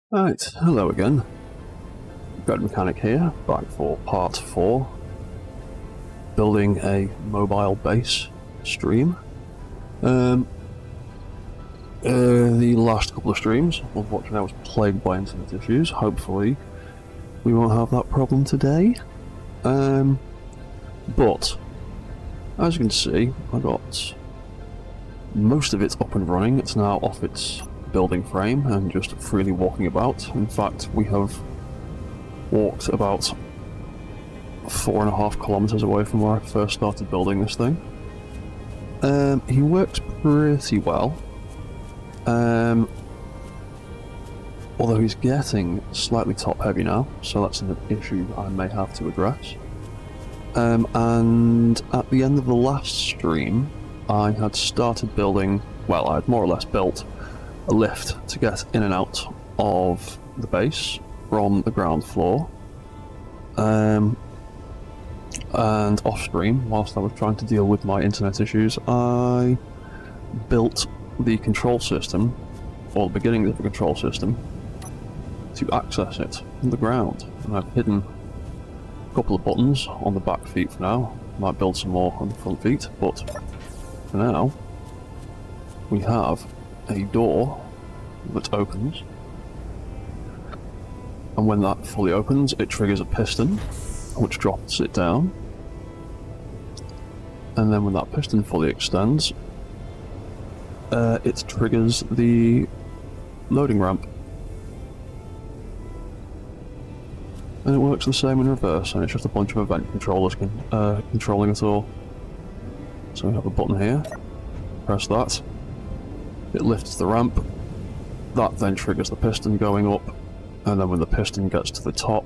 Right, hello again. Red Mechanic here, back for part 4. Building a mobile base stream. The last couple of streams, unfortunately I was plagued by internet issues. Hopefully we won't have that problem today. But, as you can see, I got most of it up and running. It's now off its building frame and just freely walking about. In fact, we have walked about 4.5 kilometers away from where I first started building this thing. He works pretty well, although he's getting slightly top heavy now, so that's an issue I may have to address. And at the end of the last stream, I had started building, well, I had more or less built a lift to get in and out of the base from the ground floor. And off stream, whilst I was trying to deal with my internet issues, I built the control system, or the beginning of the control system, to access it from the ground. And I've hidden a couple of buttons on the back feet for now. Might build some more on the front feet, but for now we have a door that opens, and when that fully opens it triggers a piston which drops it down, and then when that piston fully extends it triggers the loading ramp. And it works the same in reverse, and it's just a bunch of event controllers controlling it all. So we have a button here, press that, it lifts the ramp, that then triggers the piston going up, and then when the piston gets to the top,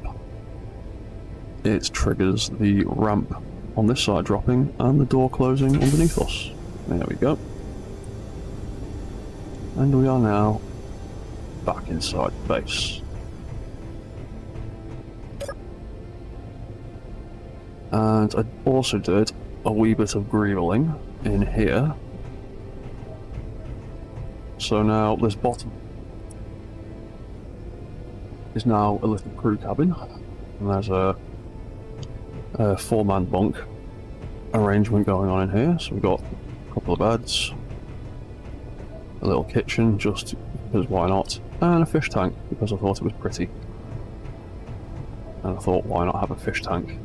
it triggers the ramp on this side dropping and the door closing underneath us. There we go. And we are now back inside the base. And I also did a wee bit of greeveling in here. So now this bottom is now a little crew cabin, and there's a 4-man bunk arrangement going on in here. So we've got a couple of beds, a little kitchen, just because why not, and a fish tank because I thought it was pretty. And I thought, why not have a fish tank?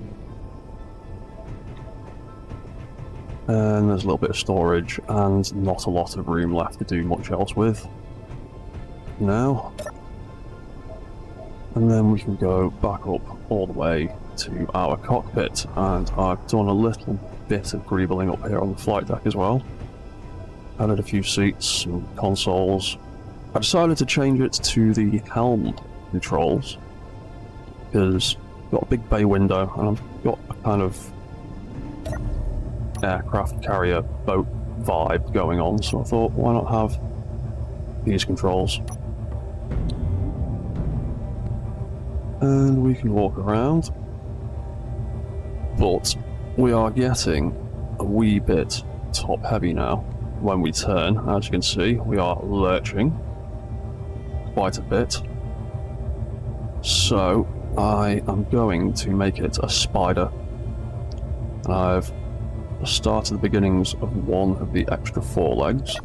And there's a little bit of storage and not a lot of room left to do much else with now. And then we can go back up all the way to our cockpit, and I've done a little bit of greeveling up here on the flight deck as well. Added a few seats and consoles. I decided to change it to the helm controls because I've got a big bay window and I've got a kind of aircraft carrier boat vibe going on, so I thought, why not have these controls? And we can walk around, but we are getting a wee bit top heavy now. When we turn, as you can see, we are lurching quite a bit, so I am going to make it a spider. And I've started the beginnings of one of the extra 4 legs,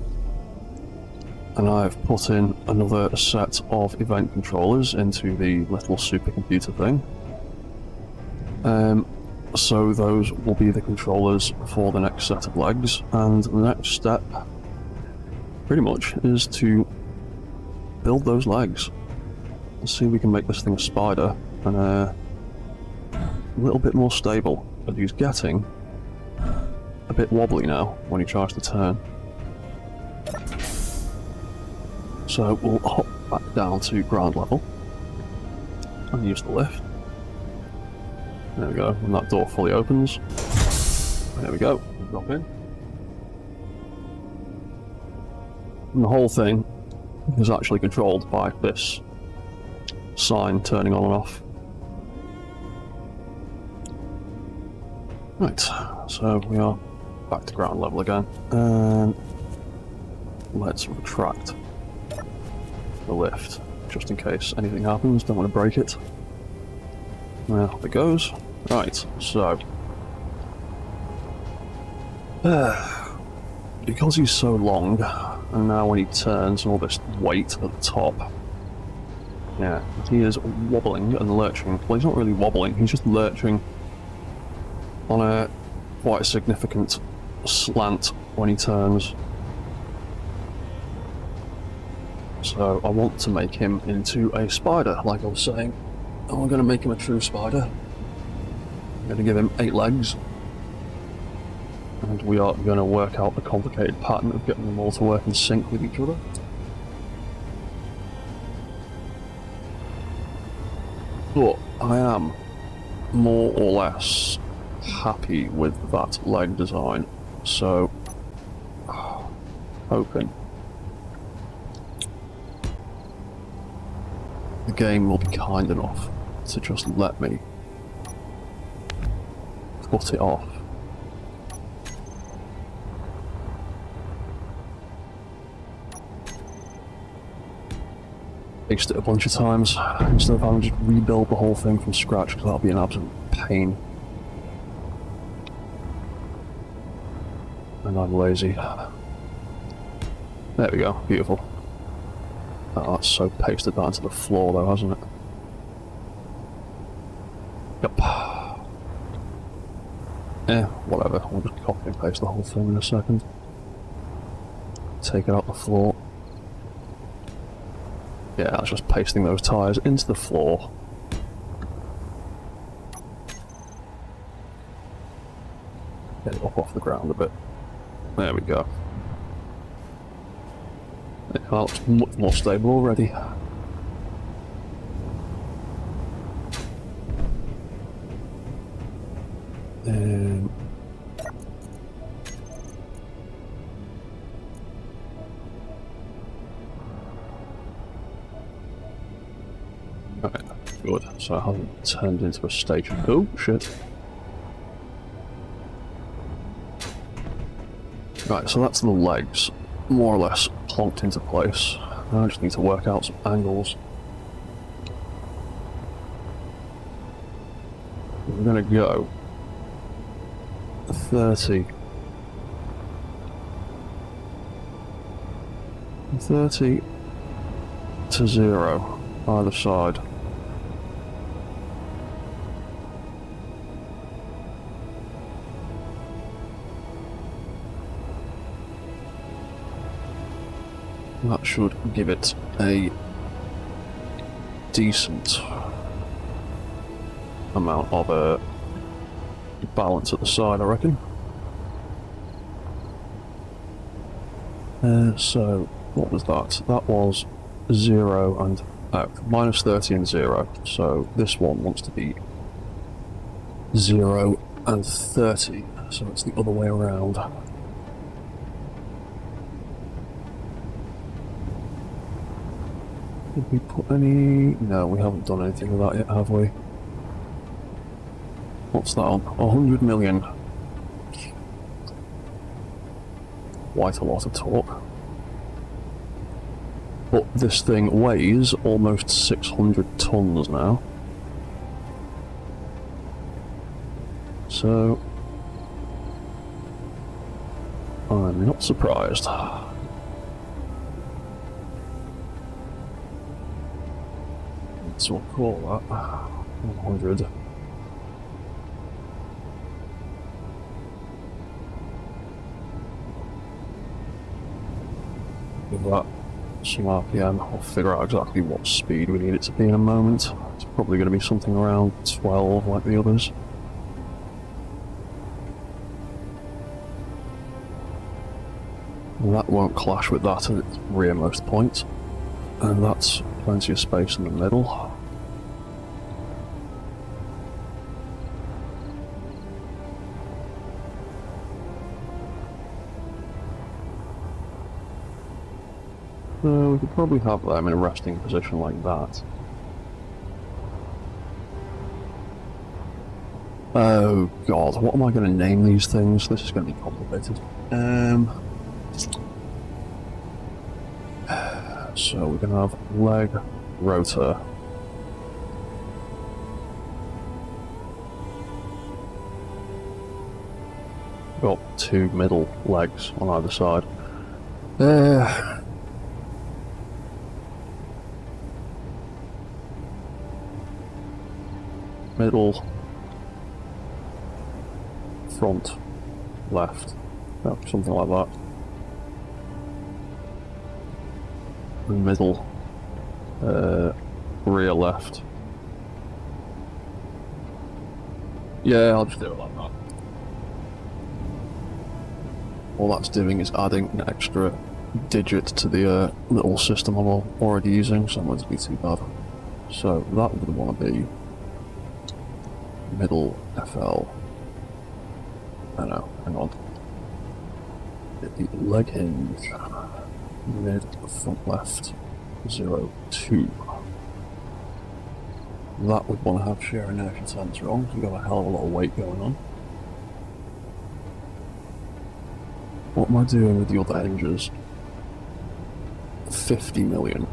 and I've put in another set of event controllers into the little supercomputer thing. So those will be the controllers for the next set of legs, and the next step pretty much is to build those legs and see if we can make this thing a spider and a little bit more stable, but he's getting a bit wobbly now when he tries to turn. So we'll hop back down to ground level and use the lift. There we go, when that door fully opens. There we go, we'll drop in. And the whole thing is actually controlled by this sign turning on and off. Right, so we are back to ground level again, and let's retract the lift. just in case anything happens. Don't want to break it. There it goes. Right, so... because he's so long, and now when he turns and all this weight at the top, yeah, he is wobbling and lurching. Well, he's not really wobbling, he's just lurching on a quite significant slant when he turns. So I want to make him into a spider, like I was saying. And we're going to make him a true spider. I'm going to give him 8 legs. And we are going to work out the complicated pattern of getting them all to work in sync with each other. But I am more or less happy with that leg design. So, hoping the game will be kind enough to just let me cut it off. Fixed it a bunch of times instead of having to just rebuild the whole thing from scratch, because that'll be an absolute pain. And I'm lazy. There we go, beautiful. Oh, that's so pasted that into the floor though, hasn't it? Yep. Whatever, we'll just copy and paste the whole thing in a second. Take it out the floor. Yeah, that's just pasting those tyres into the floor. Get it up off the ground a bit. There we go. Yeah, that looks much more stable already. Right, good. So it hasn't turned into a station. Oh, shit. Right, so that's the legs, more or less plonked into place. Now I just need to work out some angles. We're gonna go 30 to 0 either side. That should give it a decent amount of balance at the side, I reckon. So, what was that? That was 0 and minus 30 and 0. So this one wants to be 0 and 30. So it's the other way around. Did we put any... No, we haven't done anything with that yet, have we? What's that on? 100 million. Quite a lot of torque. But this thing weighs almost 600 tons now. So... I'm not surprised. So we'll call that 100. Give that some RPM. I'll figure out exactly what speed we need it to be in a moment. It's probably going to be something around 12 like the others. And that won't clash with that at its rearmost point. And that's plenty of space in the middle. So we could probably have them in a resting position like that. Oh god, what am I going to name these things? This is going to be complicated. So we're going to have leg rotor. Got two middle legs on either side. Middle, front, left, something like that. Middle, rear left. Yeah, I'll just do it like that. All that's doing is adding an extra digit to the little system I'm already using, so it won't be too bad. So that would want to be middle FL. I know, hang on. The leg hinge, mid front left, 0, 2. That would want to have shear inertia sensor on, so we've got a hell of a lot of weight going on. What am I doing with the other hinges? 50 million.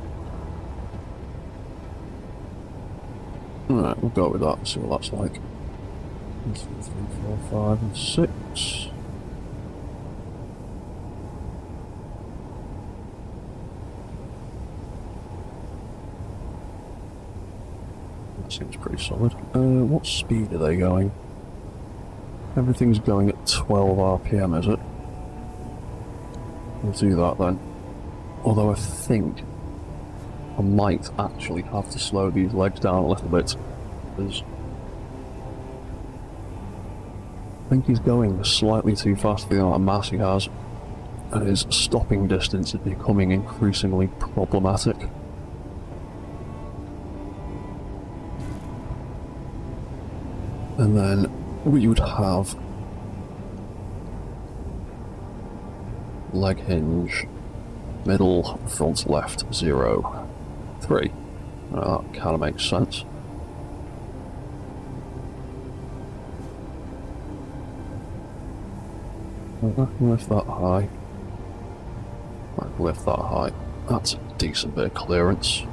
Alright, we'll go with that and see what that's like. 1, 2, 3, 4, 5, and 6. That seems pretty solid. What speed are they going? Everything's going at 12 RPM, is it? We'll do that then. Although I think I might actually have to slow these legs down a little bit, because I think he's going slightly too fast for the amount of mass he has, and his stopping distance is becoming increasingly problematic. And then we would have leg hinge, middle, front left, 0, 3. That kind of makes sense. I can lift that high. I can lift that high. That's a decent bit of clearance.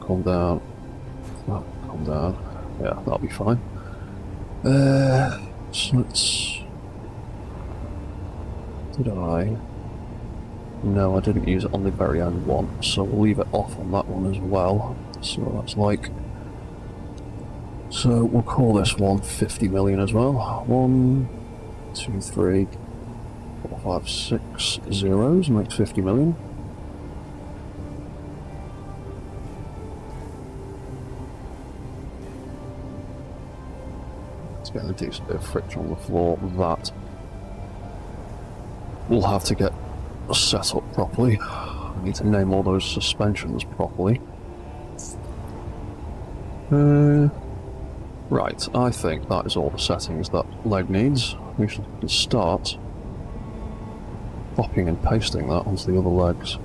Calm down. Calm down. Yeah, that'll be fine. So let's... Did I? No, I didn't use it on the very end one, so we'll leave it off on that one as well. See what that's like. So we'll call this one 50 million as well. 1, 2, 3, 4, 5, 6 zeros makes 50 million. It's getting a decent bit of friction on the floor. That we'll have to get set up properly. I need to name all those suspensions properly. Right, I think that is all the settings that leg needs. We should start copying and pasting that onto the other legs.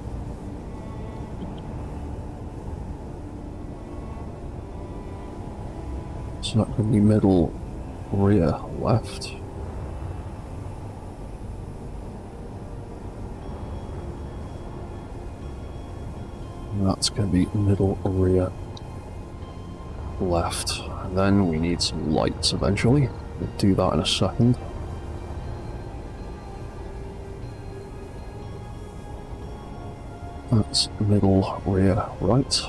So that could be middle, rear, left. And that's going to be middle, rear, left. And then we need some lights eventually. We'll do that in a second. That's middle, rear, right.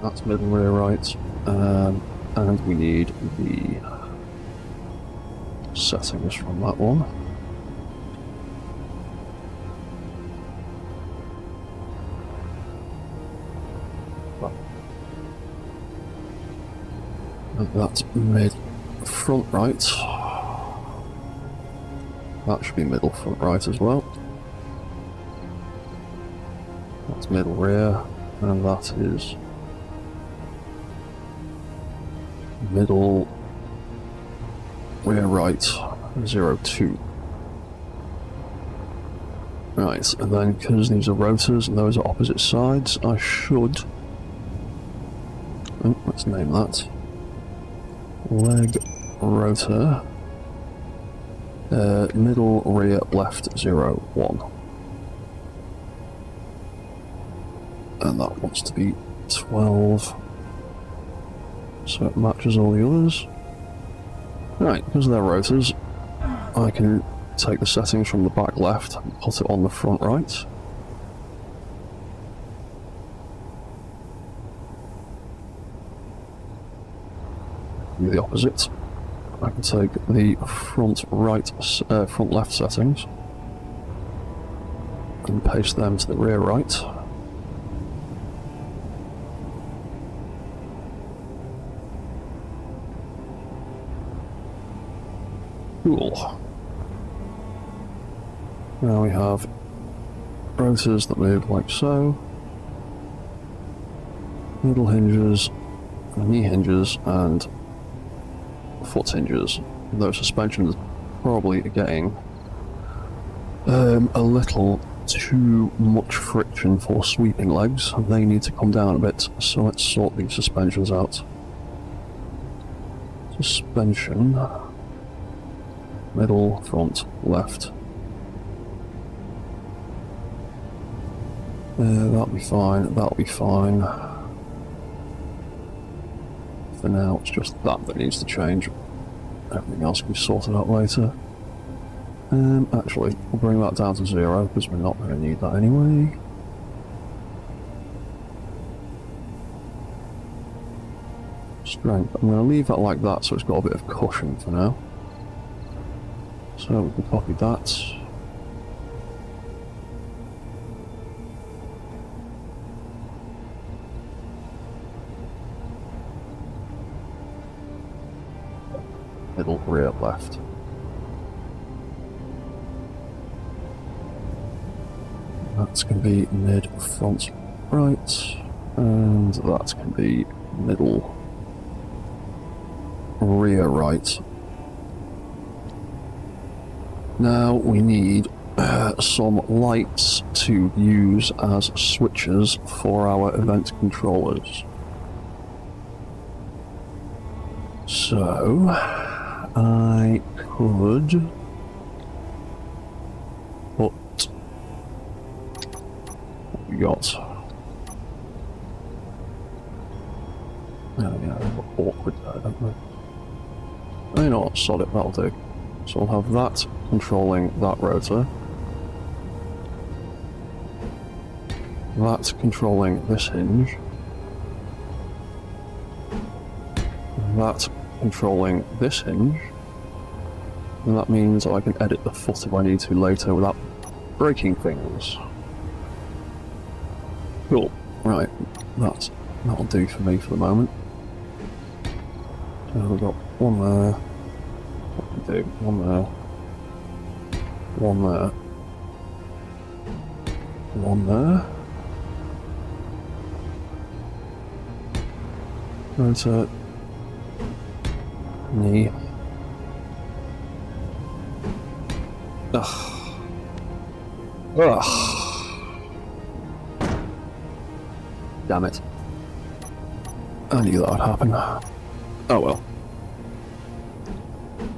That's middle, rear, right. And we need the settings from that one. And that's mid front right. That should be middle front right as well. That's middle rear, and that is middle rear right, 0, 2. Right, and then because these are rotors and those are opposite sides, I should... Oh, let's name that. leg rotor, middle rear left 0, 1. And that wants to be 12. So it matches all the others. Right, because they're rotors, I can take the settings from the back left and put it on the front right. Do the opposite. I can take the front left settings and paste them to the rear right. Cool. Now we have rotors that move like so, middle hinges, knee hinges, and foot hinges. Those suspensions probably getting a little too much friction for sweeping legs. They need to come down a bit, so let's sort these suspensions out. Suspension. Middle, front, left. That'll be fine, that'll be fine. For now, it's just that needs to change. Everything else can be sorted out later. Actually, we'll bring that down to 0, because we're not going to need that anyway. Strength. I'm going to leave that like that, so it's got a bit of cushion for now. So we can copy that. Middle, rear, left. That's going to be mid, front, right. And that's going to be middle, rear, right. Now we need some lights to use as switches for our event controllers. So I could put what we got. Oh yeah, awkward there, don't we? You know what, sod it, that'll do. So we'll have that controlling that rotor. That controlling this hinge. That controlling this hinge. And that means I can edit the foot if I need to later without breaking things. Cool. Right. That'll do for me for the moment. So we've got one there. Do one there, one there, one there. Rotor, knee. Ugh. Ugh. Damn it. I knew that would happen. Oh well.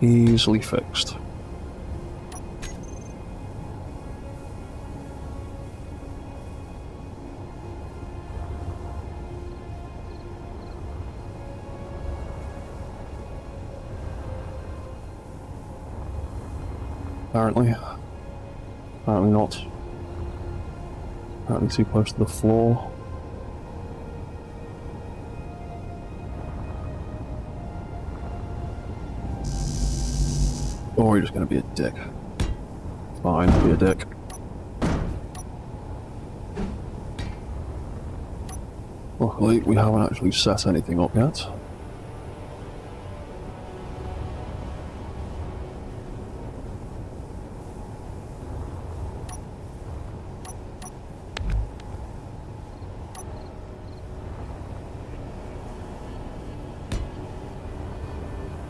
Easily fixed. Apparently not. Apparently too close to the floor. Or you're just going to be a dick. Fine, be a dick. Luckily, we haven't actually set anything up yet.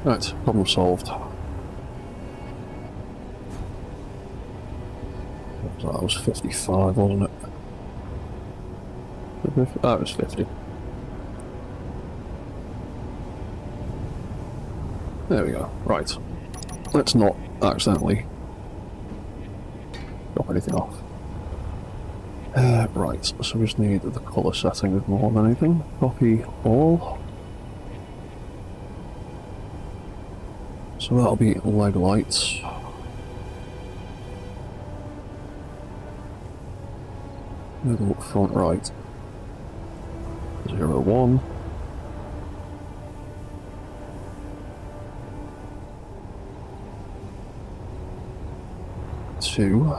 Right, problem solved. That was 55, wasn't it? That was 50. There we go. Right. Let's not accidentally drop anything off. Right, so we just need the colour settings more than anything. Copy all. So that'll be leg lights. Middle, front, right. 0, 1. Two.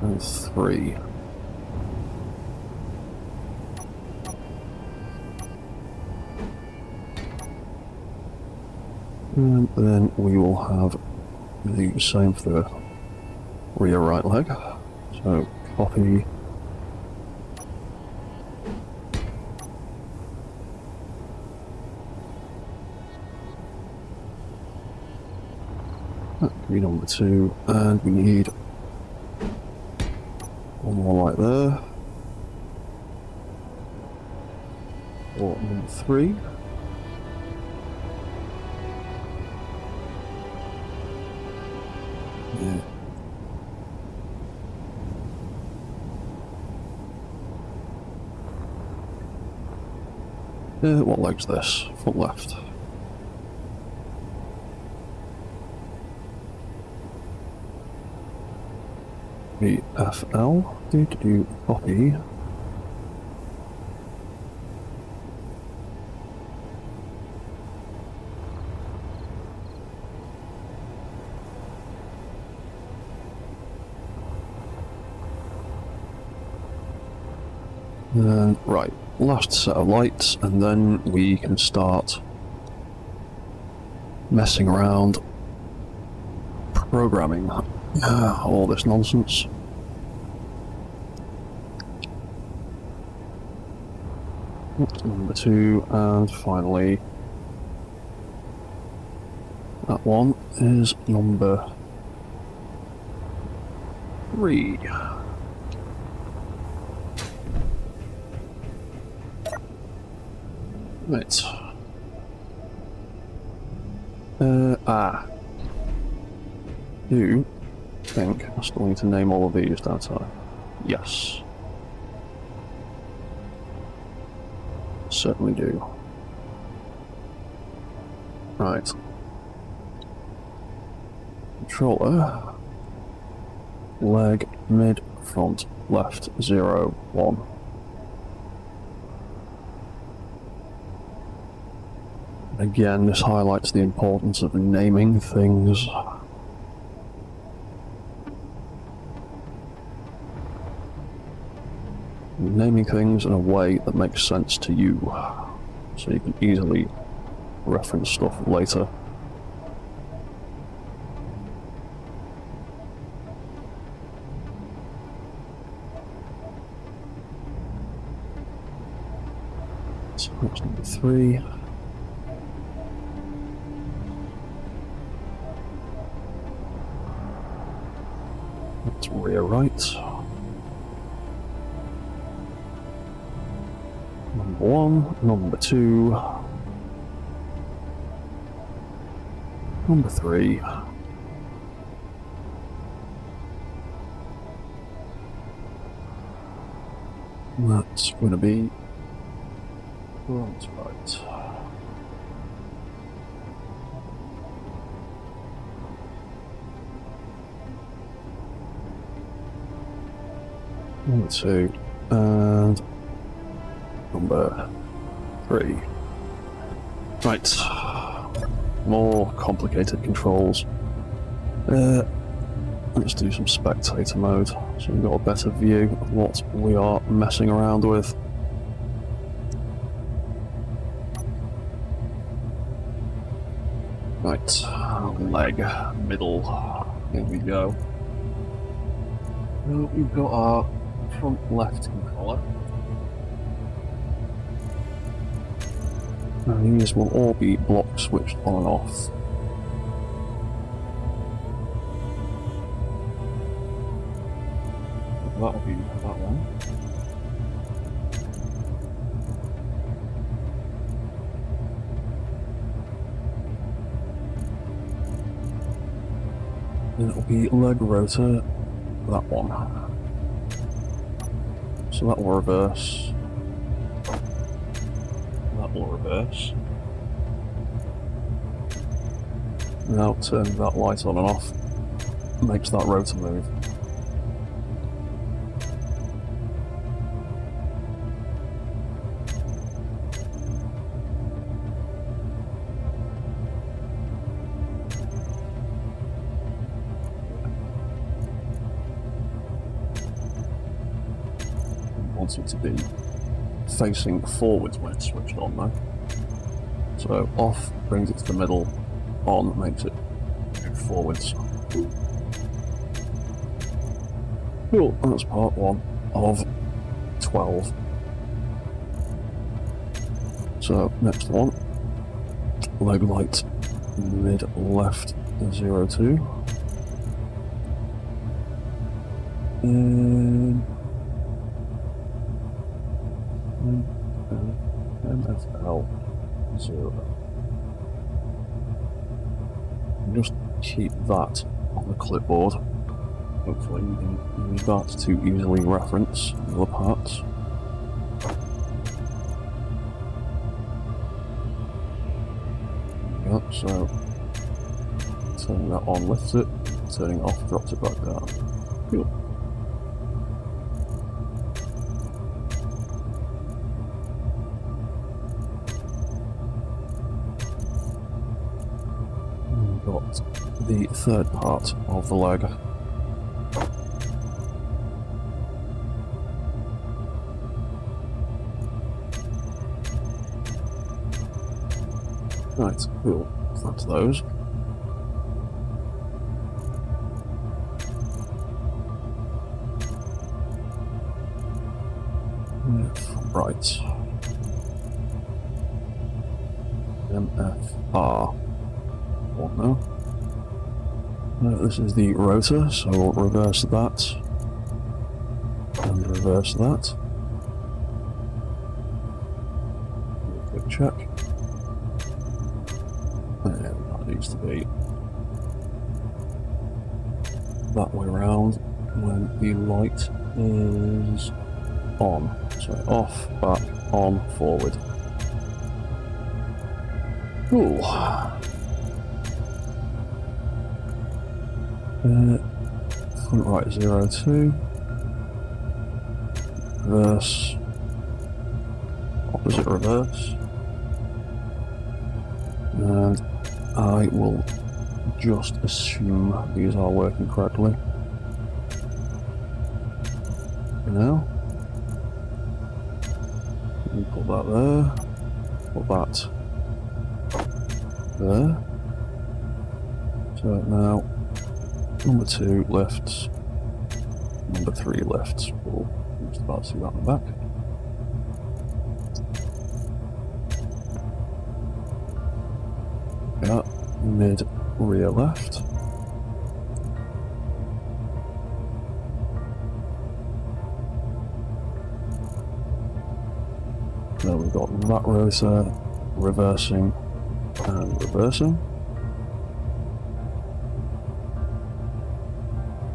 And 3. And then we will have the same for the rear right leg. So copy. That can be number 2, and we need one more right there. Or number 3. Yeah. What leg's this? Front left. VFL. Do copy. Right, last set of lights, and then we can start messing around programming all this nonsense. Number 2, and finally that one is number 3. Right. Do think I still need to name all of these, don't I? Yes. Certainly do. Right. Controller. Leg, mid, front, left, 0, 1. Again, this highlights the importance of naming things. Naming things in a way that makes sense to you, so you can easily reference stuff later. So that's number 3. That's rear right. Number 1, number 2, number 3. That's going to be front right. Number 2, and number 3. Right. More complicated controls. Let's do some spectator mode, so we've got a better view of what we are messing around with. Right. Leg, middle. Here we go. Well, we've got our front left controller. And these will all be block switched on and off. That'll be that one. it'll be leg rotor, that one. So that will reverse. That will reverse. Now turn that light on and off. Makes that rotor move. Want it to be facing forwards when it's switched on though. So off brings it to the middle, on makes it move forwards. Cool, that's part 1 of 12. So next one, leg light mid left 02. MFL 0. Just keep that on the clipboard. Hopefully you can use that to easily reference the other parts. Yep, so turning that on lifts it, turning it off drops it back down. Cool. Got the third part of the leg. Right, cool. That's those. Right. MFR. One now. This is the rotor, so we'll reverse that. And reverse that. Quick check. And that needs to be that way around when the light is on. So off, back, on, forward. Cool. Front right 02. Reverse. Opposite reverse. And I will just assume these are working correctly. For now. Put that there. Put that there. So now, number 2 lifts. Number 3 lifts. We'll just about to see that in the back. Yeah, mid rear left. Now we've got that rotor, reversing and reversing.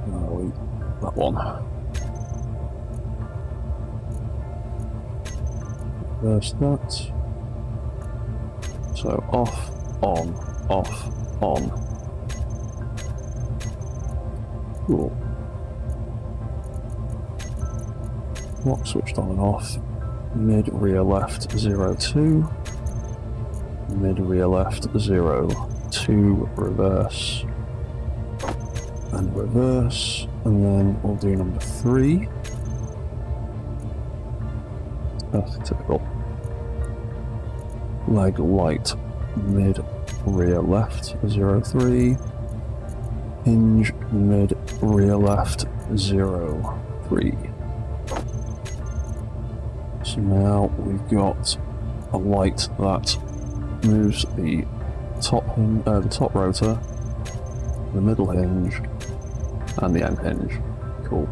Now that one. Reverse that. So off, on, off, on. Cool. Lock switched on and off. Mid rear left 02. Mid rear left 02. Reverse. And reverse. And then we'll do number 3. That's typical. Leg light mid rear left 03. Hinge mid rear left 03. So now we've got a light that moves the top rotor, the middle hinge, and the end hinge. Cool.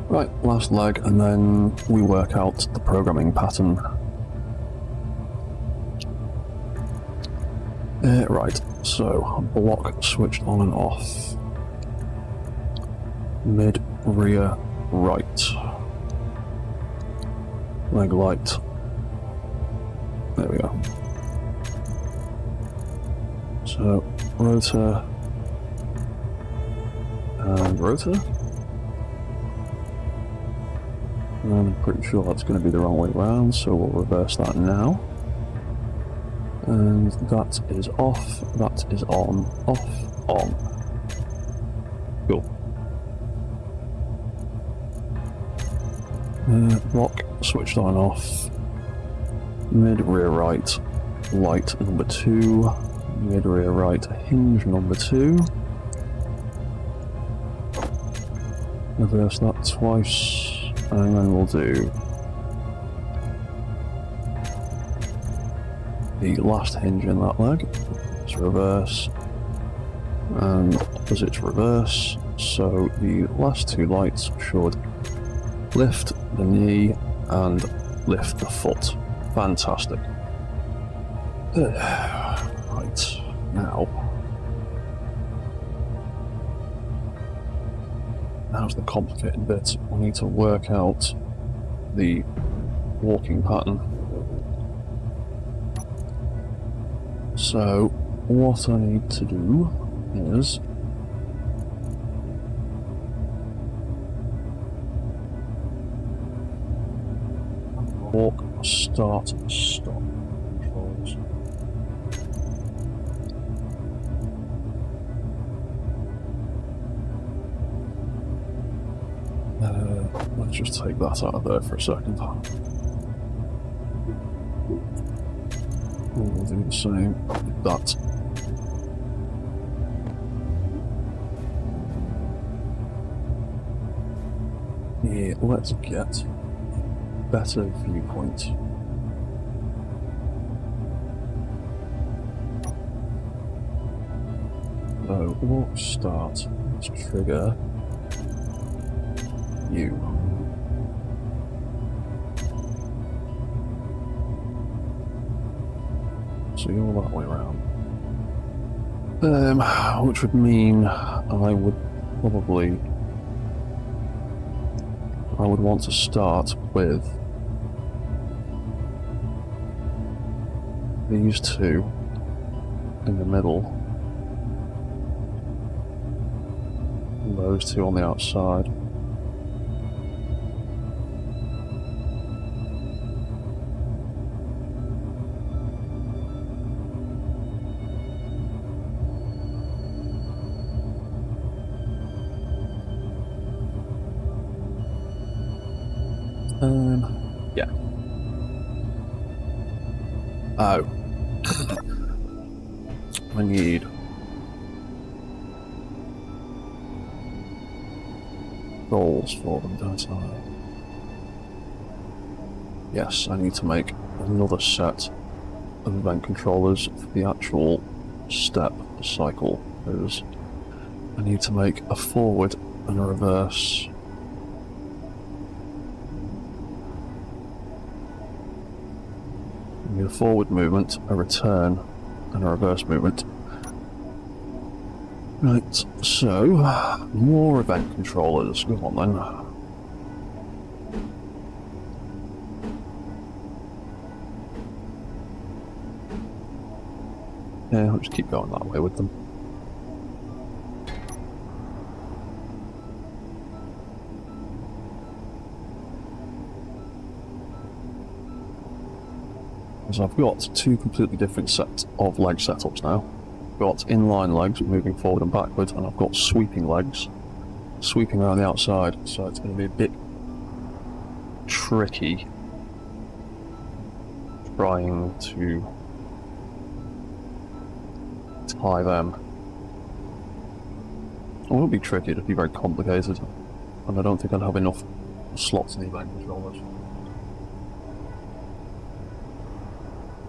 Right, last leg, and then we work out the programming pattern. Right, so block switched on and off. mid, rear, right. Leg light. There we go. So, rotor. And rotor. And I'm pretty sure that's going to be the wrong way around, so we'll reverse that now. And that is off, that is on, off, on. Cool. Block switched on and off. Mid rear right, light number 2. Mid rear right, hinge number 2. Reverse that twice, and then we'll do the last hinge in that leg. It's reverse, and opposite reverse, so the last 2 lights should lift the knee and lift the foot. Fantastic. Right, now's the complicated bit. We need to work out the walking pattern. So, what I need to do is walk, start, stop controls. Let's just take that out of there for a second. We'll do the same with that. Yeah, let's get better viewpoint. So, walk, start, let's trigger you. So you're that way around. Which would mean I would want to start with these 2 in the middle, and those 2 on the outside. Yeah. Oh. I need goals for them, don't I? Yes, I need to make another set of event controllers for the actual step cycle, because I need to make a forward and a reverse. I need a forward movement, a return, and a reverse movement. Right, so, more event controllers. Go on then. Yeah, I'll just keep going that way with them. So I've got 2 completely different sets of leg setups now. I've got inline legs moving forward and backwards, and I've got sweeping legs sweeping around the outside, so it's going to be a bit tricky trying to tie them. It won't be tricky, it'll be very complicated, and I don't think I'd have enough slots in the event controllers.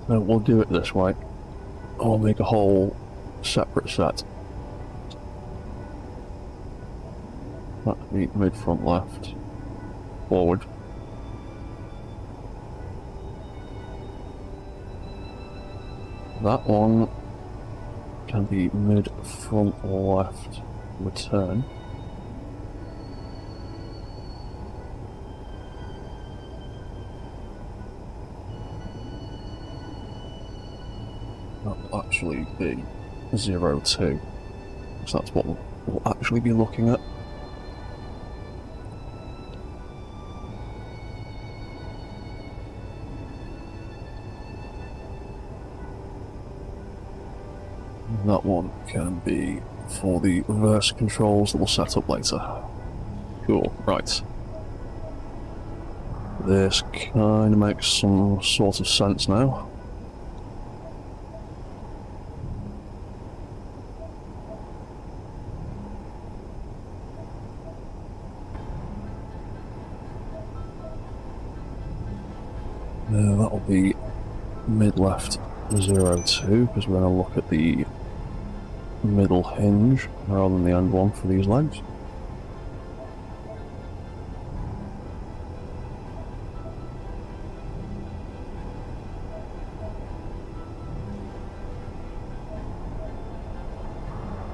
So we'll do it this way. I'll make a whole separate set. That'll be mid, front, left, forward. That one can be mid, front, left, return. will actually be 0, 2. So that's what we'll actually be looking at. That one can be for the reverse controls that we'll set up later. Cool, right. This kind of makes some sort of sense now. That'll be mid-left 0, 2, because we're going to look at the middle hinge rather than the end one for these legs.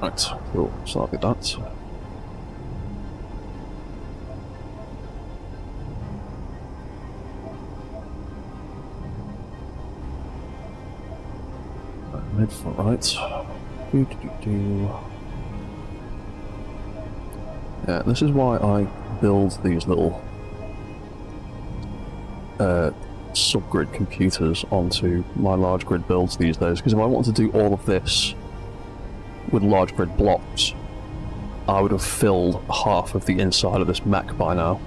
Right, cool, so that'll be that. Mid for right. Yeah, this is why I build these little subgrid computers onto my large grid builds these days, because if I wanted to do all of this with large grid blocks, I would have filled half of the inside of this mech by now.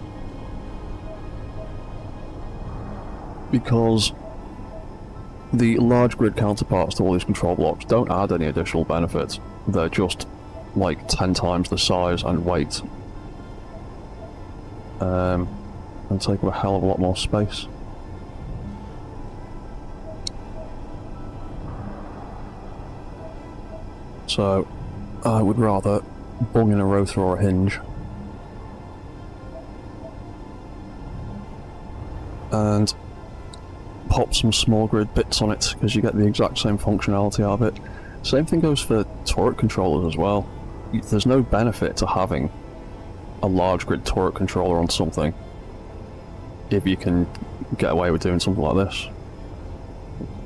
Because the large grid counterparts to all these control blocks don't add any additional benefits. They're just like 10 times the size and weight. And take up a hell of a lot more space. So I would rather bung in a rotor or a hinge and pop some small grid bits on it, because you get the exact same functionality out of it. Same thing goes for turret controllers as well. There's no benefit to having a large grid turret controller on something if you can get away with doing something like this.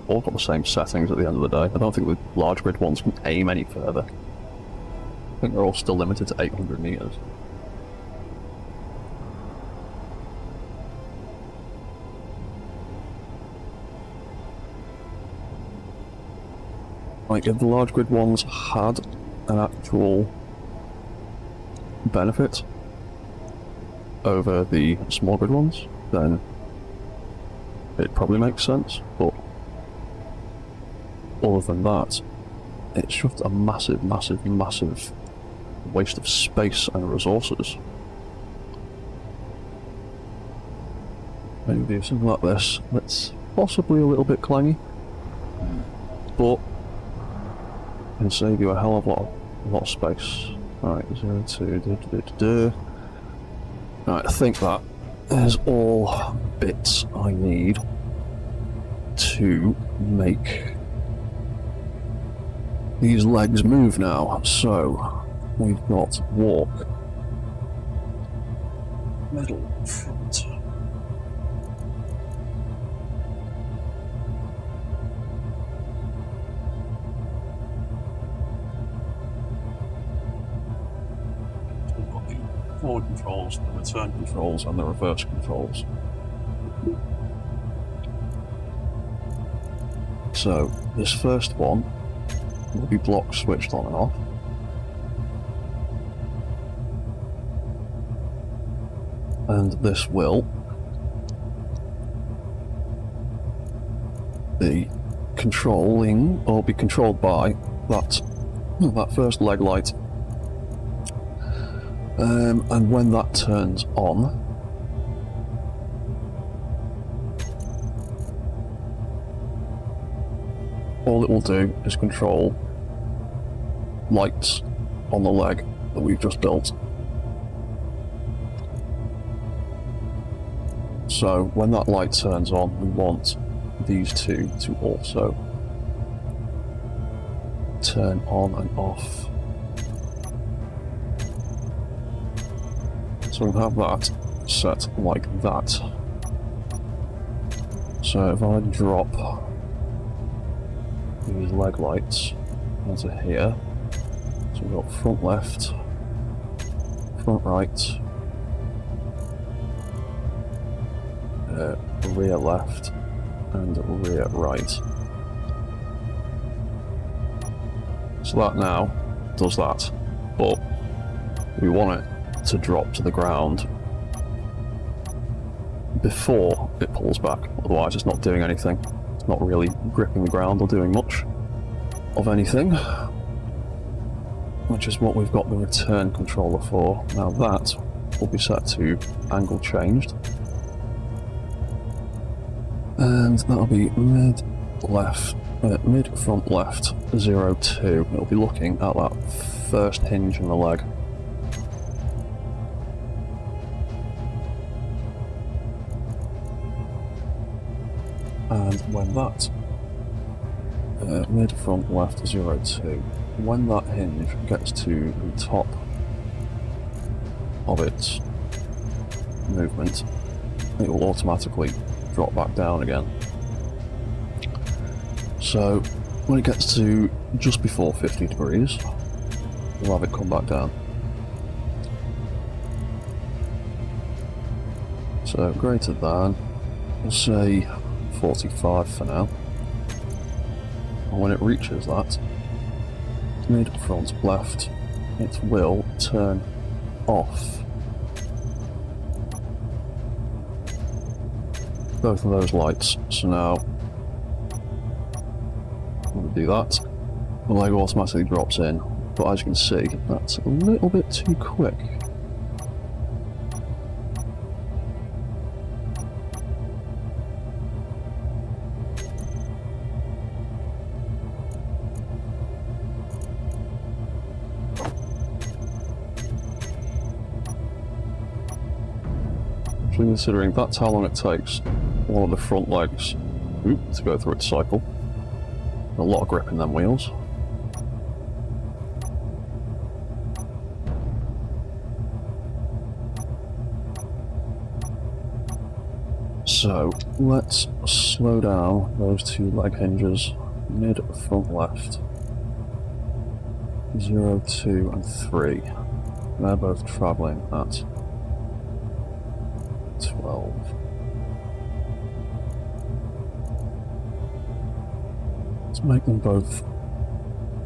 All got the same settings at the end of the day. I don't think the large grid ones can aim any further. I think they're all still limited to 800 meters. Like, if the large grid ones had an actual benefit over the small grid ones, then it probably makes sense, but other than that, it's just a massive, massive, massive waste of space and resources. Maybe do something like this that's possibly a little bit clangy, but can save you a hell of a lot of space. Alright, 0, 2, Right, I think that is all bits I need to make these legs move now. So, we've got walk, middle, front. Forward controls, the return controls, and the reverse controls. So, this first one will be block switched on and off. And this will be controlling, or be controlled by, that first leg light. And when that turns on, all it will do is control lights on the leg that we've just built. So when that light turns on, we want these two to also turn on and off. So we'll have that set like that. So if I drop these leg lights onto here. So we've got front left, front right, rear left, and rear right. So that now does that, but we want it to drop to the ground before it pulls back, otherwise it's not doing anything. It's not really gripping the ground or doing much of anything, which is what we've got the return controller for. Now that will be set to angle changed, and that'll be mid front left 02. It'll be looking at that first hinge in the leg. And when that mid front left 02, when that hinge gets to the top of its movement, it will automatically drop back down again. So when it gets to just before 50 degrees, we'll have it come back down. So greater than, we'll say 45 for now. And when it reaches that mid front left, it will turn off both of those lights. So now when we do that, the leg automatically drops in, but as you can see, that's a little bit too quick. Considering that's how long it takes one of the front legs to go through its cycle. A lot of grip in them wheels. So let's slow down those two leg hinges mid front left 0, 2 and 3. They're both travelling at 12. Let's make them both,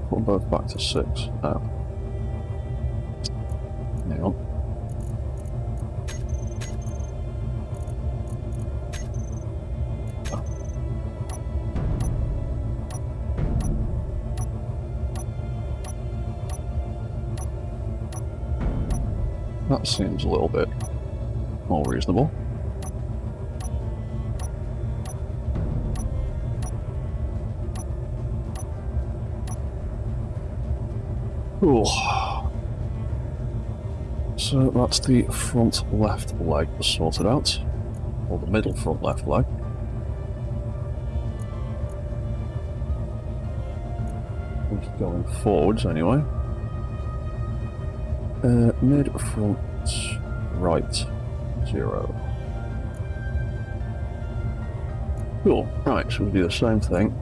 put them both back to 6 now. Hang on. That seems a little bit more reasonable. Cool. So that's the front left leg sorted out, or the middle front left leg. Going forwards anyway. Mid front right 0. Cool. Right, so we'll do the same thing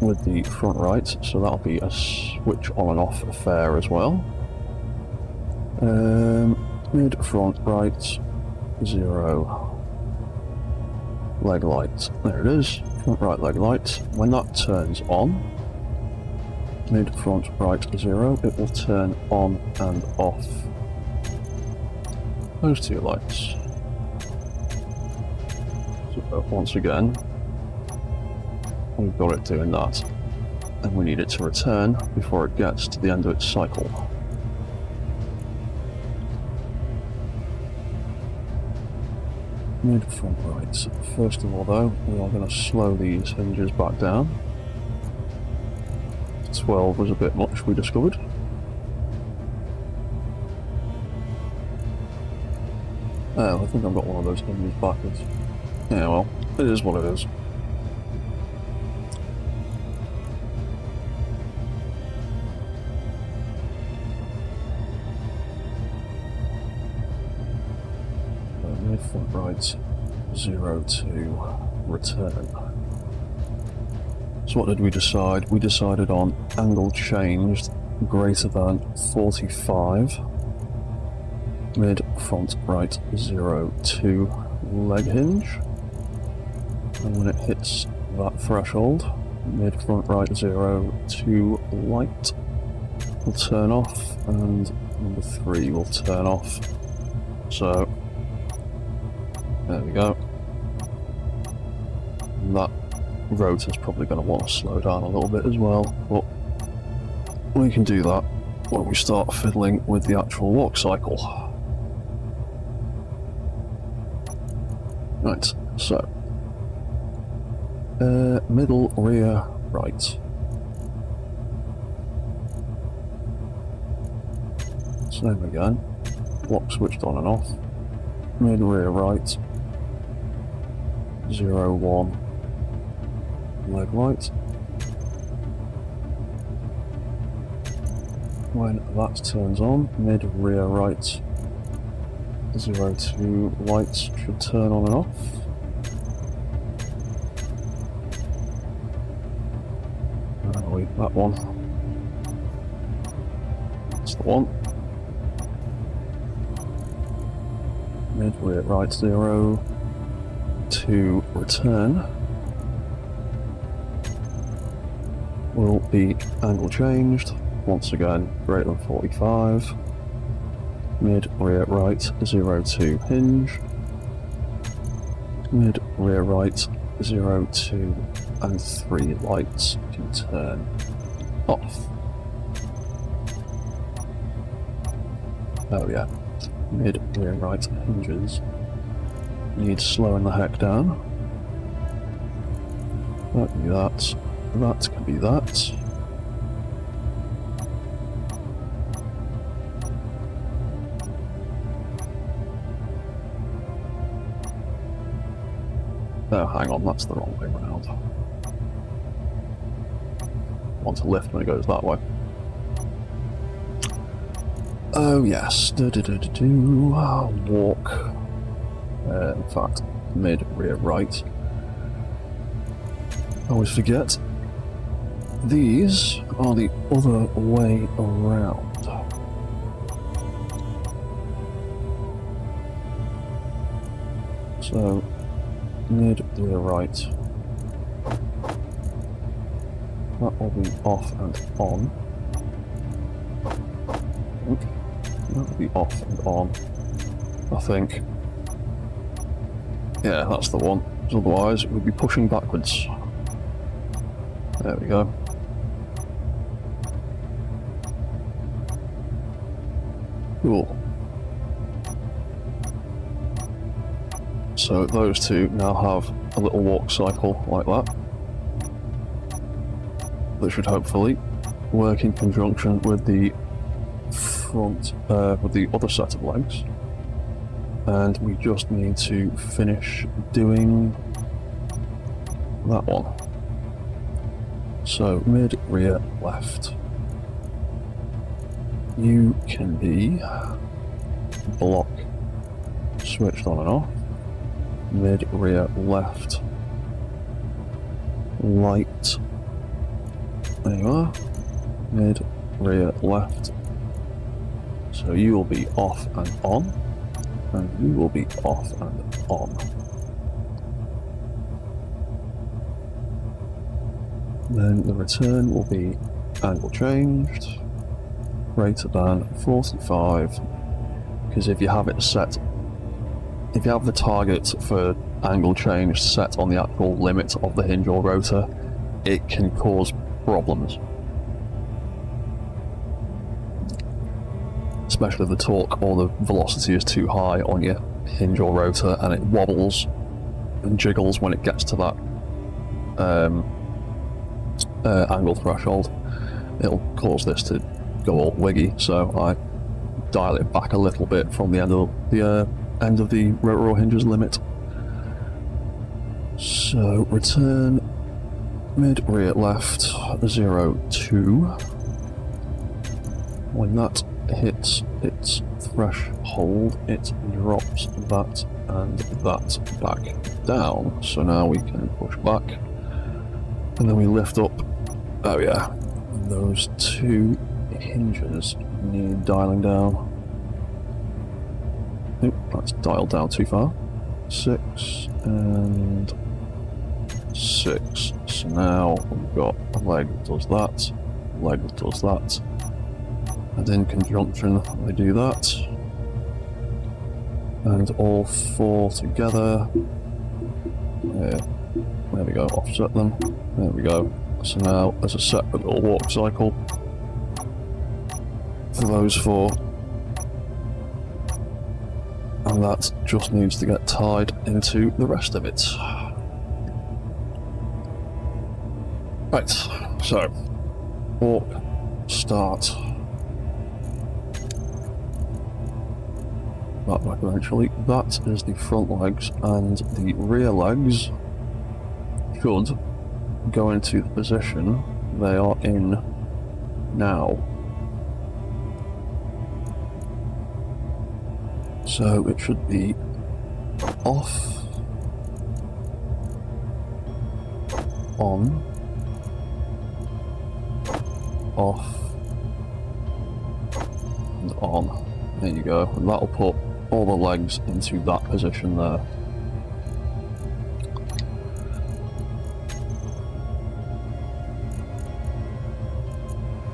with the front right, so that'll be a switch on and off affair as well. Mid front right 0 leg light. There it is. Front right leg light. When that turns on, mid front right 0, it will turn on and off those two lights. So once again, we've got it doing that, and we need it to return before it gets to the end of its cycle. Mid front right. First of all though, we are going to slow these hinges back down. 12 was a bit much, we discovered. Oh, I think I've got one of those hinges backwards. Yeah, well, it is what it is. Mid front right 0 to return. So what did we decide? We decided on angle changed greater than 45. Mid front right 0 to leg hinge. And when it hits that threshold, mid front right 0 to light will turn off, and number 3 will turn off. So there we go. And that rotor's probably going to want to slow down a little bit as well, but we can do that when we start fiddling with the actual walk cycle. Right, so middle, rear, right. Same again. Lock switched on and off. Mid, rear, right. 0, 1. Leg right. When that turns on, mid, rear, right. 0, 2. Lights should turn on and off. That one. That's the one. Mid, rear, right, 0. To return will be angle changed. Once again, greater than 45. Mid, rear, right, 0 to hinge. Mid, rear, right, 0, 2, and 3 lights to turn off. Oh yeah, mid, rear, right hinges need slowing the heck down. That can be that. That can be that. Oh, hang on, that's the wrong way around. Want to lift when it goes that way. Oh yes, walk. In fact, mid, rear, right. I always forget. These are the other way around. So, mid, rear, right. That will be off and on. That will be off and on, I think. Yeah, that's the one. Otherwise, we'd be pushing backwards. There we go. Cool. So those two now have a little walk cycle like that. That should hopefully work in conjunction with the front, with the other set of legs. And we just need to finish doing that one. So mid, rear, left. You can be block switched on and off. Mid, rear, left. Light. There you are. Mid, rear, left. So you will be off and on. And you will be off and on. Then the return will be angle changed, greater than 45, because if you have it set, if you have the target for angle change set on the actual limit of the hinge or rotor, it can cause problems. Especially if the torque or the velocity is too high on your hinge or rotor and it wobbles and jiggles when it gets to that angle threshold. It'll cause this to go all wiggy, so I dial it back a little bit from the end of the rotor or hinges limit. So return mid, rear, left, 0, 2. When that hits its threshold, it drops that and that back down. So now we can push back And then we lift up, oh yeah, those two hinges need dialing down. Oop, that's dialed down too far. 6 and 6. So now we've got a leg that does that, a leg that does that, and in conjunction they do that. And all 4 together. There we go, offset them. There we go. So now there's a separate little walk cycle for those 4. And that just needs to get tied into the rest of it. Right, so walk, start. That back eventually. That is the front legs, and the rear legs should go into the position they are in now. So it should be off, on, off, and on. There you go. And that'll put all the legs into that position there.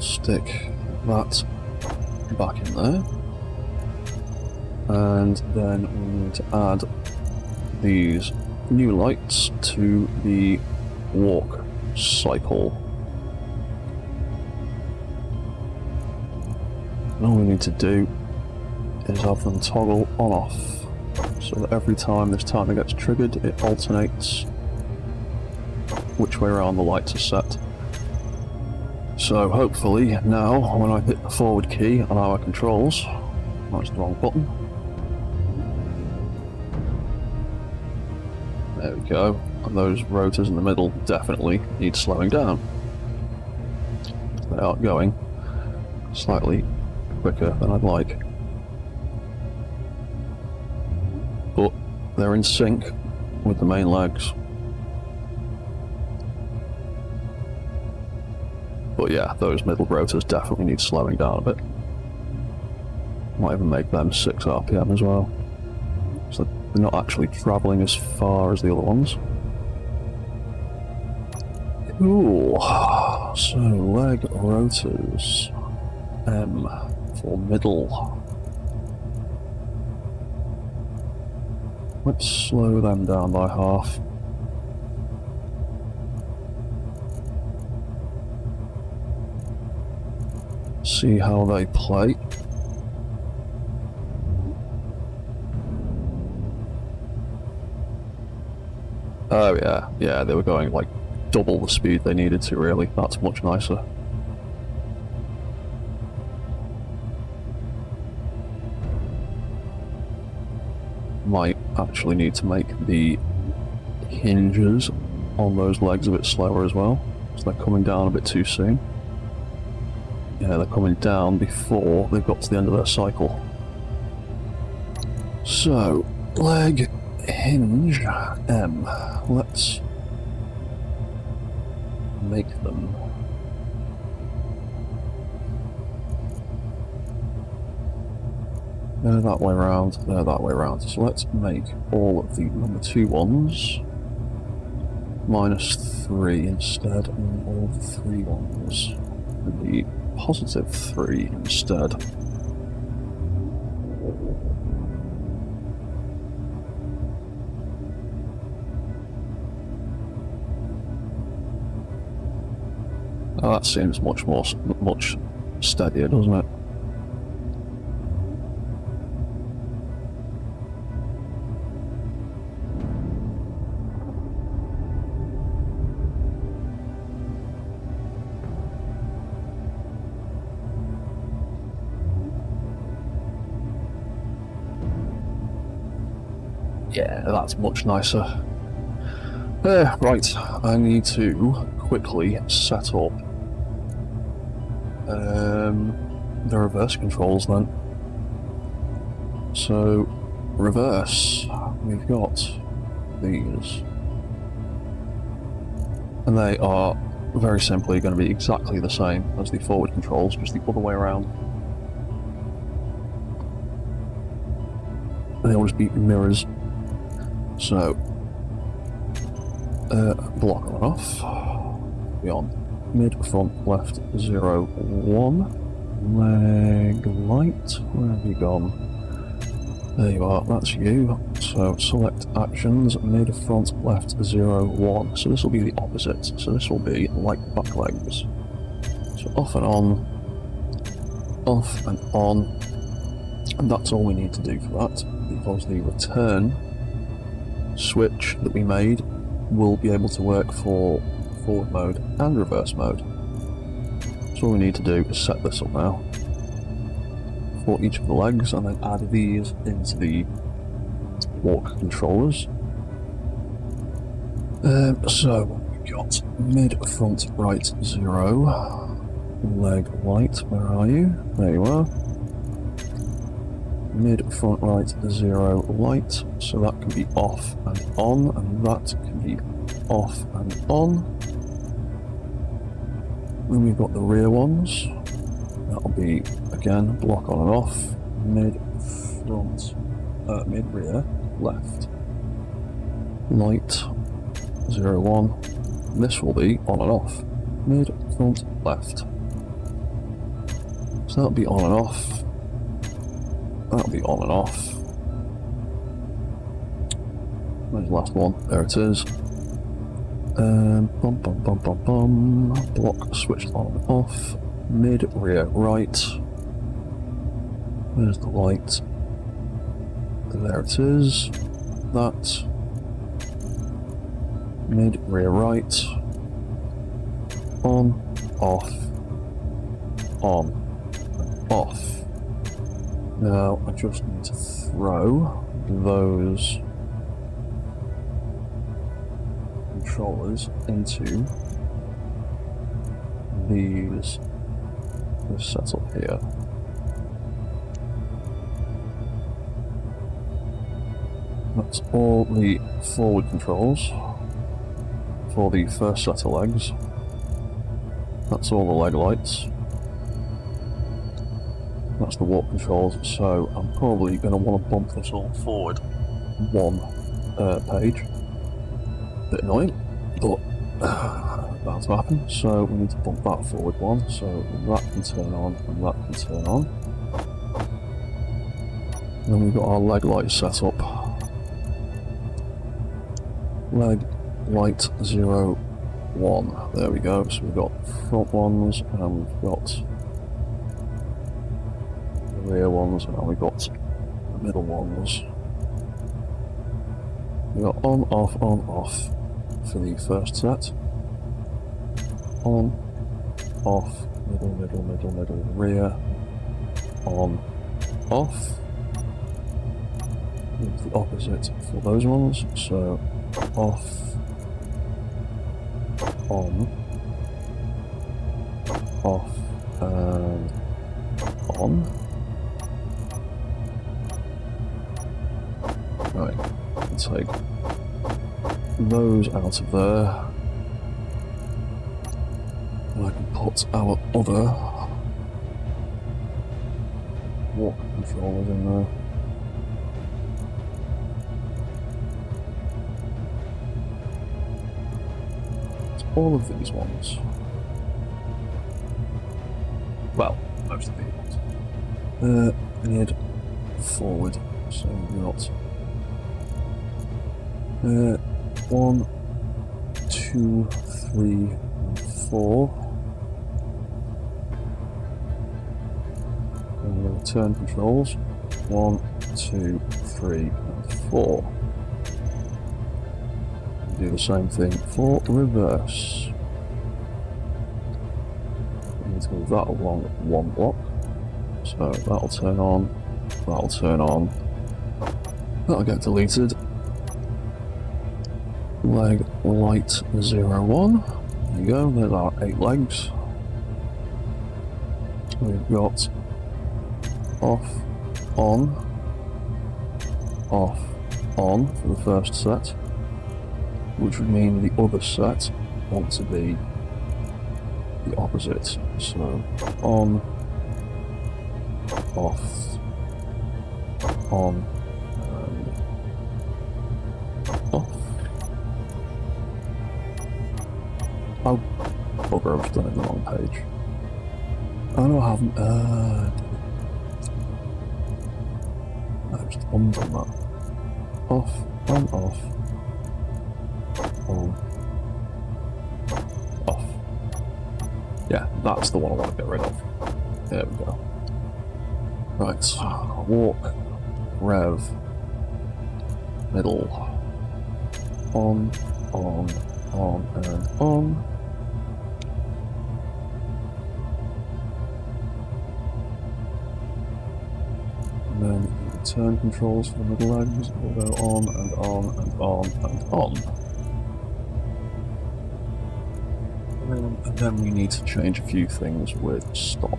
Stick that back in there. And then we need to add these new lights to the walk cycle. And all we need to do is have them toggle on off, so that every time this timer gets triggered it alternates which way around the lights are set. So hopefully now when I hit the forward key on our controls, that's the wrong button. There we go, and those rotors in the middle definitely need slowing down. They are going slightly quicker than I'd like. But they're in sync with the main legs. But yeah, those middle rotors definitely need slowing down a bit. Might even make them 6 RPM as well. So they're not actually travelling as far as the other ones. Cool. So leg rotors. M for middle. Let's slow them down by half. See how they play. Oh yeah, they were going like double the speed they needed to really. That's much nicer. Might actually need to make the hinges on those legs a bit slower as well, so they're coming down a bit too soon. Yeah, they're coming down before they've got to the end of their cycle. So, leg, hinge, M. Let's make them. They're that way round, they're that way round. So let's make all of the number 2 ones -3 instead, and all the 3 ones would be +3 instead. Oh, that seems much steadier, doesn't it? Yeah, that's much nicer. Right, I need to quickly set up the reverse controls then. So, reverse, we've got these. And they are very simply going to be exactly the same as the forward controls, just the other way around. They'll just be mirrors. So, block on and off. Be on mid, front, left, 0, 1. Leg light. Where have you gone? There you are, that's you. So select actions, mid, front, left, 0, 1. So this will be the opposite. So this will be like back legs. So off and on, off and on. And that's all we need to do for that, because the return switch that we made will be able to work for forward mode and reverse mode. So all we need to do is set this up now for each of the legs, and then add these into the walk controllers. So we've got mid, front, right, 0. Leg light, where are you? There you are. Mid, front, right, 0, light. So that can be off and on, and that can be off and on. Then we've got the rear ones. That'll be, again, block on and off, mid, front, mid, rear, left, light, 0, 1. This will be on and off, mid, front, left. So that'll be on and off, that'll be on and off. Where's the last one? There it is. Bum, bum, bum, bum, bum. Block switched on and off. Mid, rear, right. Where's the light? There it is. That. Mid, rear, right. On, off, on, off. Now I just need to throw those controllers into this setup here. That's all the forward controls for the first set of legs. That's all the leg lights. That's the walk controls, so I'm probably going to want to bump this all forward one page. Bit annoying, but that's what happened. So we need to bump that forward one, so that can turn on and that can turn on. And then we've got our leg light set up. Leg light 0, 1. There we go. So we've got front ones and we've got the rear ones, and we've got the middle ones. We've got on, off for the first set. On, off, middle, rear, on, off. It's the opposite for those ones, so off, on, off, and on. Right, let's take those out of there. And I can put our other walk controllers in there. It's all of these ones. Well, most of these ones. Mid, forward. So we've got 1, 2, 3, 4. And the return controls. 1, 2, 3, and 4. Do the same thing for reverse. We need to move that along one block. So that'll turn on, that'll turn on. That'll get deleted. Leg light 0, 1. There you go, there's our 8 legs. We've got off, on for the first set, which would mean the other set want to be the opposite. So on, off, on, and off. Oh, bugger, I've done it on the wrong page. Oh no, I haven't. I just undone that. Off, on, off, on, off. Yeah, that's the one I want to get rid of. There we go. Right, walk, rev, middle, on, and on. And then the turn controls for the middle legs will go on and on and on and on. And then we need to change a few things with stop.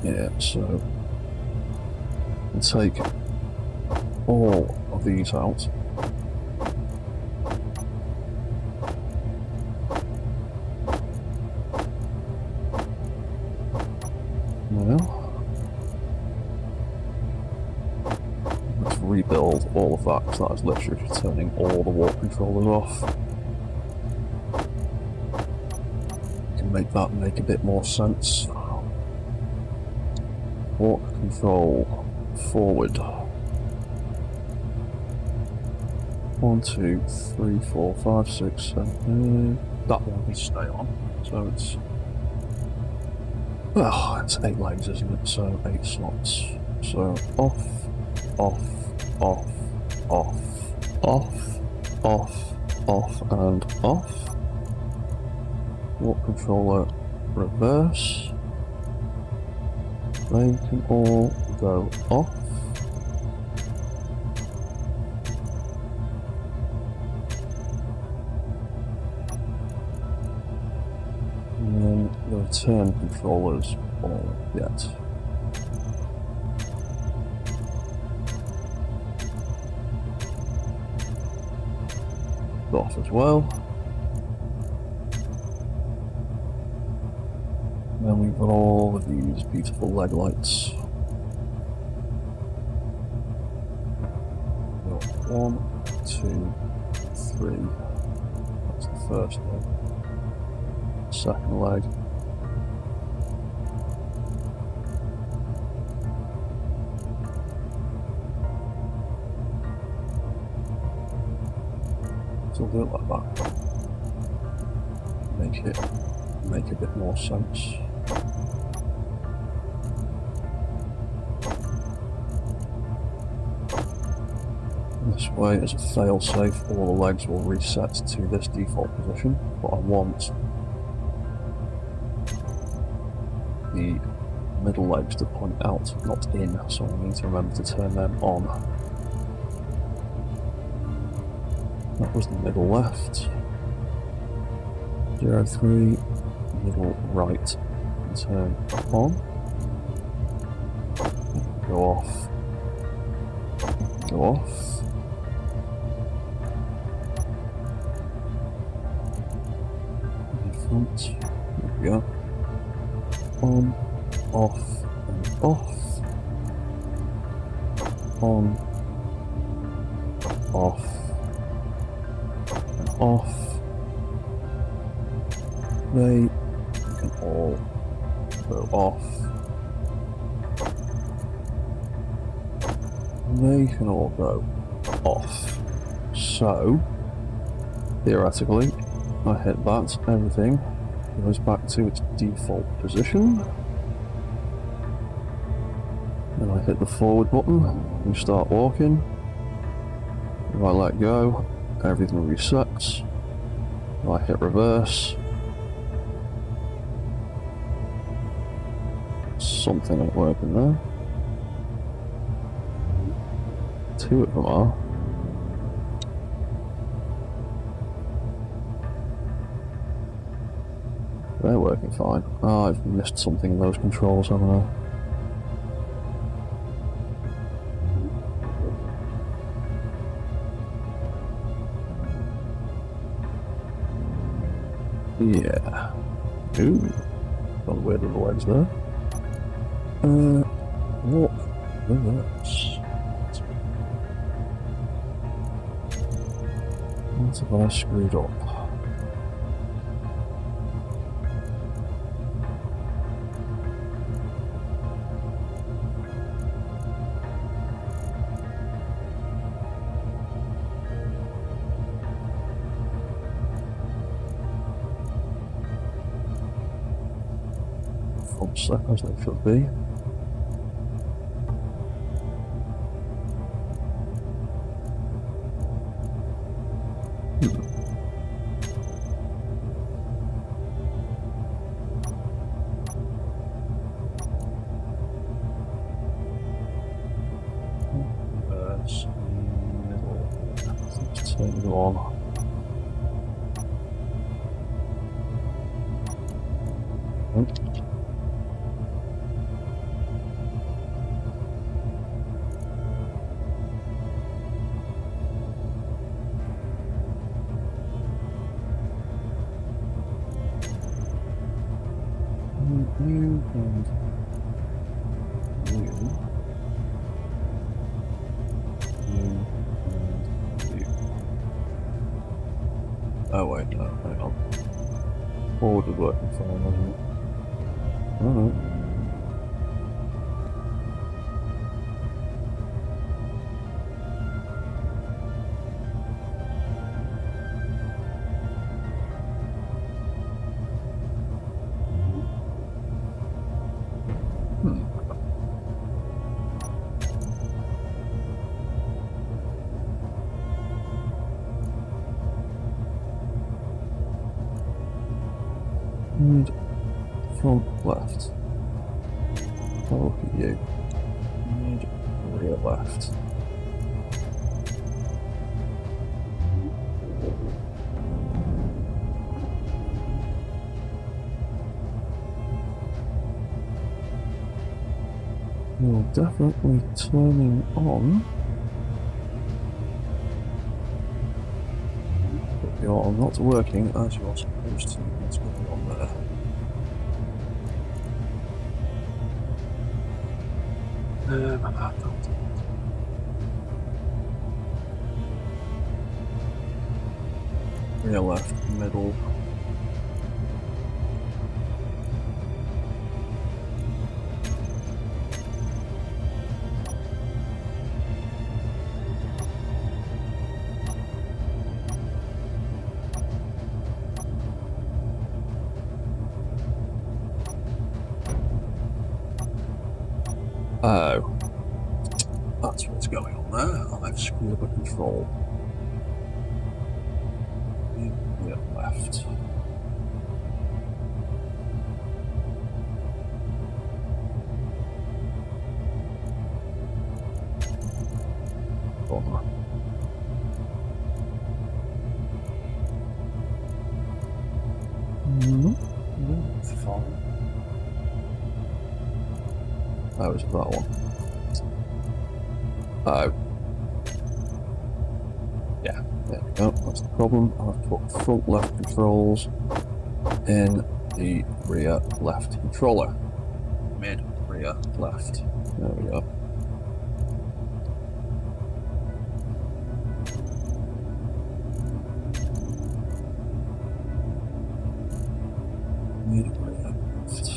Yeah, so we'll take all of these out. Well, let's rebuild all of that, because that is literally turning all the warp controllers off. We can make that make a bit more sense. Warp control forward. 1, 2, 3, 4, 5, 6, 7. That one we stay on. So it's. Well, it's 8 legs, isn't it? So 8 slots. So off, off, off, off, off, off, off, and off. Warp controller reverse. They can all go off. And then the turn controllers all get off as well. And then we've got all of these beautiful leg lights. 1, 2, 3. That's the first leg. Second leg. So we'll do it like that. Make a bit more sense. This way, as a fail-safe, all the legs will reset to this default position, but I want the middle legs to point out, not in, so I need to remember to turn them on. That was the middle left. 0, 3, middle right, turn on. Go off. Go off. Front. There we go. On, off, and off. On, off, and off. They can all go off. They can all go off. So, theoretically, I hit that, everything goes back to its default position. Then I hit the forward button and start walking. If I let go, everything resets. If I hit reverse, something ain't working there. 2 of them are. they're working fine. Oh, I've missed something in those controls, haven't I? Yeah. Ooh. Got weird little legs there. What? Reverse. What have I screwed up? Front step as they should be. Let's turn it on. New and new. New and new. Oh wait, no, hang on. Forward was working fine, wasn't it? Oh no. And front left. Oh, you. And rear left. You're definitely turning on. But you're not working as you're supposed to. What's going on there? Rear left, middle. Oh, that's what's going on there. I've screwed up a control. Rear left. Bummer. No, it's fine. Oh, is it that one? Oh. Yeah, there we go. That's the problem. I've put front left controls in the rear left controller. Mid rear left. There we go. Mid rear left.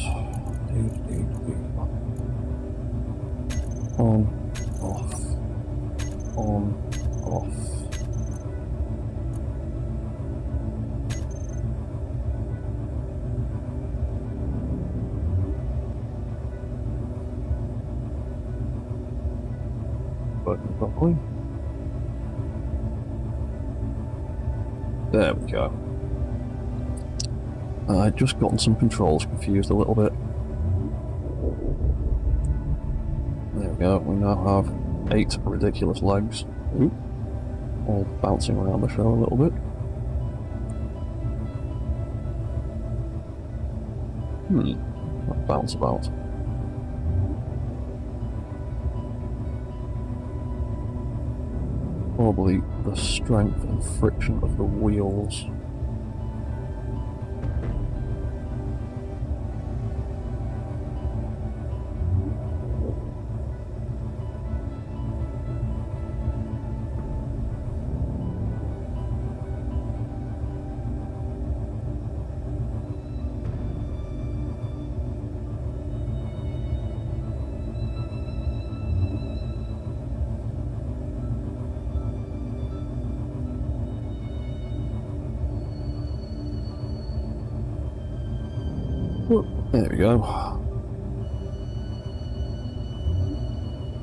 On, off, on, off. Working properly. There we go. I'd just gotten some controls confused a little bit. There we go, we now have 8 ridiculous legs. Ooh. All bouncing around the show a little bit. That bounce about. Probably the strength and friction of the wheels. There we go.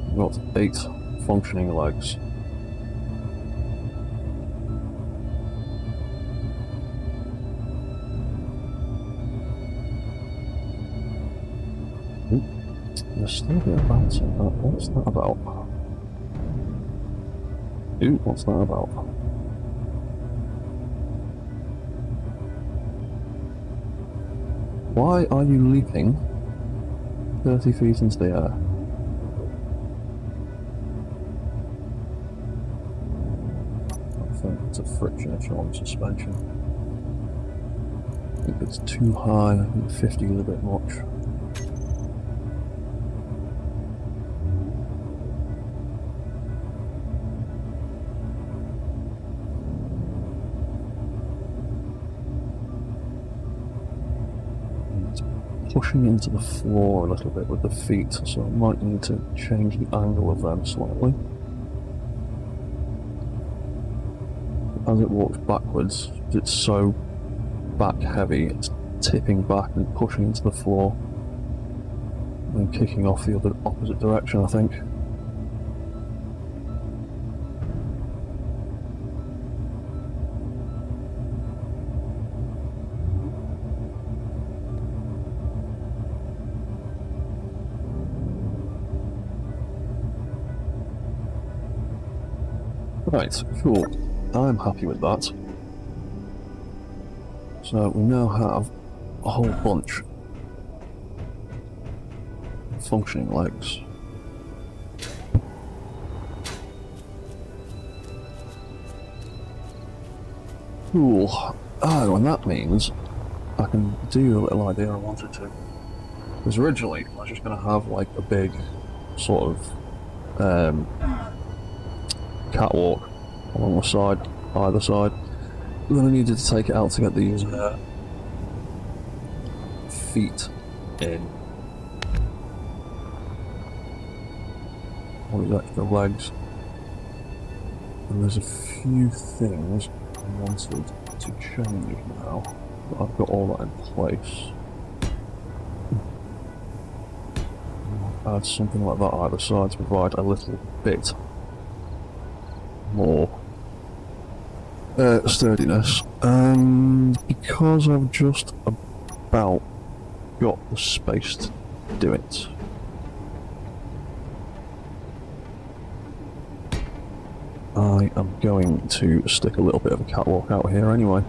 We've got 8 functioning legs. Ooh, there's still a bit of bounce in that. What's that about? Ooh, what's that about? Why are you leaping 30 feet into the air? I think it's a friction issue on suspension. I think it's too high, I think 50 is a bit much. Pushing into the floor a little bit with the feet, so I might need to change the angle of them slightly. As it walks backwards, it's so back heavy, it's tipping back and pushing into the floor and kicking off the other opposite direction, I think. Right, cool. I'm happy with that. So we now have a whole bunch of functioning legs. Cool. Oh, and that means I can do a little idea I wanted to. Because originally I was just going to have like a big sort of catwalk along the side, either side. But then I needed to take it out to get these feet in. All these extra legs. And there's a few things I wanted to change now, but I've got all that in place. I'll add something like that either side to provide a little bit more sturdiness, and because I've just about got the space to do it, I am going to stick a little bit of a catwalk out here anyway,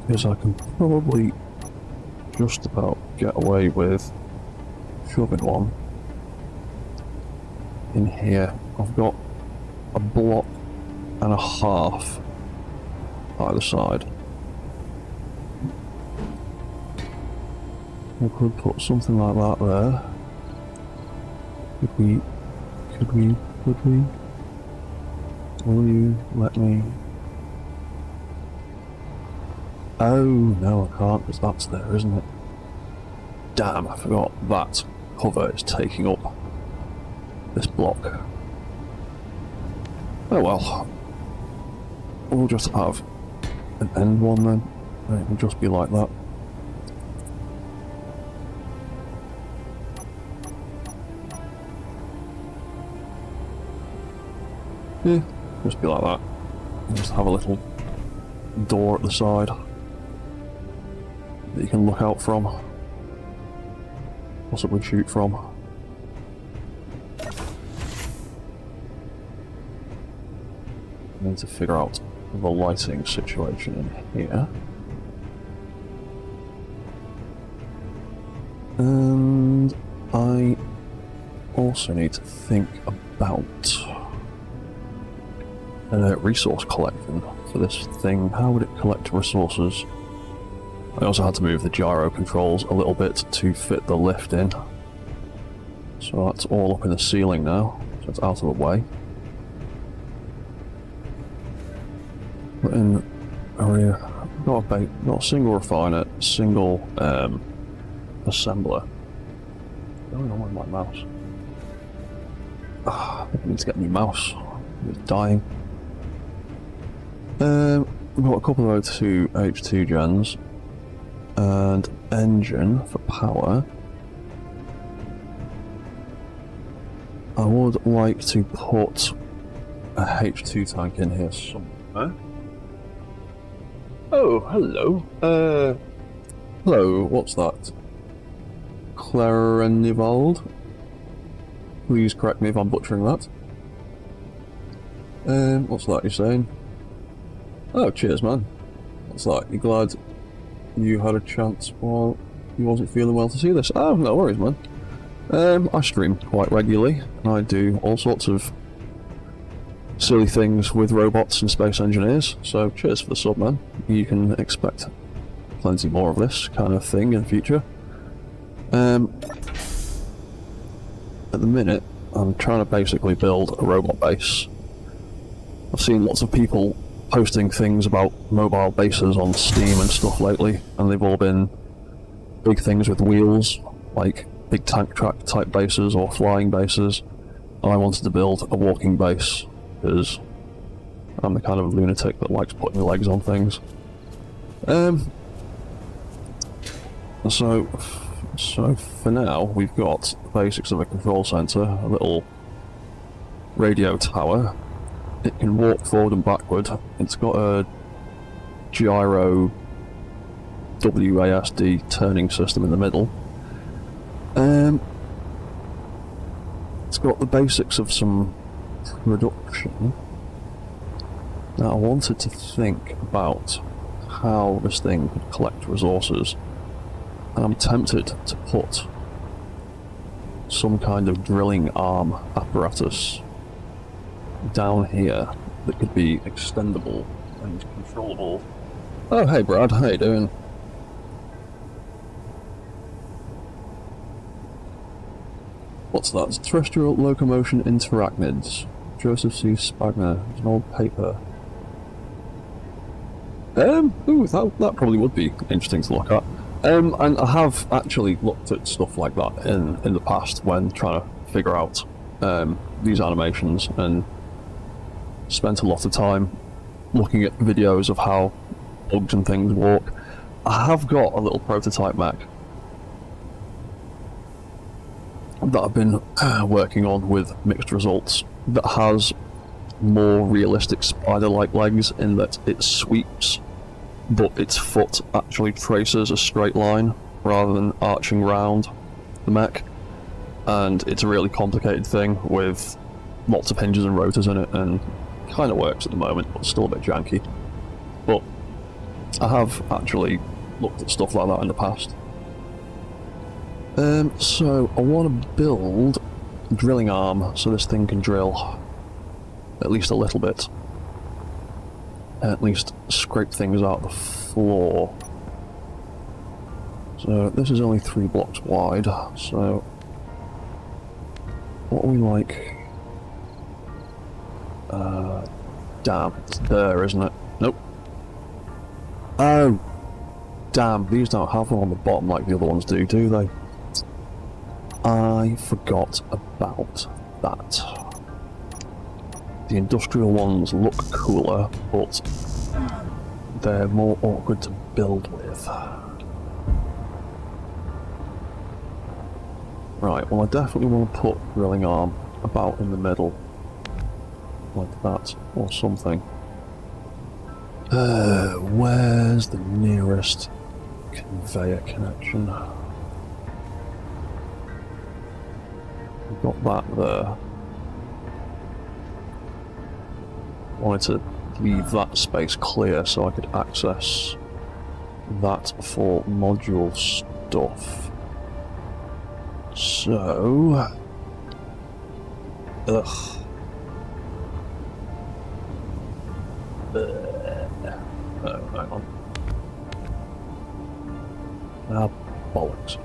because I can probably just about get away with shoving one in here. I've got a block and a half either side. We could put something like that there. Could we? Will you let me? Oh, no I can't, because that's there, isn't it? Damn, I forgot that cover is taking up this block. Oh well. We'll just have an end one then. And it will just be like that. Yeah, just be like that. And just have a little door at the side that you can look out from. Possibly shoot from. I need to figure out the lighting situation in here. And I also need to think about resource collection for this thing. How would it collect resources? I also had to move the gyro controls a little bit to fit the lift in. So that's all up in the ceiling now, so it's out of the way. But in area, not a single refiner, single assembler. What's going on with my mouse? I need to get a new mouse. It's dying. We've got a couple of O2 H2 gens and engine for power. I would like to put a H2 tank in here somewhere. Oh, hello. Hello, what's that? Clarenivold? Please correct me if I'm butchering that. What's that you're saying? Oh, cheers, man. What's that? You glad you had a chance while you wasn't feeling well to see this? Oh, no worries, man. I stream quite regularly, and I do all sorts of silly things with robots and space engineers, so cheers for the sub, man. You can expect plenty more of this kind of thing in the future. At the minute, I'm trying to basically build a robot base. I've seen lots of people posting things about mobile bases on Steam and stuff lately, and they've all been big things with wheels, like big tank track type bases or flying bases. I wanted to build a walking base, because I'm the kind of lunatic that likes putting legs on things. So for now, we've got the basics of a control center, a little radio tower. It can walk forward and backward. It's got a gyro WASD turning system in the middle. It's got the basics of some production. Now I wanted to think about how this thing could collect resources, and I'm tempted to put some kind of drilling arm apparatus down here that could be extendable and controllable. Oh, hey Brad, how you doing? What's that? Terrestrial Locomotion Interarachnids. Joseph C. Spagner. It's an old paper. Ooh, that probably would be interesting to look at. And I have actually looked at stuff like that in the past when trying to figure out these animations, and spent a lot of time looking at videos of how bugs and things walk. I have got a little prototype mech that I've been working on with mixed results that has more realistic spider-like legs in that it sweeps, but its foot actually traces a straight line rather than arching round the mech. And it's a really complicated thing with lots of hinges and rotors in it, and kind of works at the moment, but still a bit janky. But I have actually looked at stuff like that in the past. So I want to build a drilling arm so this thing can drill at least a little bit. At least scrape things out of the floor. So this is only 3 blocks wide, so what are we like? Damn, it's there, isn't it? Nope. Oh, damn, these don't have one on the bottom like the other ones do they? I forgot about that. The industrial ones look cooler, but they're more awkward to build with. Right, well I definitely want to put drilling arm about in the middle. Like that, or something. Where's the nearest conveyor connection? We've got that there. Wanted to leave that space clear so I could access that for module stuff. So... Ugh. Oh, hang on. Ah, bollocks.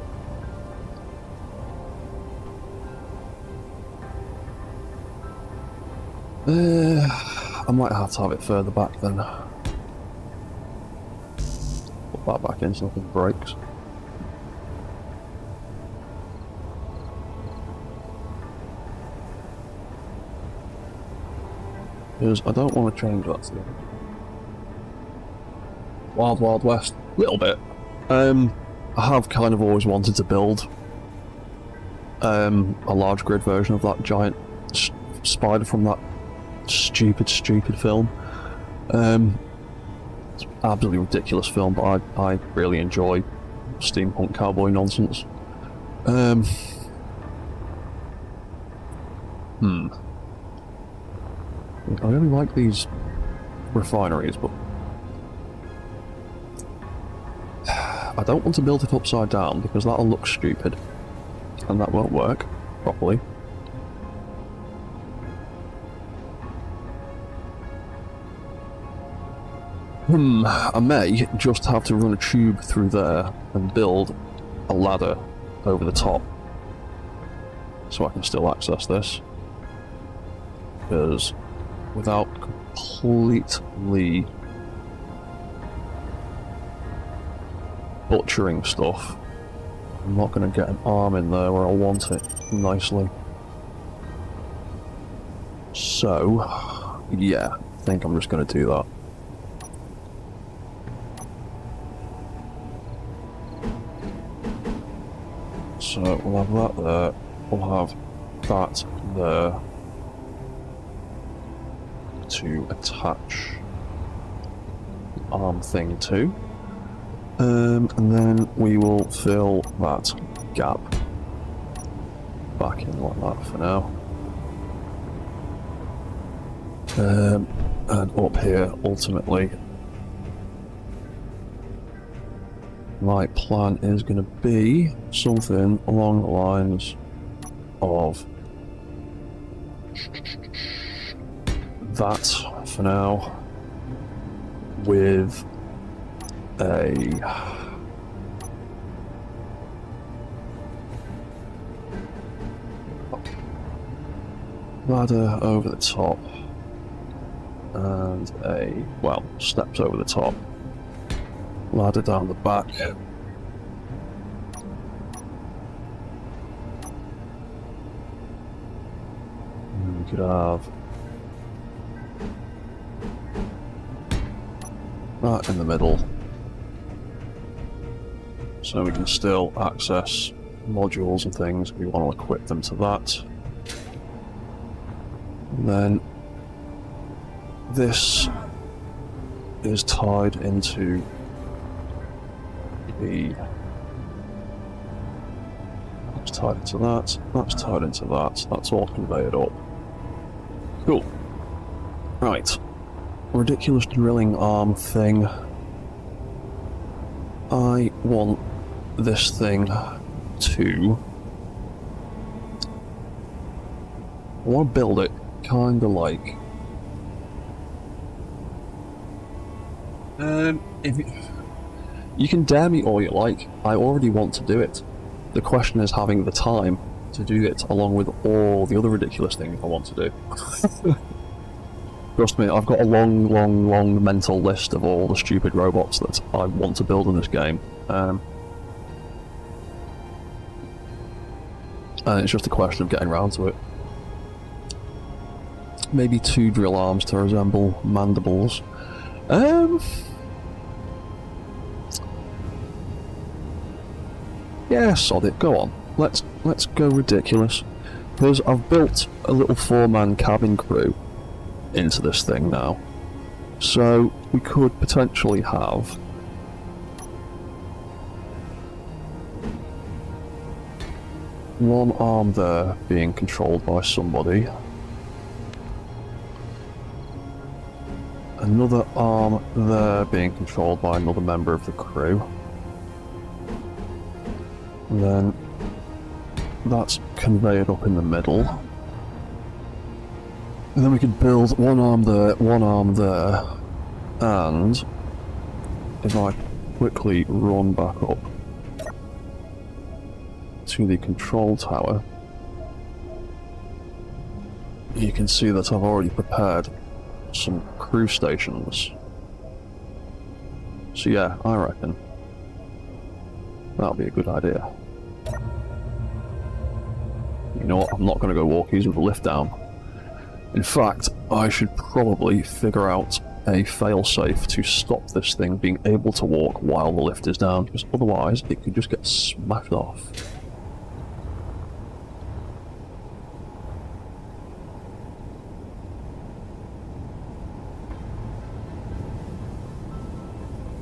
I might have to have it further back then. Put that back in so nothing breaks. Because I don't want to change that to the Wild Wild West. Little bit. I have kind of always wanted to build a large grid version of that giant spider from that stupid film. It's an absolutely ridiculous film, but I really enjoy steampunk cowboy nonsense. I really like these refineries, but I don't want to build it upside down because that'll look stupid and that won't work properly. I may just have to run a tube through there and build a ladder over the top so I can still access this, because without completely butchering stuff, I'm not going to get an arm in there where I want it nicely. So, yeah, I think I'm just going to do that. So we'll have that there, we'll have that there to attach the arm thing to. And then we will fill that gap back in like that for now. And up here, ultimately, my plan is going to be something along the lines of that for now, with a ladder over the top and a, well, steps over the top, ladder down the back. And we could have that in the middle, so we can still access modules and things if we want to equip them to that. And then this is tied into the... that's tied into that, that's tied into that, that's all conveyed up. Cool. Right. Ridiculous drilling arm thing. I want this thing to... I want to build it kinda like... if you can dare me all you like, I already want to do it. The question is having the time to do it, along with all the other ridiculous things I want to do. Trust me, I've got a long mental list of all the stupid robots that I want to build in this game. And it's just a question of getting around to it. Maybe 2 drill arms to resemble mandibles. Yeah, sod it, go on. Let's go ridiculous. Because I've built a little 4-man cabin crew into this thing now. So we could potentially have one arm there being controlled by somebody, another arm there being controlled by another member of the crew, and then that's conveyed up in the middle. And then we could build one arm there, and if I quickly run back up to the control tower, you can see that I've already prepared some crew stations. So yeah, I reckon that'll be a good idea. You know what, I'm not going to go walkies with the lift down. In fact, I should probably figure out a failsafe to stop this thing being able to walk while the lift is down, because otherwise it could just get smashed off.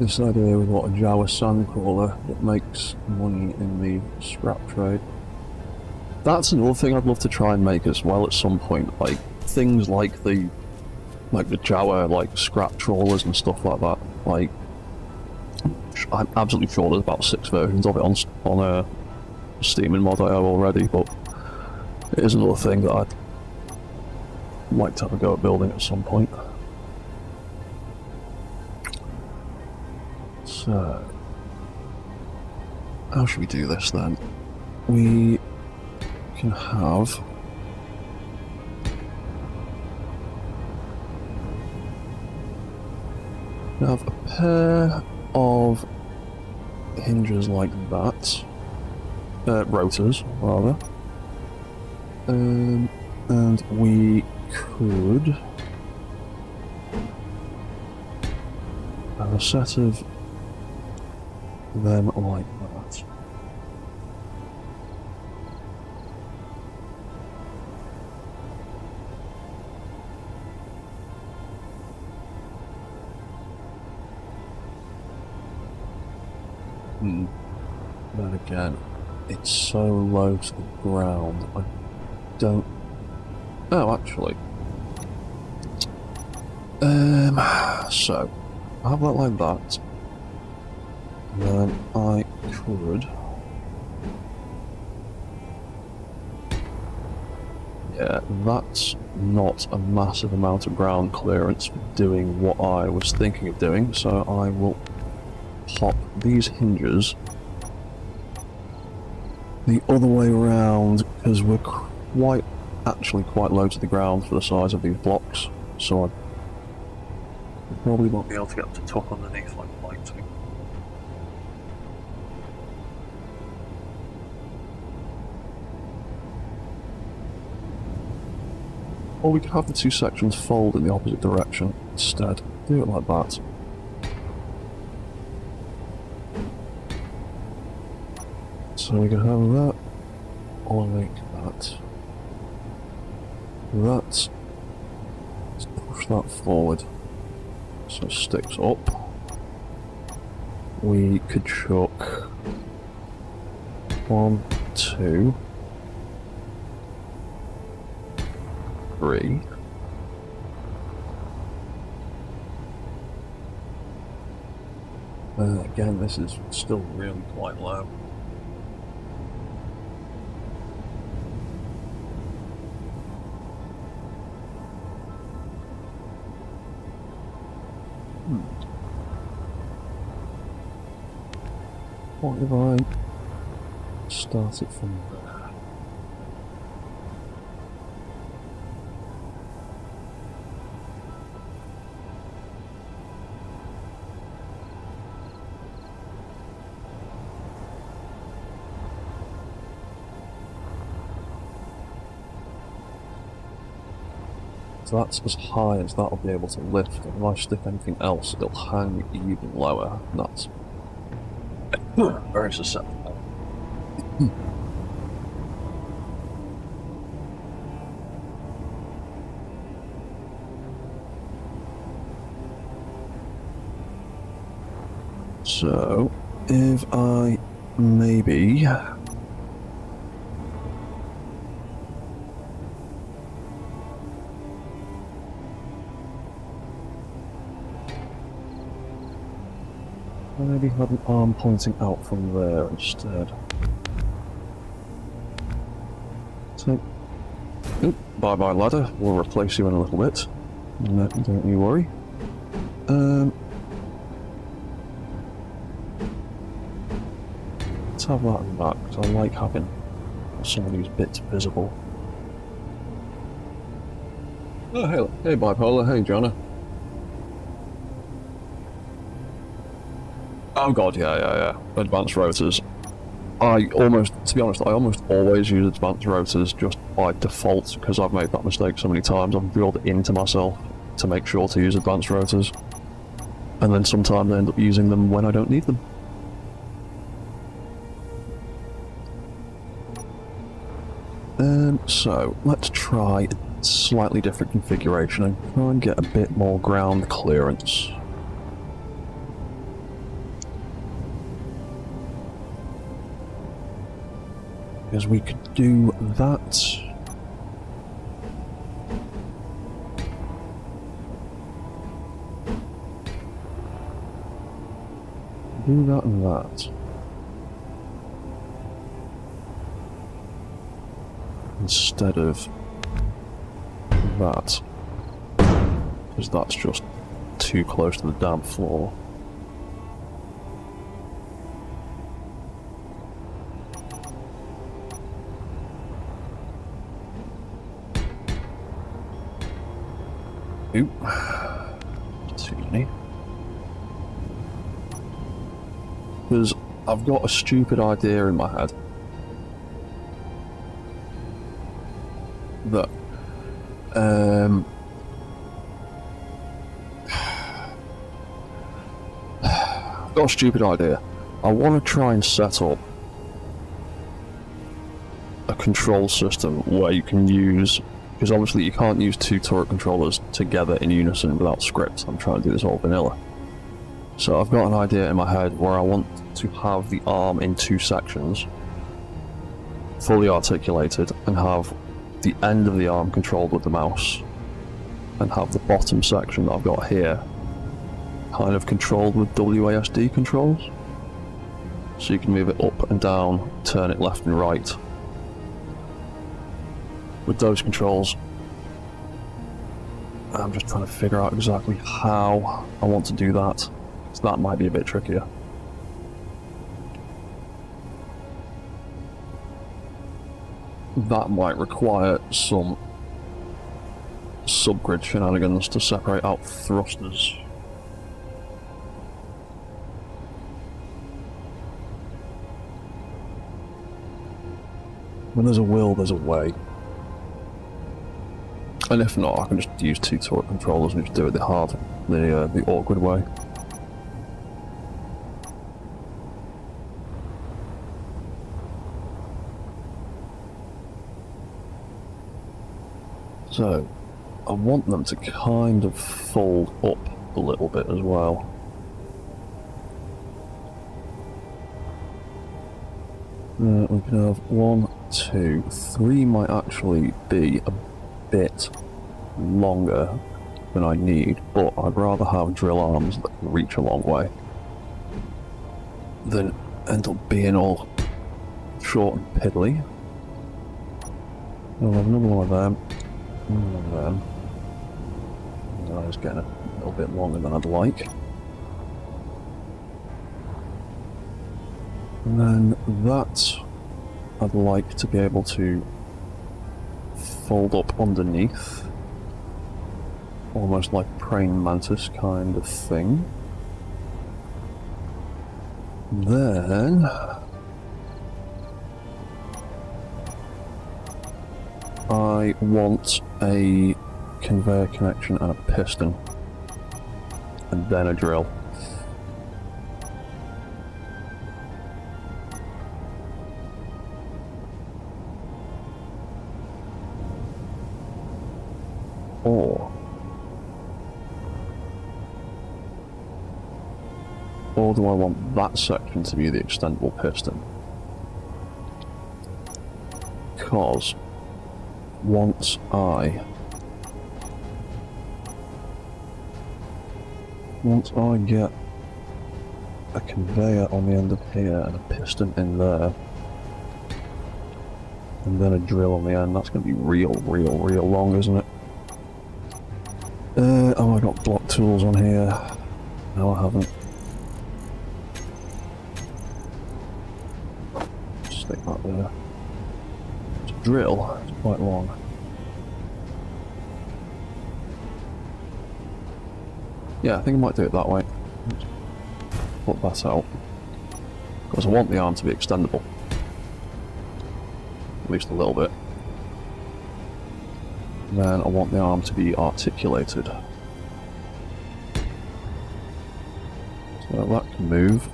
This idea with what a Jawa sandcrawler that makes money in the scrap trade. That's another thing I'd love to try and make as well at some point, like things like the Jawa like scrap trawlers and stuff like that. Like, I'm absolutely sure there's about 6 versions of it on Steam and Mod.io already, but it is another thing that I'd like to have a go at building at some point. So, how should we do this then? We can have a pair of hinges like that, rotors rather, and we could have a set of them like that. Then again, it's so low to the ground, I don't... Oh, actually. So, I have that like that. And then I could... Yeah, that's not a massive amount of ground clearance for doing what I was thinking of doing, so I will pop these hinges the other way around, because we're actually quite low to the ground for the size of these blocks, so I probably won't be able to get up to tuck underneath like I'd like to. Or we could have the two sections fold in the opposite direction instead. Do it like that. So we can have that, or like that. Let's push that forward so it sticks up. We could chuck 1, 2, 3. Again, this is still really quite low. What if I start it from there? So that's as high as that'll be able to lift, and if I stick anything else, it'll hang even lower, and that's very susceptible. So, if I maybe have an arm pointing out from there instead. So, bye-bye ladder. We'll replace you in a little bit. No, don't you worry. Let's have that in the back, because I like having some of these bits visible. Oh, hey Bipolar, hey Jonah. Oh god, yeah. Advanced rotors. To be honest, I almost always use advanced rotors just by default, because I've made that mistake so many times. I've drilled it into myself to make sure to use advanced rotors. And then sometimes I end up using them when I don't need them. So, let's try a slightly different configuration and try and get a bit more ground clearance. Because we could do that. Do that and that. Instead of that. Because that's just too close to the damp floor. Oop. Too many. Because I've got a stupid idea in my head that I've got a stupid idea. I want to try and set up a control system where you can use, because obviously you can't use two turret controllers together in unison without scripts. I'm trying to do this all vanilla. So I've got an idea in my head where I want to have the arm in two sections, fully articulated, and have the end of the arm controlled with the mouse, and have the bottom section that I've got here kind of controlled with WASD controls. So you can move it up and down, turn it left and right with those controls. I'm just trying to figure out exactly how I want to do that, so that might be a bit trickier. That might require some subgrid shenanigans to separate out thrusters. When there's a will, there's a way. And if not, I can just use two turret controllers and just do it the awkward way. So, I want them to kind of fold up a little bit as well. We can have 1, 2, 3 might actually be a bit longer than I need, but I'd rather have drill arms that can reach a long way than end up being all short and piddly. I'll have another one of them. One of them. That is getting a little bit longer than I'd like. And then that I'd like to be able to fold up underneath, almost like praying mantis kind of thing. Then I want a conveyor connection and a piston, and then a drill. Or do I want that section to be the extendable piston? Because once I get a conveyor on the end of here and a piston in there, And then a drill on the end. That's going to be real long, isn't it? Oh, I got block tools on here. No, I haven't. Stick that there. To drill, it's quite long. Yeah, I think I might do it that way. Put that out. Because I want the arm to be extendable. At least a little bit. And then I want the arm to be articulated. So that can move.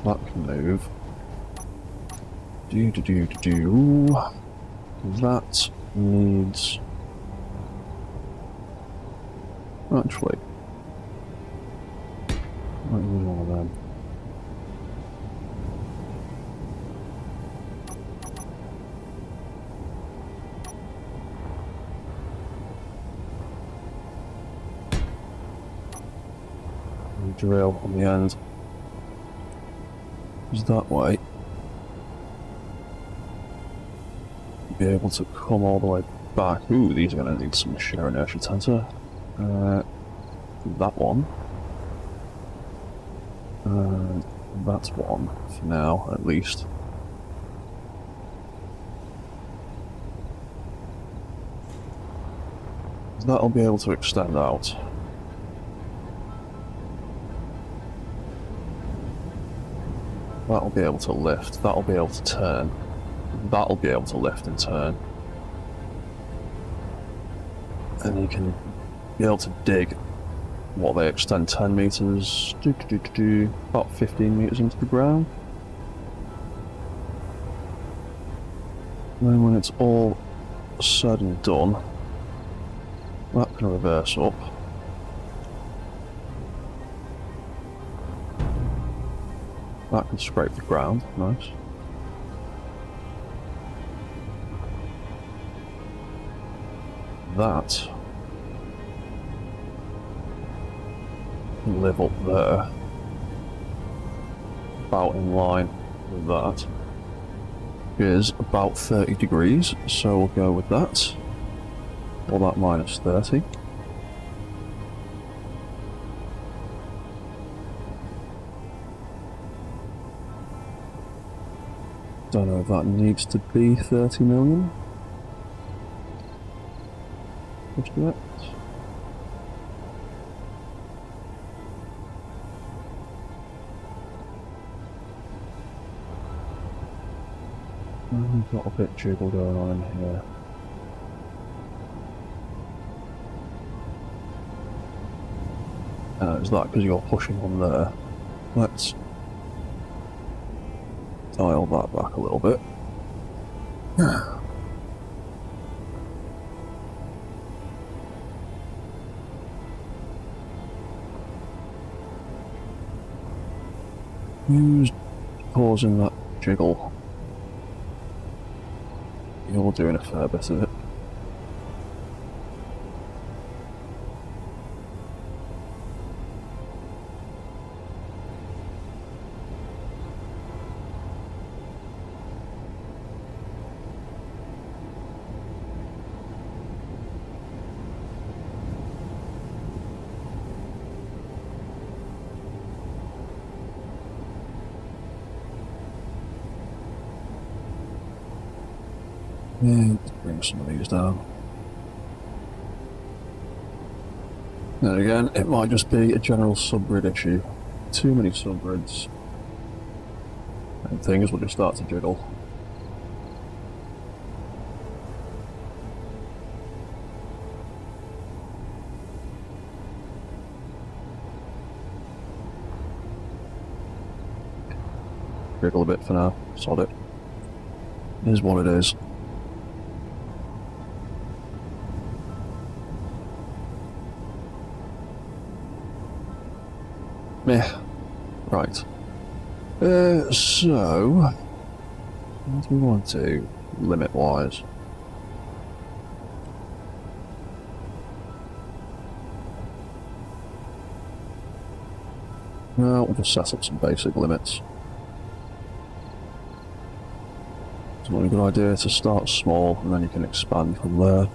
That can move. That needs... Actually... I might use one of them. Drill on the end is that way. Be able to come all the way back. Ooh, these are going to need some shear inertia tensor. That one. That's one for now, at least. That'll be able to extend out. That'll be able to lift, that'll be able to turn, that'll be able to lift and turn. And you can be able to dig, what, they extend 10 metres, about 15 metres into the ground. And then when it's all said and done, that can reverse up. That can scrape the ground, nice. That can live up there, about in line with that. Is about 30 degrees, so we'll go with that. Or that minus 30. Don't know if that needs to be 30 million. Just that. We've got a bit jiggle going on in here. Is that because you're pushing on there? Let's dial that back a little bit. Who's causing that jiggle? You're doing a fair bit of it. Yeah, let's bring some of these down. Then again, it might just be a general subgrid issue. Too many subgrids, and things will just start to jiggle. Jiggle a bit for now, sod it. It is what it is. Meh. Right. So... what do we want to do, limit-wise? Well, we'll just set up some basic limits. It's not a good idea to start small and then you can expand from there.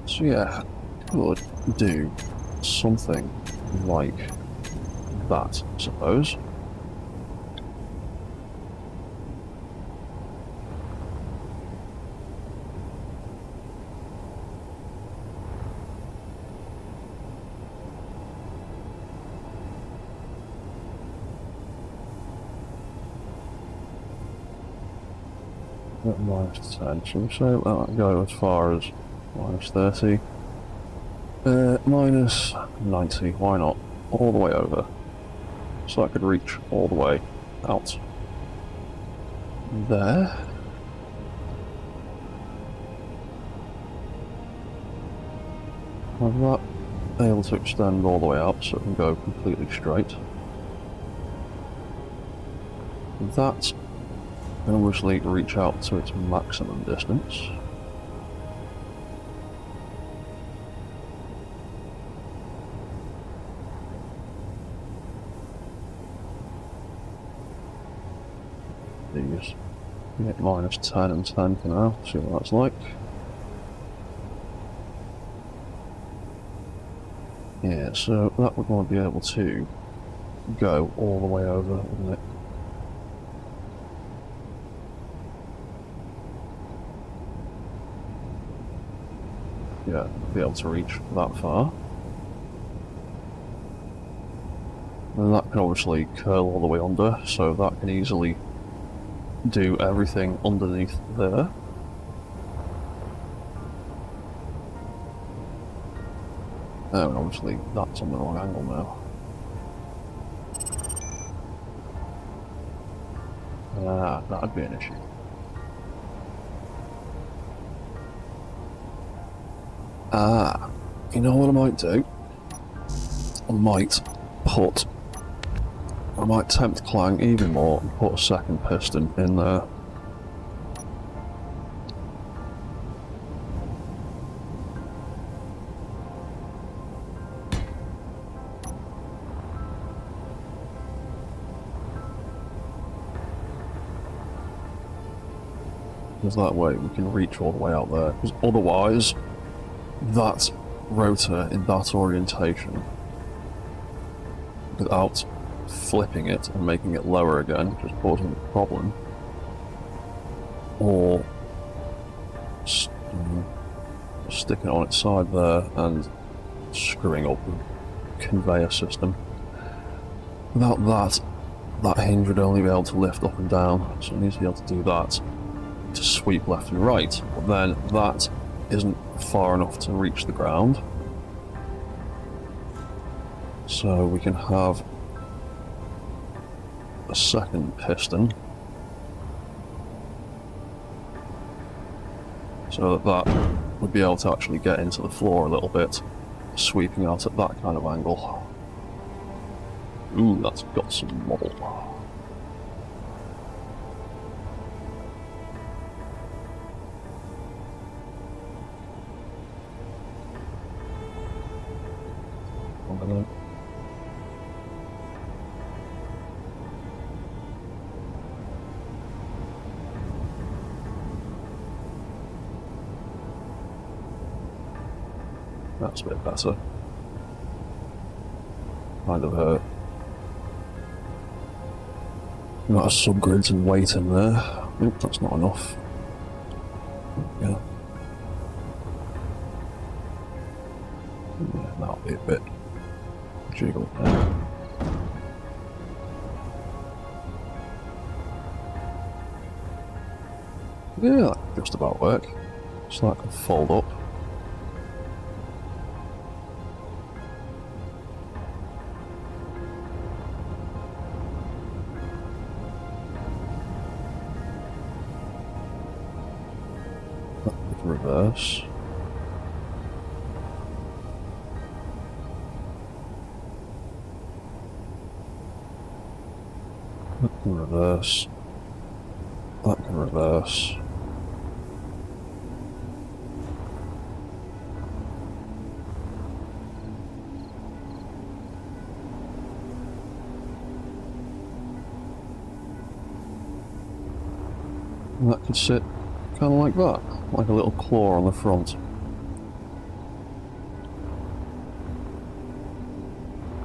So yeah, could do something like that, I suppose. At -10, shall we say that go as far as -30? -90, why not? All the way over. So that could reach all the way out there. Have that able to extend all the way out so it can go completely straight. That can obviously reach out to its maximum distance. These get -10 and 10 for now, see what that's like. Yeah, so that would want to be able to go all the way over, wouldn't it? Yeah, be able to reach that far. And that can obviously curl all the way under, so that can easily do everything underneath there. Oh, and obviously that's on the wrong angle now. Ah, that'd be an issue. Ah, you know what I might do? I might tempt Clang even more and put a second piston in there. Because that way we can reach all the way out there. Because otherwise, that rotor in that orientation, without flipping it and making it lower again, just causing a problem, or sticking it on its side there and screwing up the conveyor system. Without that hinge would only be able to lift up and down, so it needs to be able to do that to sweep left and right, but then that isn't far enough to reach the ground. So we can have a second piston so that would be able to actually get into the floor a little bit, sweeping out at that kind of angle. Ooh, that's got some model. That's a bit better. Kind of hurt. Got a subgrids and weight in there. Oop, that's not enough. Yeah. Yeah, that'll be a bit jiggle there. Yeah, that could just about work. So that can fold up. Reverse. That can reverse. That can reverse. And that could sit kind of like that, like a little claw on the front.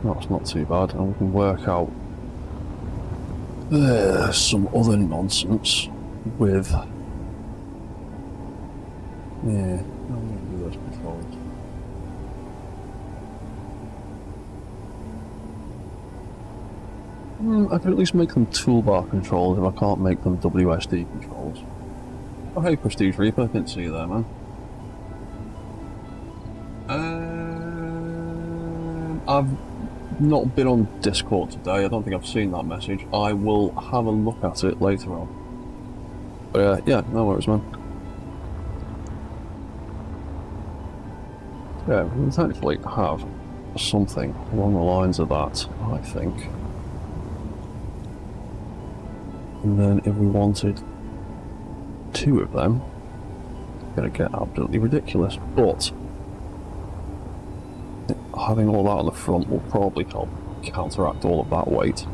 That's not too bad, and we can work out some other nonsense with... Yeah, I'm going to do those controls. I could at least make them toolbar controls if I can't make them WSD controls. Oh hey Prestige Reaper, didn't see you there, man. I've not been on Discord today, I don't think I've seen that message. I will have a look at it later on. But yeah, no worries, man. Yeah, we technically have something along the lines of that, I think. And then if we wanted 2 of them, it's gonna get absolutely ridiculous. But having all that on the front will probably help counteract all of that weight.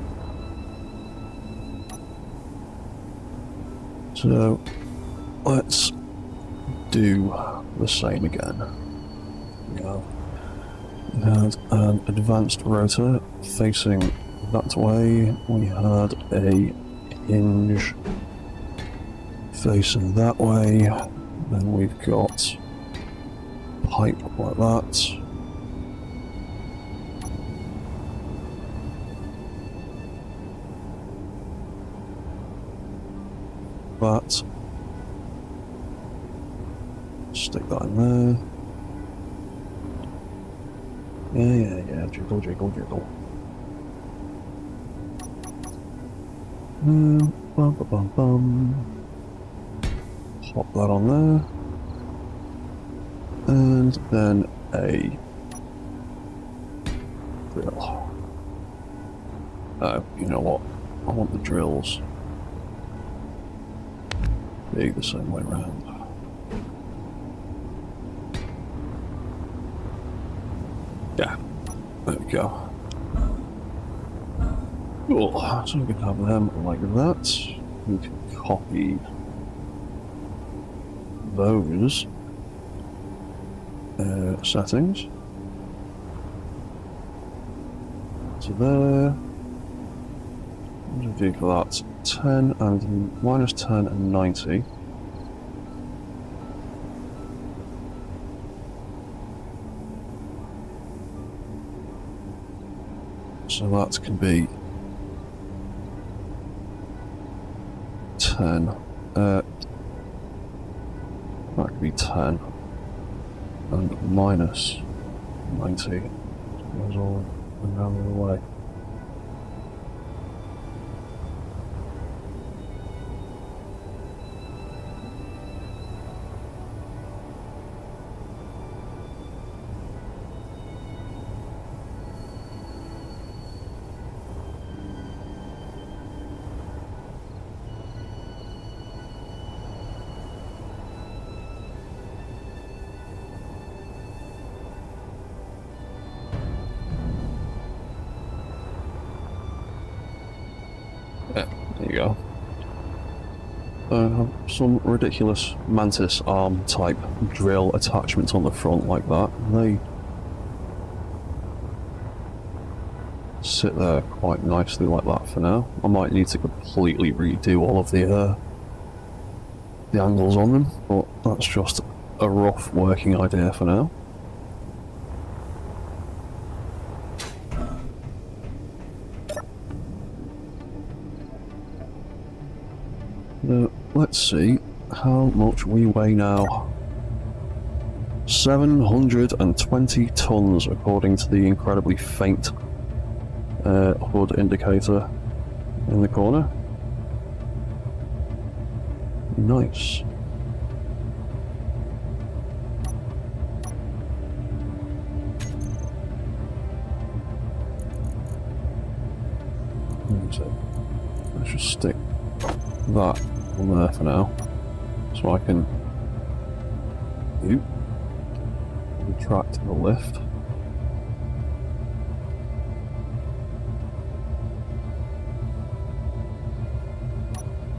So let's do the same again. We had an advanced rotor facing that way. We had a hinge facing that way. Then we've got pipe like that. That. Stick that in there. Yeah, jiggle. Bum. Pop that on there. And then a drill. Oh, you know what? I want the drills be the same way around. Yeah, there we go. Cool, so we can have them like that. We can copy those settings to there. What do we do for that? 10 and minus 10 and 90. So that can be 10. That could be 10 and minus 90. Goes all around the other way. Yeah, there you go. Some ridiculous mantis arm type drill attachments on the front like that. They sit there quite nicely like that for now. I might need to completely redo all of the angles on them, but that's just a rough working idea for now. Let's see how much we weigh now. 720 tons according to the incredibly faint hood indicator in the corner. Nice. Let's just stick that on there for now, so I can retract the lift.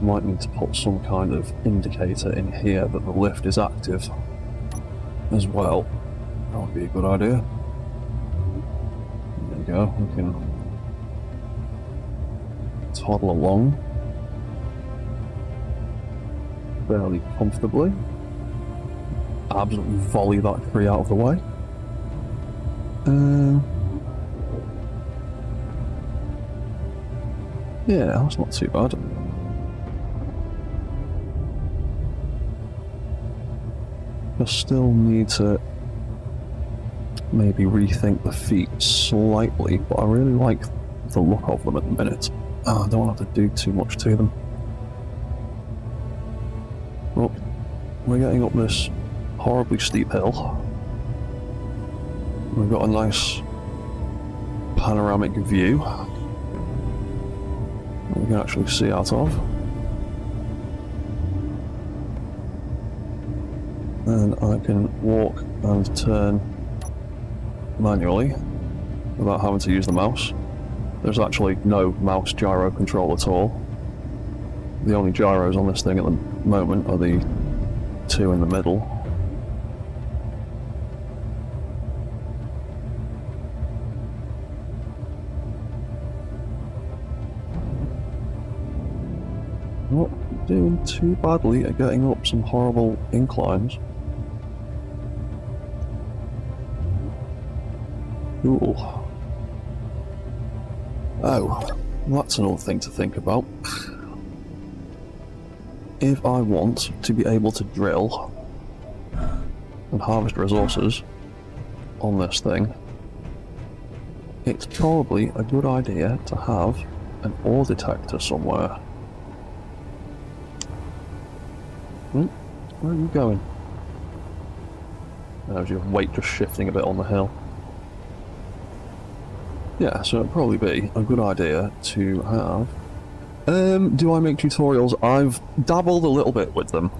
might need to put some kind of indicator in here that the lift is active as well. That would be a good idea. There we go, we can toddle along fairly comfortably. Absolutely volley that tree out of the way. Yeah, that's not too bad. I still need to maybe rethink the feet slightly, but I really like the look of them at the minute. I don't have to do too much to them. Well, we're getting up this horribly steep hill. We've got a nice panoramic view that we can actually see out of. And I can walk and turn manually without having to use the mouse. There's actually no mouse gyro control at all. The only gyros on this thing at the moment are the two in the middle. Not doing too badly at getting up some horrible inclines. Ooh. Oh, that's another thing to think about. If I want to be able to drill and harvest resources on this thing, it's probably a good idea to have an ore detector somewhere. Where are you going? There's your weight just shifting a bit on the hill. Yeah, so it'd probably be a good idea to have. Do I make tutorials? I've dabbled a little bit with them.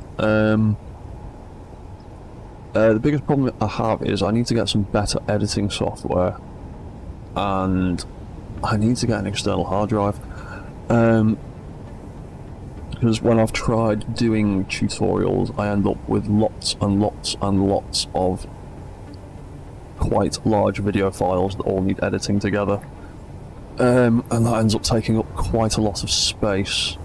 The biggest problem I have is I need to get some better editing software, and I need to get an external hard drive. Because when I've tried doing tutorials, I end up with lots and lots and lots of quite large video files that all need editing together. And that ends up taking up quite a lot of space,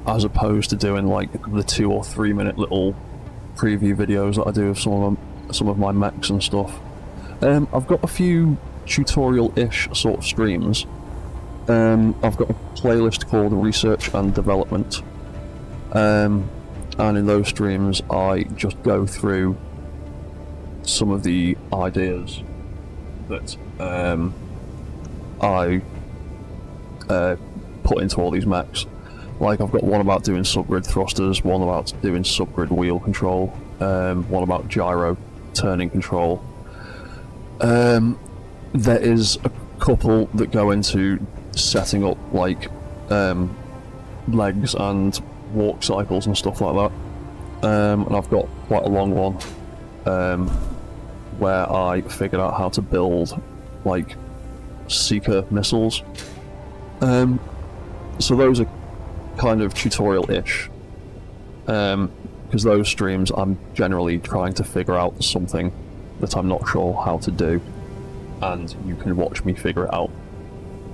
as opposed to doing like the 2 or 3 minute little preview videos that I do of some of my mechs and stuff. I've got a few tutorial-ish sort of streams. I've got a playlist called Research and Development, and in those streams I just go through some of the ideas that I put into all these mechs. Like, I've got one about doing subgrid thrusters, one about doing subgrid wheel control, one about gyro turning control. There is a couple that go into setting up like legs and walk cycles and stuff like that. And I've got quite a long one where I figured out how to build like Seeker missiles. So those are kind of tutorial-ish, because those streams I'm generally trying to figure out something that I'm not sure how to do, and you can watch me figure it out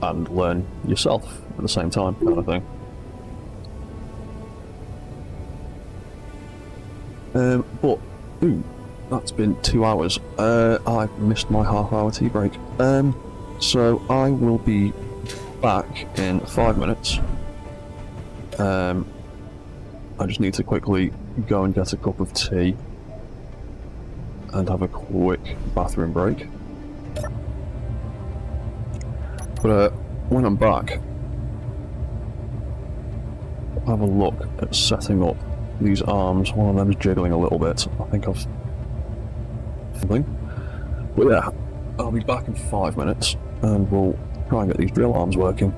and learn yourself at the same time, kind of thing. But, ooh, that's been 2 hours. I've missed my half-hour tea break. So I will be back in 5 minutes. I just need to quickly go and get a cup of tea and have a quick bathroom break. But when I'm back, I'll have a look at setting up these arms. One of them's jiggling a little bit. I think I've... But yeah, I'll be back in 5 minutes and we'll try and get these drill arms working.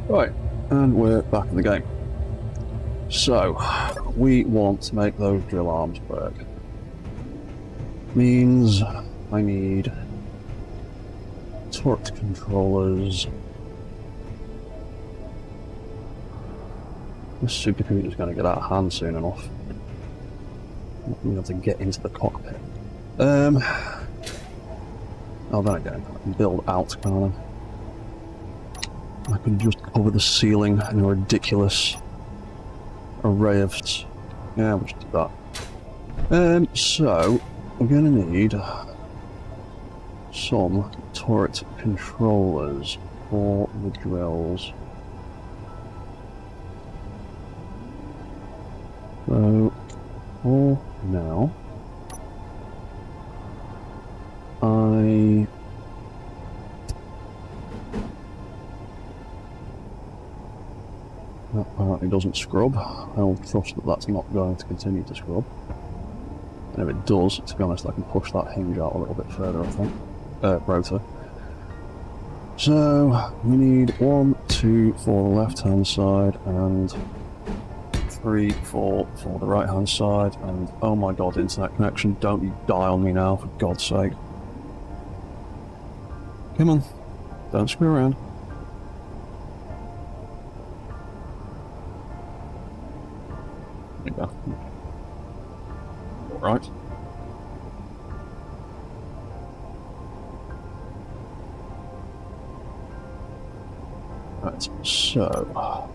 Right, and we're back in the game. So, we want to make those drill arms work. Means I need turret controllers. This supercomputer's going to get out of hand soon enough. We have to get into the cockpit. Oh, then again, I can build out, can't I? I can just cover the ceiling in a ridiculous array of... Yeah, we'll just do that. So, we're going to need some turret controllers for the drills. So, for now, that apparently doesn't scrub. I'll trust that that's not going to continue to scrub. And if it does, to be honest, I can push that hinge out a little bit further, I think. Rotor. So, we need 1, 2 for the left-hand side, and 3, 4 for the right-hand side, and oh my god, internet connection, don't you die on me now, for God's sake. Come on, don't screw around. There you go. Alright. Right, so... oh.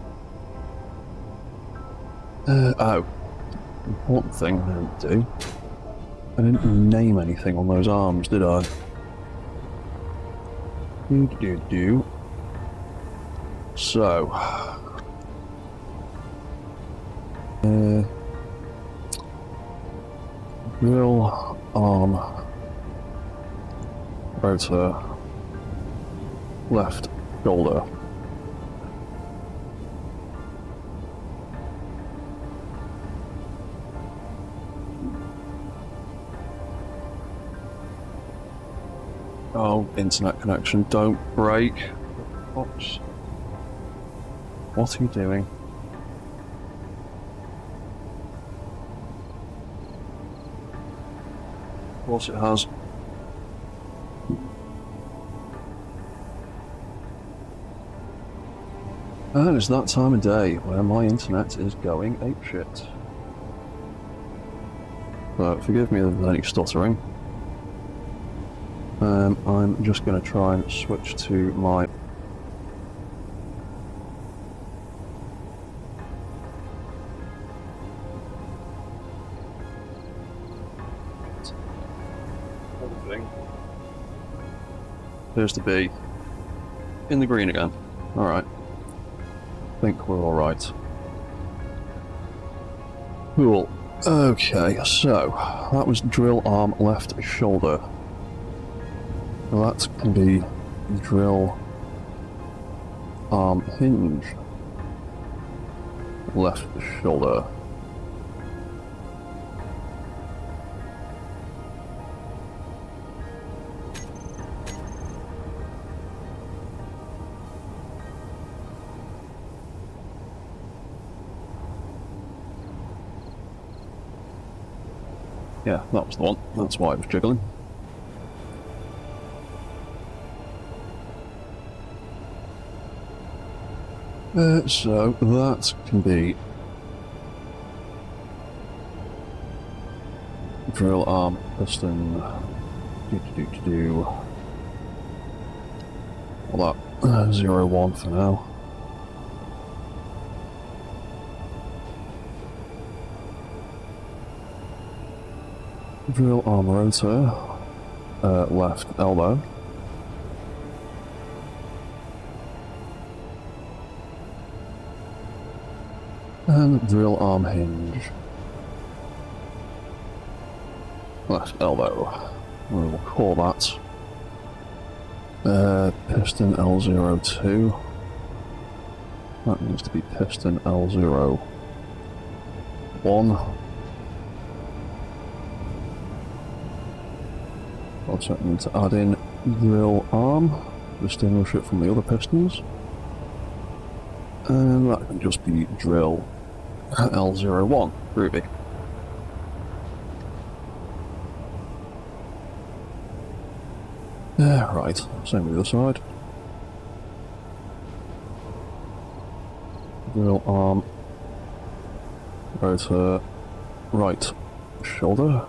Important thing I didn't do. I didn't name anything on those arms, did I? Do. So... drill arm rotor left shoulder. Oh, internet connection, don't break. Oops. What are you doing? Of course it has. And it's that time of day where my internet is going apeshit. But forgive me if there's any stuttering. I'm just going to try and switch to my... Appears to be in the green again. Alright. I think we're alright. Cool. Okay, so that was drill arm left shoulder. Well, that can be drill arm hinge left shoulder. Yeah, that was the one. That's why I was jiggling. So that can be drill arm piston. Well, that 0-1 for now. Drill arm rotor, left elbow. And drill arm hinge, left elbow. We will call that piston L02. That needs to be piston L01. Also need to add in drill arm to distinguish it from the other pistons. And that can just be drill L01. Groovy. Yeah, right. Same with the other side. Drill arm. Rotor. Right shoulder.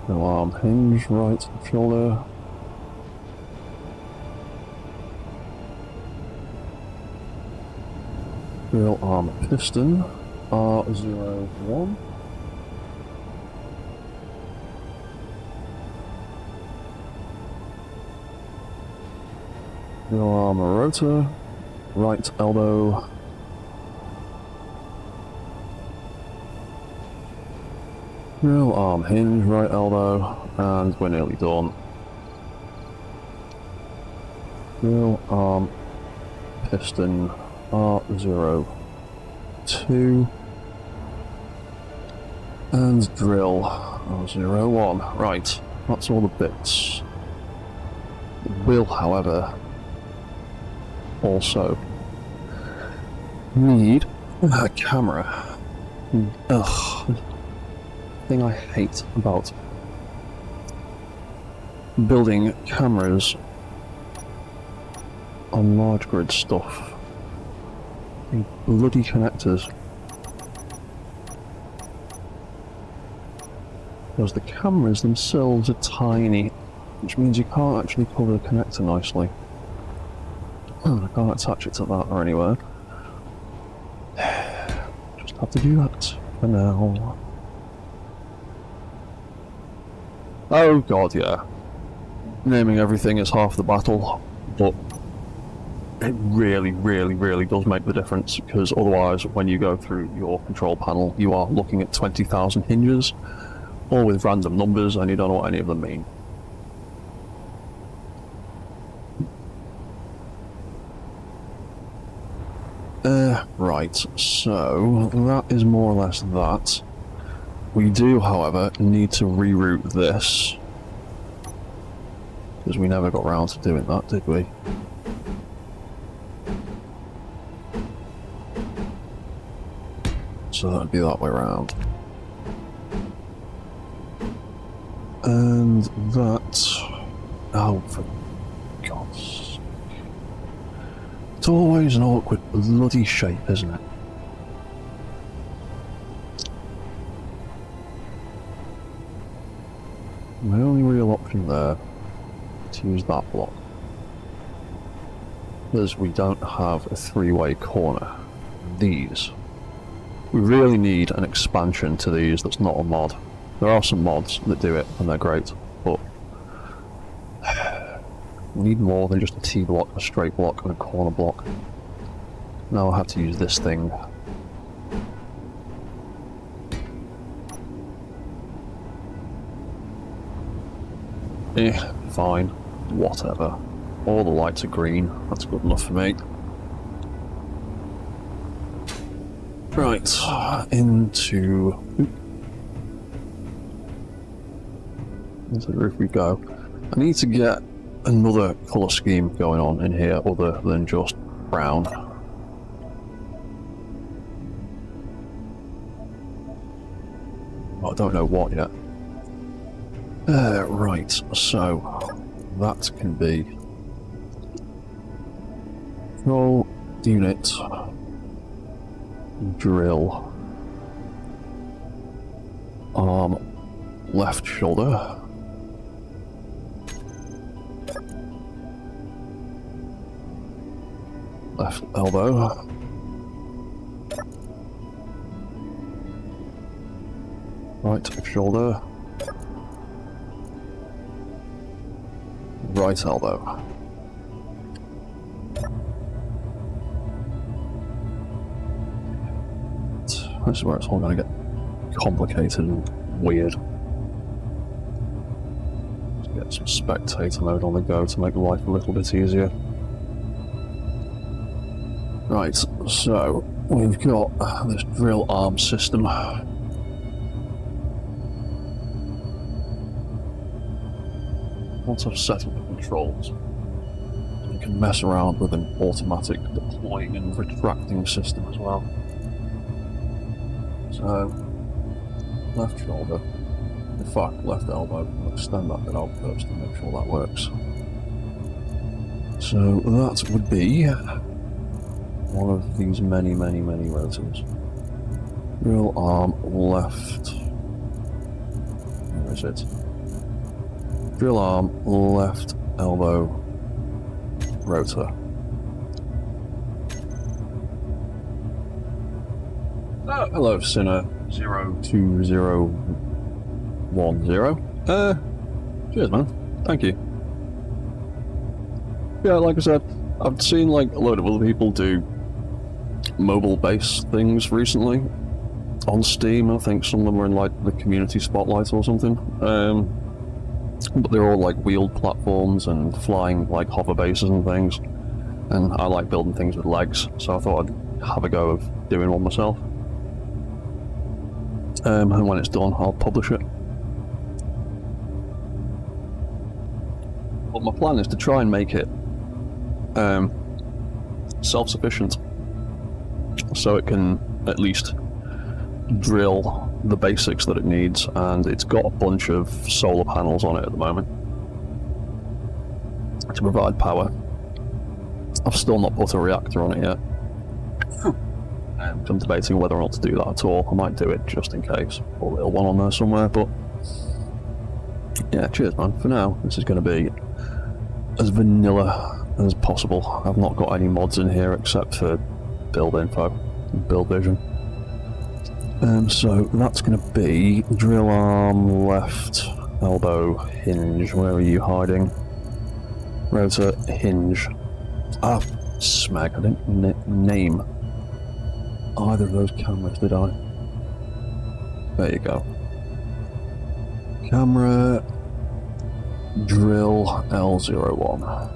Drill arm hinge. Right shoulder. Drill arm piston. R01. Drill arm rotor, right elbow, drill arm hinge, right elbow, and we're nearly done. Drill arm piston R02, and drill R01. Right, that's all the bits. Will, however, also need a camera. Ugh. Thing I hate about building cameras on large grid stuff. The bloody connectors. Because the cameras themselves are tiny, which means you can't actually cover the connector nicely. I can't attach it to that or anywhere. Just have to do that for now. Oh god, yeah. Naming everything is half the battle, but it really, really, really does make the difference, because otherwise, when you go through your control panel, you are looking at 20,000 hinges, all with random numbers, and you don't know what any of them mean. Right, so that is more or less that. We do, however, need to reroute this, because we never got round to doing that, did we? So that'd be that way around. And that... Oh, for God's sake. It's always an awkward bloody shape, isn't it? My only real option there is to use that block. Because we don't have a three-way corner. These. We really need an expansion to these that's not a mod. There are some mods that do it and they're great, but we need more than just a T-block, a straight block and a corner block. Now I have to use this thing. Fine. Whatever. All the lights are green. That's good enough for me. Right. Into the roof we go. I need to get another colour scheme going on in here other than just brown. I don't know what yet. Right, so that can be control unit drill arm left shoulder left elbow right shoulder right elbow. This is where it's all going to get complicated and weird. Let's get some spectator mode on the go to make life a little bit easier. Right, so we've got this drill arm system. Once I've set up the controls, can mess around with an automatic deploying and retracting system as well. So, left shoulder. In fact, left elbow. I'll extend that bit out first and make sure that works. So that would be one of these many rotors. Drill arm left. Where is it? Drill arm left elbow rotor. Oh, hello, Sinner 02010. Cheers, man. Thank you. Yeah, like I said, I've seen like a load of other people do mobile-based things recently on Steam. I think some of them were in like the community spotlight or something. But they're all like wheeled platforms and flying like hover bases and things. And I like building things with legs, so I thought I'd have a go of doing one myself. And when it's done, I'll publish it. But my plan is to try and make it self-sufficient, so it can at least drill the basics that it needs, and it's got a bunch of solar panels on it at the moment to provide power. I've still not put a reactor on it yet. I'm debating whether or not to do that at all. I might do it just in case, or a little one on there somewhere, but yeah, cheers man. For now, this is going to be as vanilla as possible. I've not got any mods in here except for build info and build vision. So that's going to be drill arm left elbow hinge. Where are you hiding? Rotor hinge. Ah, smeg. I didn't name either of those cameras, did I? There you go. Camera drill L01.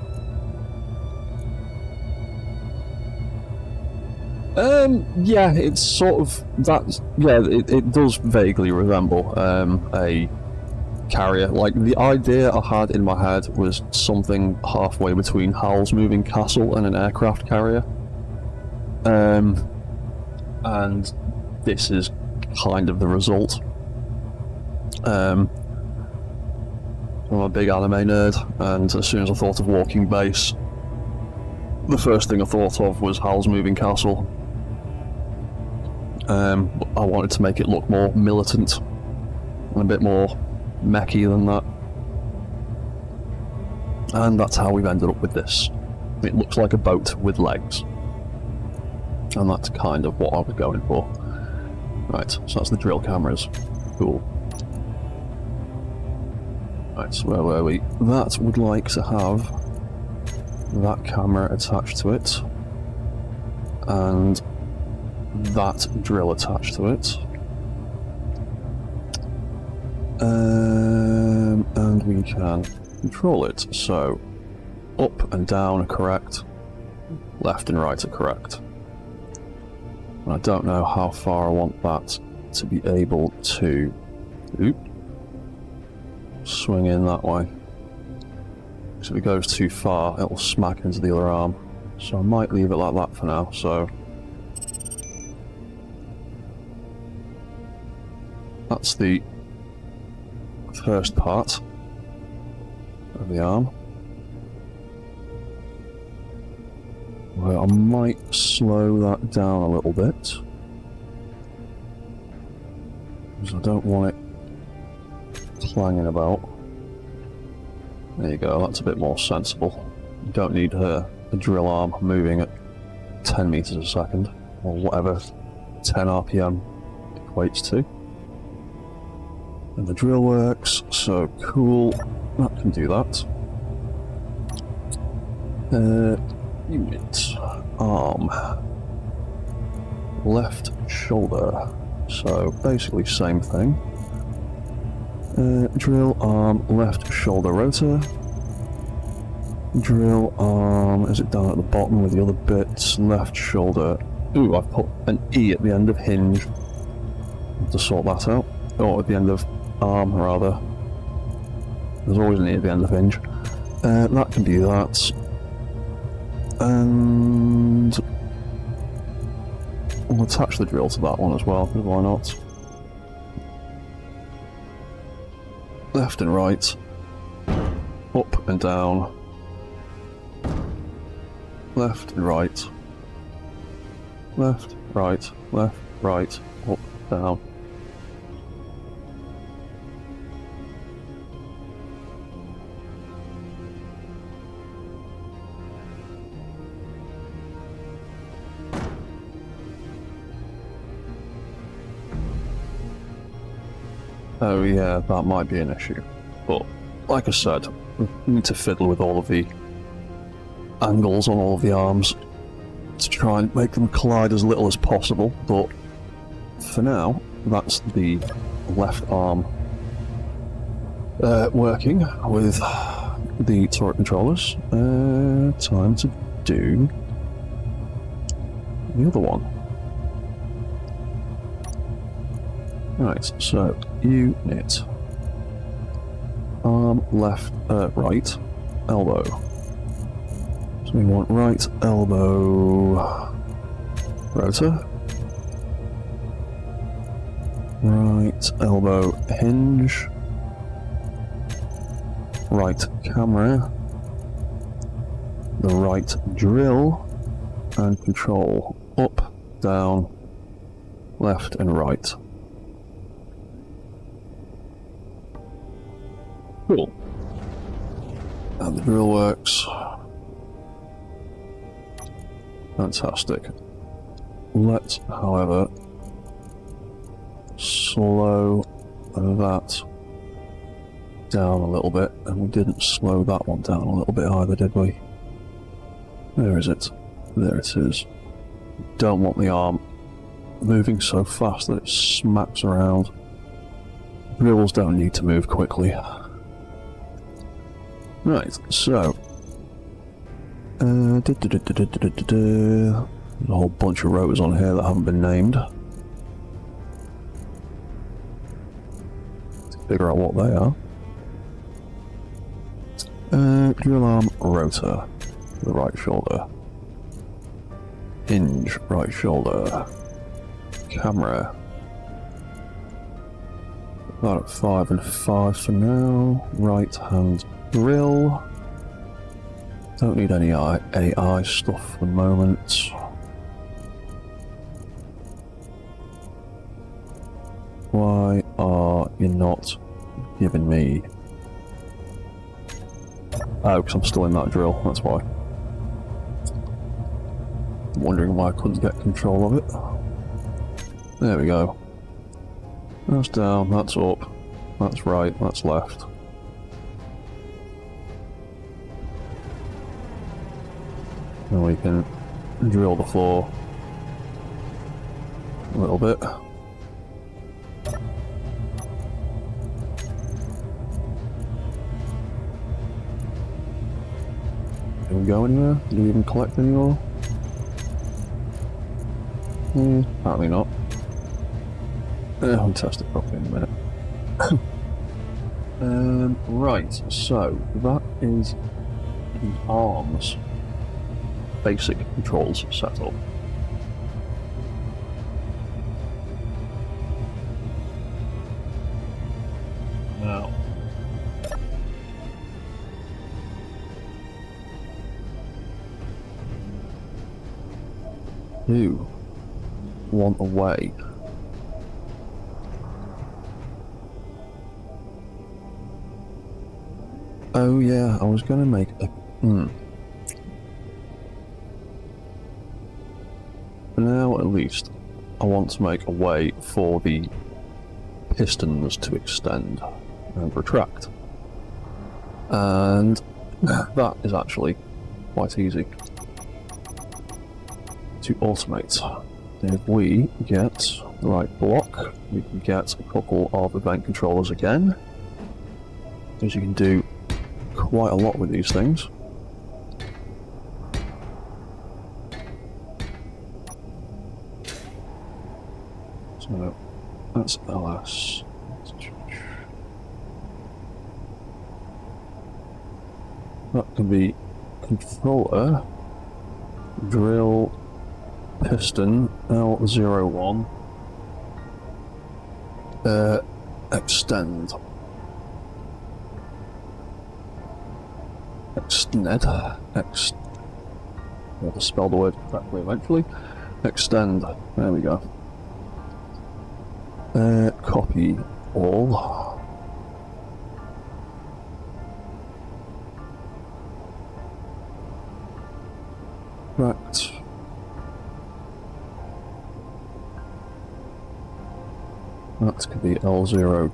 Yeah, it's sort of that. Yeah, it does vaguely resemble a carrier. Like, the idea I had in my head was something halfway between Howl's Moving Castle and an aircraft carrier. And this is kind of the result. I'm a big anime nerd, and as soon as I thought of Walking Base, the first thing I thought of was Howl's Moving Castle. I wanted to make it look more militant and a bit more mechy than that. And that's how we've ended up with this. It looks like a boat with legs. And that's kind of what I was going for. Right, so that's the drill cameras. Cool. Right, so where were we? That would like to have that camera attached to it. And that drill attached to it. And we can control it. So, up and down are correct. Left and right are correct. I don't know how far I want that to be able to swing in that way. So if it goes too far, it'll smack into the other arm. So I might leave it like that for now. So that's the first part of the arm. Well, I might slow that down a little bit, because I don't want it clanging about. There you go, that's a bit more sensible. You don't need a drill arm moving at 10 meters a second, or whatever 10 RPM equates to. And the drill works, so cool, that can do that. Unit, arm, left shoulder, so basically same thing. Drill arm, left shoulder rotor. Drill arm, is it down at the bottom with the other bits? Left shoulder. Ooh, I've put an E at the end of hinge. Have to sort that out. Or at the end of arm, rather. There's always an E at the end of hinge. That can do that. And we'll attach the drill to that one as well, because why not? Left and right, up and down, left and right, left, right, left, right, up, down. Oh yeah, that might be an issue. But, like I said, we need to fiddle with all of the angles on all of the arms to try and make them collide as little as possible. But, for now, that's the left arm working with the turret controllers. Time to do the other one. Right, so unit arm left, right, elbow. So we want right elbow rotor, right elbow hinge, right camera, the right drill, and control up, down, left, and right. Cool. And the drill works. Fantastic. Let's, however, slow that down a little bit, and we didn't slow that one down a little bit either, did we? Where is it? There it is. Don't want the arm moving so fast that it smacks around. Drills don't need to move quickly. Right, so there's a whole bunch of rotors on here that haven't been named. To figure out what they are. Drill arm rotor, the right shoulder. Hinge, right shoulder. Camera. About at 5 and 5 for now. Right hand drill. Don't need any eye stuff for the moment. Why are you not giving me? Oh, because I'm still in that drill, that's why. I'm wondering why I couldn't get control of it. There we go. That's down, that's up, that's right, that's left. And we can drill the floor a little bit. Did we go anywhere? Did we even collect any more? Apparently not. I'll test it properly in a minute. Right, so that is the arms basic controls set up. Now, do want a way oh yeah, I was gonna make a for now at least I want to make a way for the pistons to extend and retract, and that is actually quite easy to automate. If we get the right block, we can get a couple of event controllers again, as you can do quite a lot with these things. So that's LS. That can be controller drill piston L01 extend. I'll have to spell the word correctly eventually. Extend. There we go. Copy all. Right. That could be L02.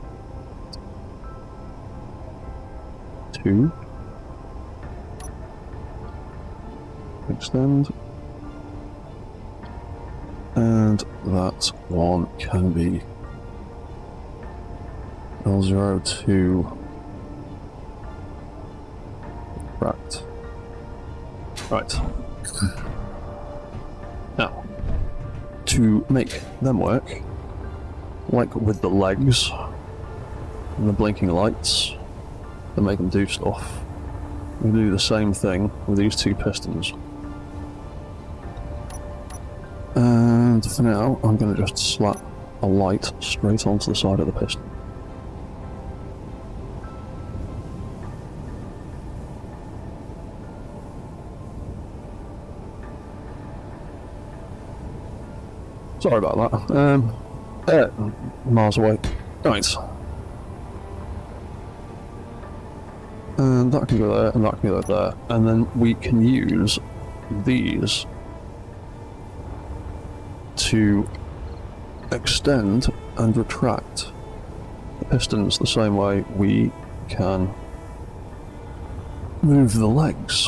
Extend. And that one can be L02. Right. Right. Now, to make them work, like with the legs and the blinking lights that make them do stuff, we do the same thing with these two pistons. And for now, I'm going to just slap a light straight onto the side of the piston. Sorry about that. Miles away. Right. And that can go there, and that can go there. And then we can use these to extend and retract the pistons the same way we can move the legs.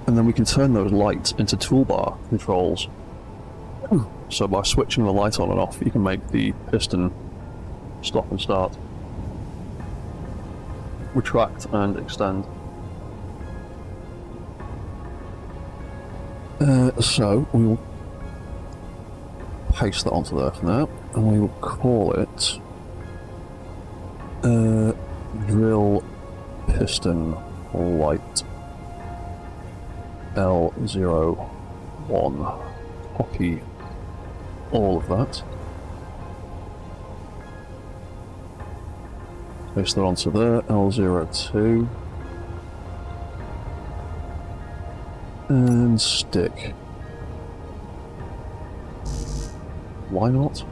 And then we can turn those lights into toolbar controls. So by switching the light on and off, you can make the piston stop and start, retract and extend. So we will paste that onto there for now, and we will call it drill piston light L01. Copy all of that. Paste that onto there, L02. And stick. Why not?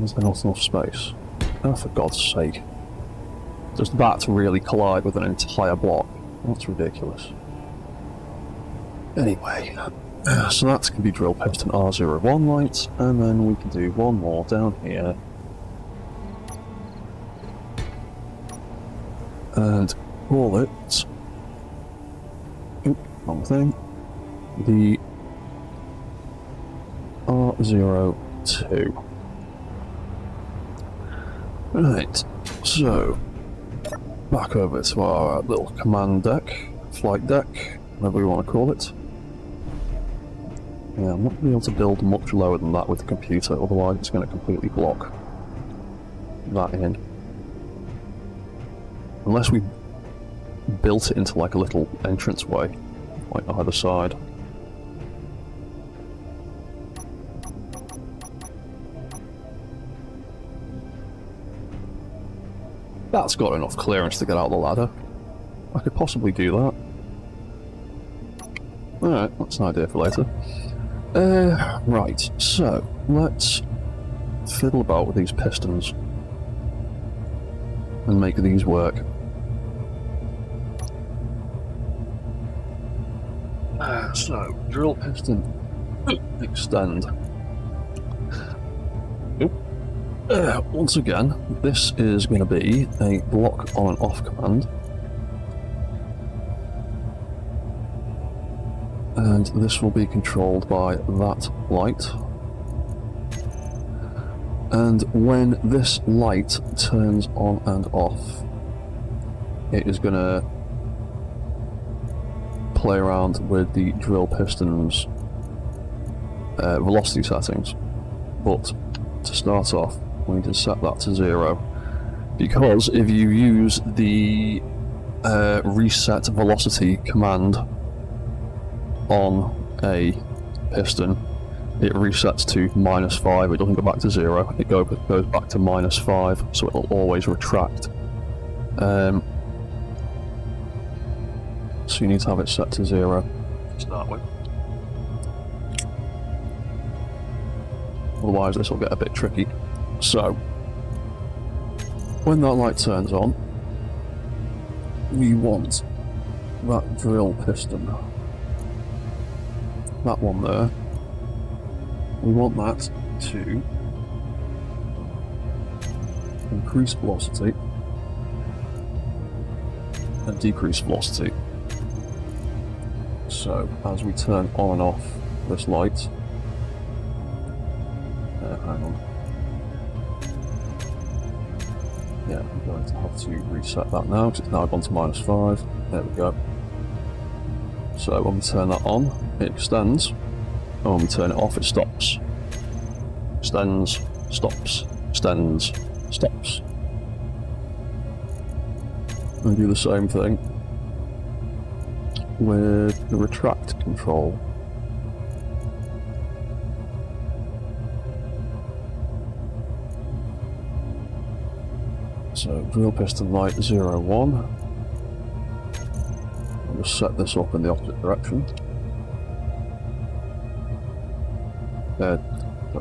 Is there not enough space? Oh, for God's sake. Does that really collide with an entire block? That's ridiculous. Anyway, so that can be drill piston R01 lights, and then we can do one more down here. And call it... wrong thing. The R02. Right, so... back over to our little command deck, flight deck, whatever we want to call it. Yeah, I'm not going to be able to build much lower than that with the computer, otherwise it's going to completely block that in. Unless we built it into like a little entranceway, like either side. That's got enough clearance to get out the ladder. I could possibly do that. Alright, that's an idea for later. Right, so let's fiddle about with these pistons and make these work. So, drill piston, extend. Once again, this is going to be a block on and off command. And this will be controlled by that light. And when this light turns on and off, it is going to play around with the drill piston's velocity settings. But to start off, we need to set that to 0, Because if you use the reset velocity command on a piston, it resets to -5. It doesn't go back to 0. It goes back to -5, so it'll always retract. So you need to have it set to 0 to start with. Otherwise this will get a bit tricky. So, when that light turns on, we want that drill piston, that one there, we want that to increase velocity and decrease velocity. So, as we turn on and off this light, hang on. Yeah, I'm going to have to reset that now because it's now gone to -5. There we go. So when we turn that on, it extends, and when we turn it off, it stops. Extends, stops, extends, stops. And do the same thing with the retract control. So drill piston light 0, 1. I'll just set this up in the opposite direction. Don't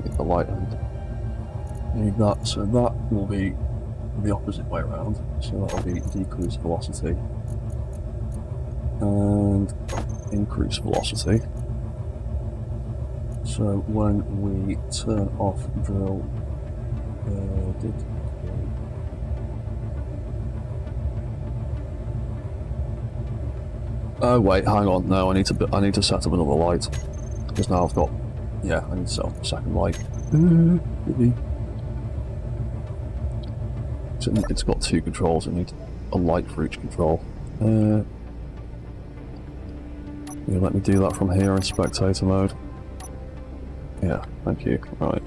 need the light end. Need that, so that will be the opposite way around. So that'll be decreased velocity and increased velocity. So when we turn off drill, oh wait, hang on. No, I need to set up another light because now I've got. Yeah, I need to set up a second light. So it's got 2 controls. I need a light for each control. You let me do that from here in spectator mode. Yeah, thank you. Right.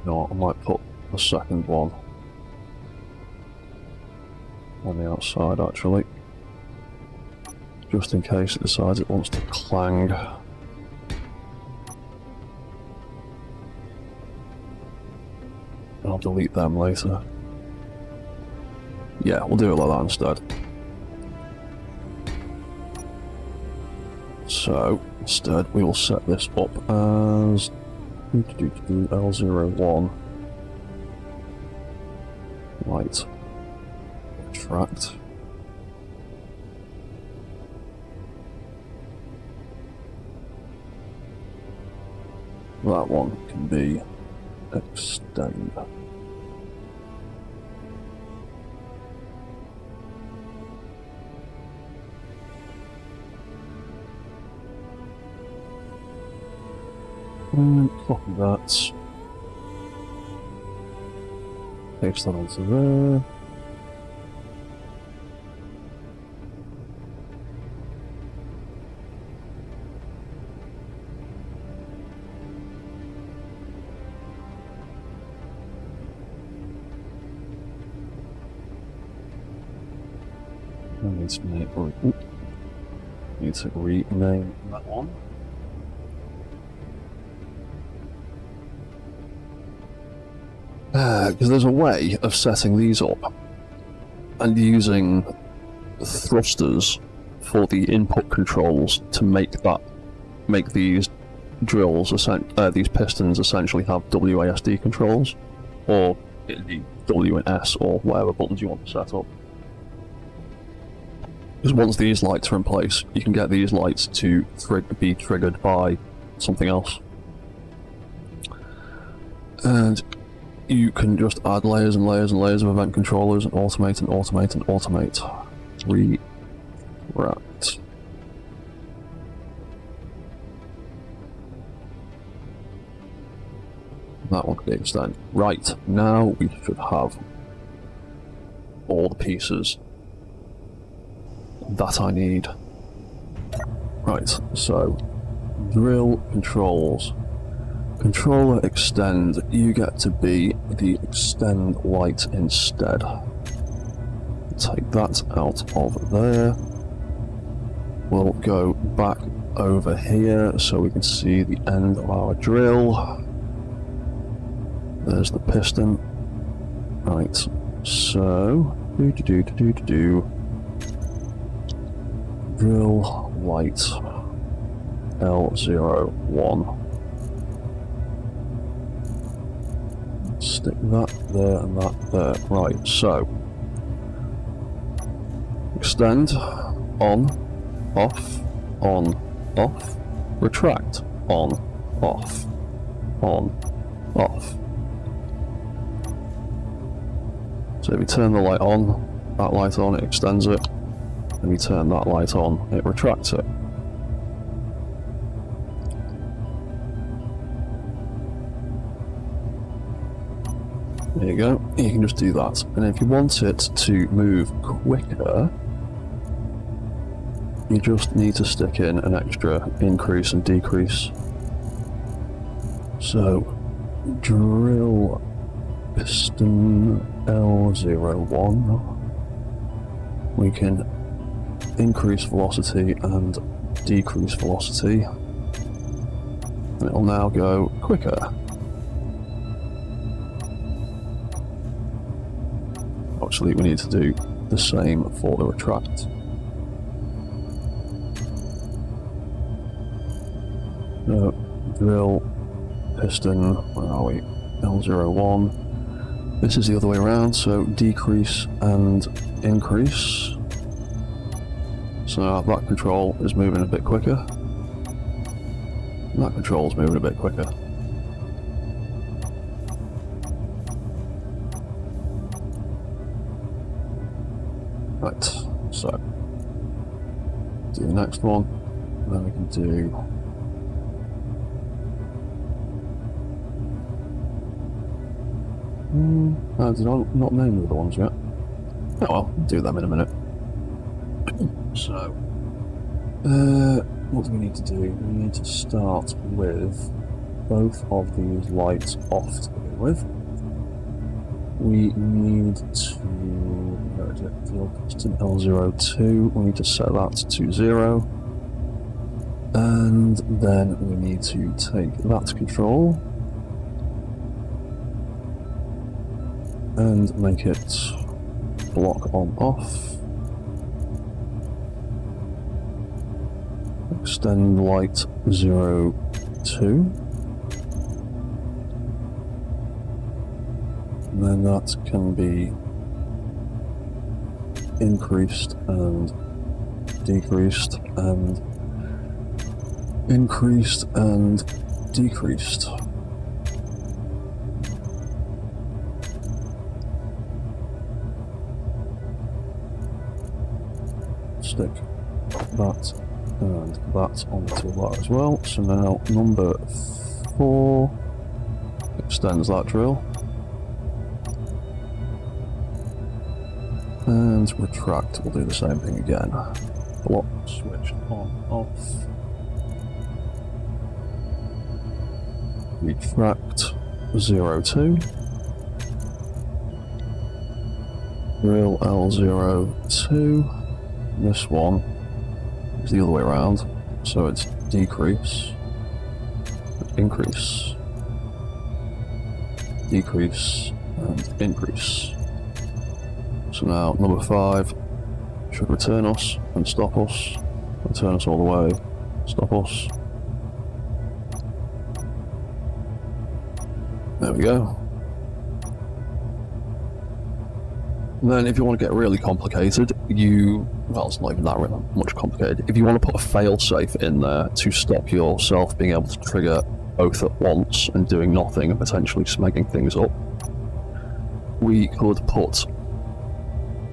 No, I might put the second one on the outside actually, just in case it decides it wants to clang. I'll delete them later. Yeah, we'll do it like that instead. So, instead we will set this up as L01 light retract. That one can be extend. And copy that. Paste that onto there. Need to rename that one. Because there's a way of setting these up and using thrusters for the input controls to make these drills, these pistons essentially have WASD controls, or it'd be W and S or whatever buttons you want to set up. Because once these lights are in place, you can get these lights to be triggered by something else. And you can just add layers and layers and layers of event controllers and automate and automate and automate. Retract. That one can be extended. Right, now we should have all the pieces that I need. Right, so drill controls. Controller extend, you get to be the extend light instead. Take that out of there. We'll go back over here so we can see the end of our drill. There's the piston. Right, so drill light L01. Stick that there and that there. Right, so extend, on, off, retract, on, off, off. So if you turn the light on, that light on, it extends it. If you turn that light on, it retracts it. There you go, you can just do that. And if you want it to move quicker, you just need to stick in an extra increase and decrease. So, drill piston L01. We can increase velocity and decrease velocity. And it'll now go quicker. Actually, we need to do the same for the retract. Drill, piston, where are we? L01. This is the other way around, so decrease and increase. So now that control is moving a bit quicker. That control is moving a bit quicker. Right, so do the next one, and then we can do did I not name the other ones yet? Oh well, do them in a minute. So, what do we need to do? We need to start with both of these lights off to begin with. We need to, where is it? Drill piston L02, we need to set that to 0. And then we need to take that control and make it block on off. Extend light 02. And then that can be increased and decreased and increased and decreased. Stick that and that onto that as well. So now number 4 extends that drill. And retract, we'll do the same thing again. Block switch on, off. Retract 02. Drill L02. This one is the other way around, so it's decrease, increase, decrease, and increase. So now number 5 should return us and stop us, return us all the way, stop us. There we go. And then if you want to get really complicated, well, it's not even that really much complicated. If you want to put a fail-safe in there to stop yourself being able to trigger both at once and doing nothing and potentially smacking things up, we could put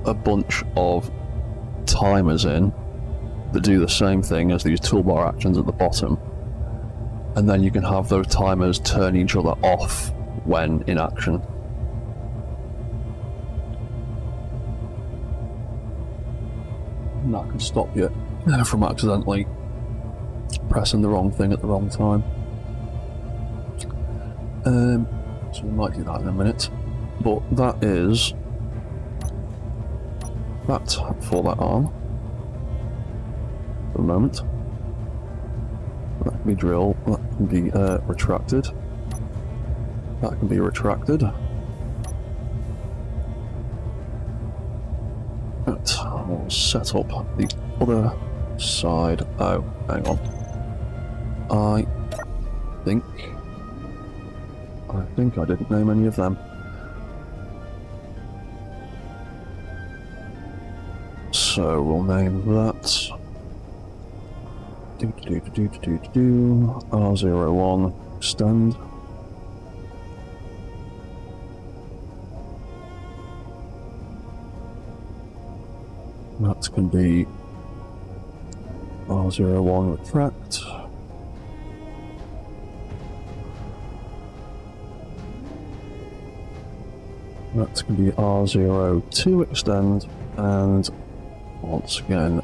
a bunch of timers in that do the same thing as these toolbar actions at the bottom, and then you can have those timers turn each other off when in action. And that can stop you from accidentally pressing the wrong thing at the wrong time. So we might do that in a minute. But that is that for that arm for the moment. That can be drilled, that can be retracted. That can be retracted. Right, we'll set up the other side. Oh, hang on. I think I didn't name any of them. So we'll name that R01 extend. That can be R01 retract. That can be R02 extend, and once again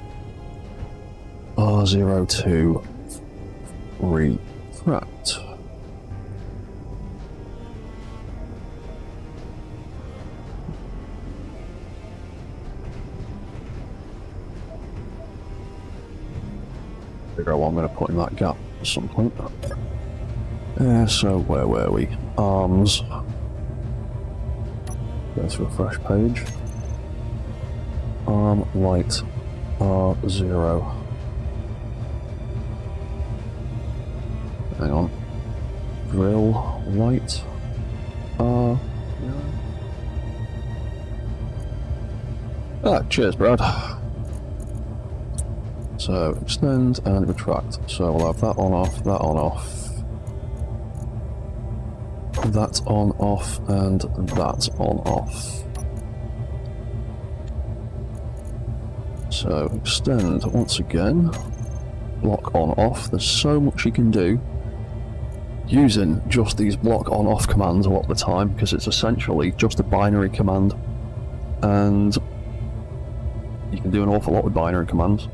R02 retract. Figure out what I'm going to put in that gap at some point. So where were we? Arms. Go to a fresh page. Arm light R0. Hang on. Drill light R0. Cheers, Brad. So extend and retract. So we'll have that on off, that on off. That on off and that on off. So extend once again. Block on off. There's so much you can do using just these block on off commands a lot of the time, because it's essentially just a binary command, and you can do an awful lot with binary commands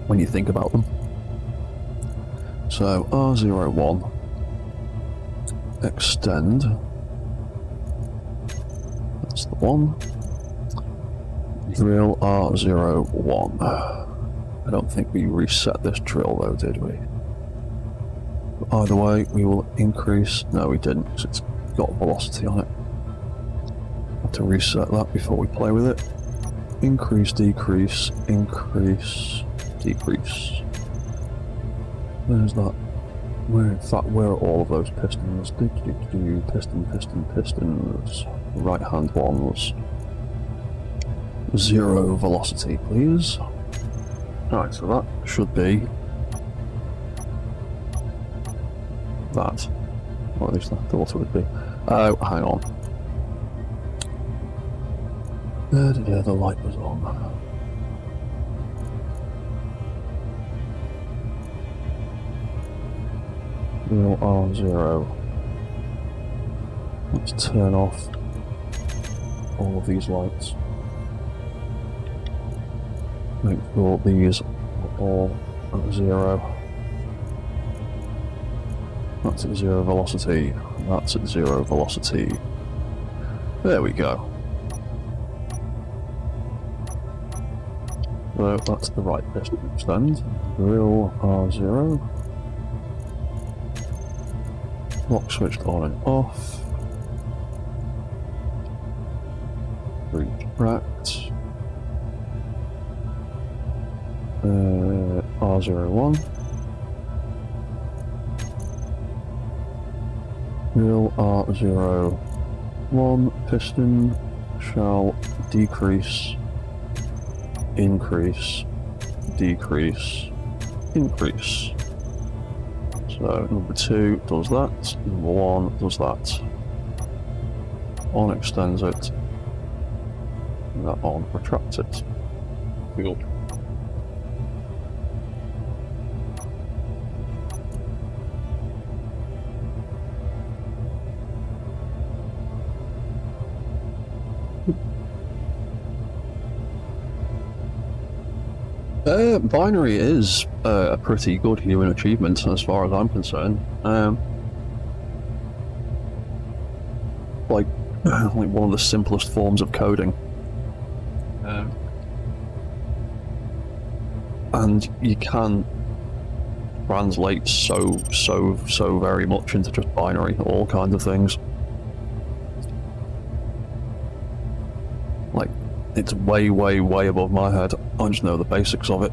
when you think about them. So R01 extend, that's the one. Drill R01. I don't think we reset this drill though, did we? Either way, we will increase. No, we didn't, because it's got velocity on it. Have to reset that before we play with it. Increase, decrease, increase, decrease. Where's that? Where, in fact, where are all of those pistons? Pistons. Right hand ones. 0 velocity, please. Alright, so that should be that. Or at least I thought it would be. Oh, hang on. The light was on. Real R0. Let's turn off all of these lights. Make sure these are all at 0. That's at 0 velocity. That's at 0 velocity. There we go. So that's the right piston extend. Drill R0. Lock switched on and off. Retract. R01. Drill R01. Piston shall decrease, increase, decrease, increase. So number 2 does that, number 1 does that. On extends it, and that on retracts it. Cool. Binary is a pretty good human achievement as far as I'm concerned. Like one of the simplest forms of coding. And you can translate so very much into just binary, all kinds of things. Like, it's way above my head. I just know the basics of it.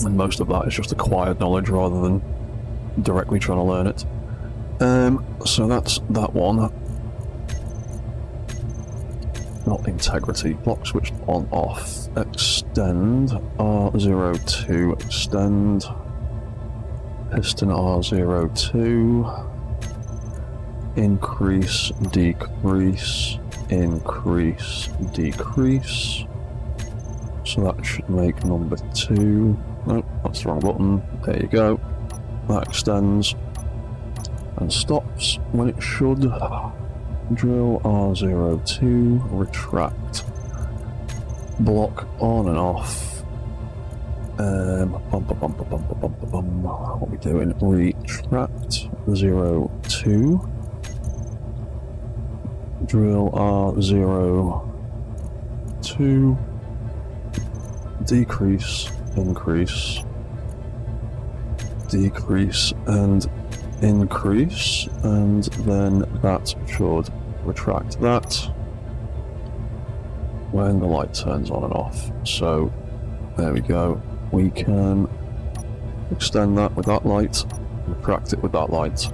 And most of that is just acquired knowledge rather than directly trying to learn it. So that's that one. Not integrity. Block switch on off. Extend R02. Extend piston R02. Increase, decrease, increase, decrease. So that should make number 2. Nope, that's the wrong button. There you go. That extends and stops when it should. Drill R02, retract. Block on and off. What are we doing? Retract 02. Drill R02. Decrease, increase, decrease, and increase, and then that should retract that when the light turns on and off. So there we go. We can extend that with that light, retract it with that light.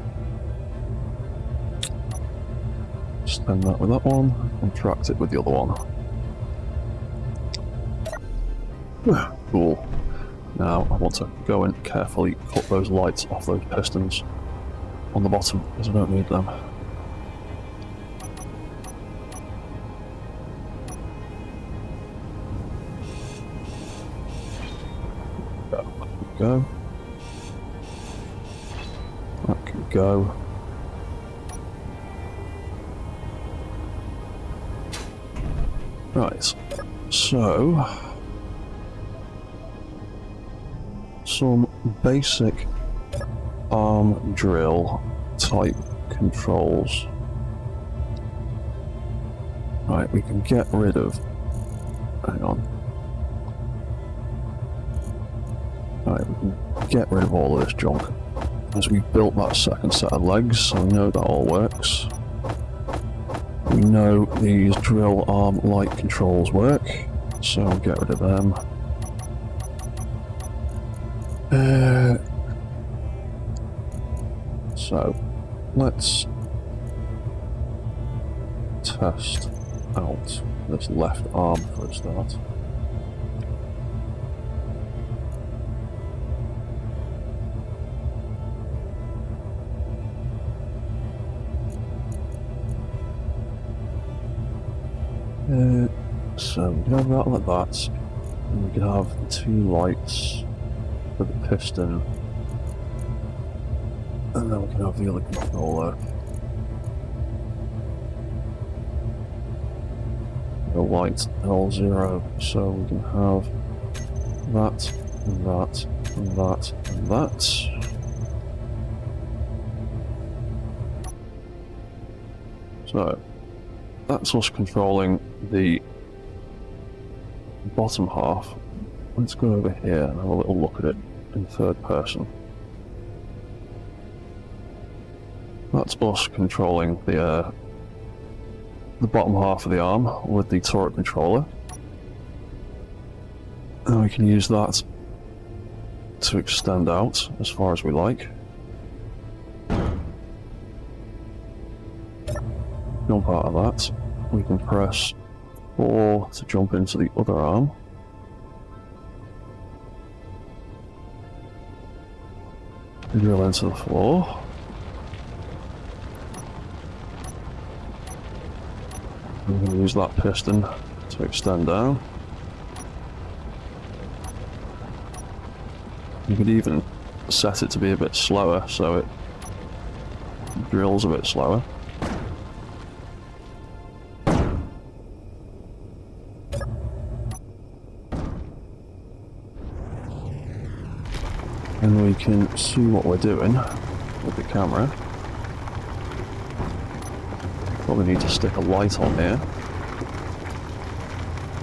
Extend that with that one, retract it with the other one. Cool. Now I want to go and carefully cut those lights off those pistons on the bottom, because I don't need them. Go. That can go. Right, so some basic arm drill type controls. Right, we can get rid of, hang on. Right, we can get rid of all of this junk, as we built that second set of legs, so we know that all works. We know these drill arm light controls work, so I'll get rid of them. So let's test out this left arm for a start. So we can have that like that, and we can have 2 lights for the piston, and then we can have the other controller. The light L0, so we can have that, and that, and that, and that. So that's us controlling the bottom half. Let's go over here and have a little look at it in third person. That's us controlling the bottom half of the arm with the turret controller. And we can use that to extend out as far as we like. Jump out of that. We can press 4 to jump into the other arm. Drill into the floor. We can use that piston to extend down. You could even set it to be a bit slower so it drills a bit slower. And we can see what we're doing with the camera. Probably need to stick a light on here.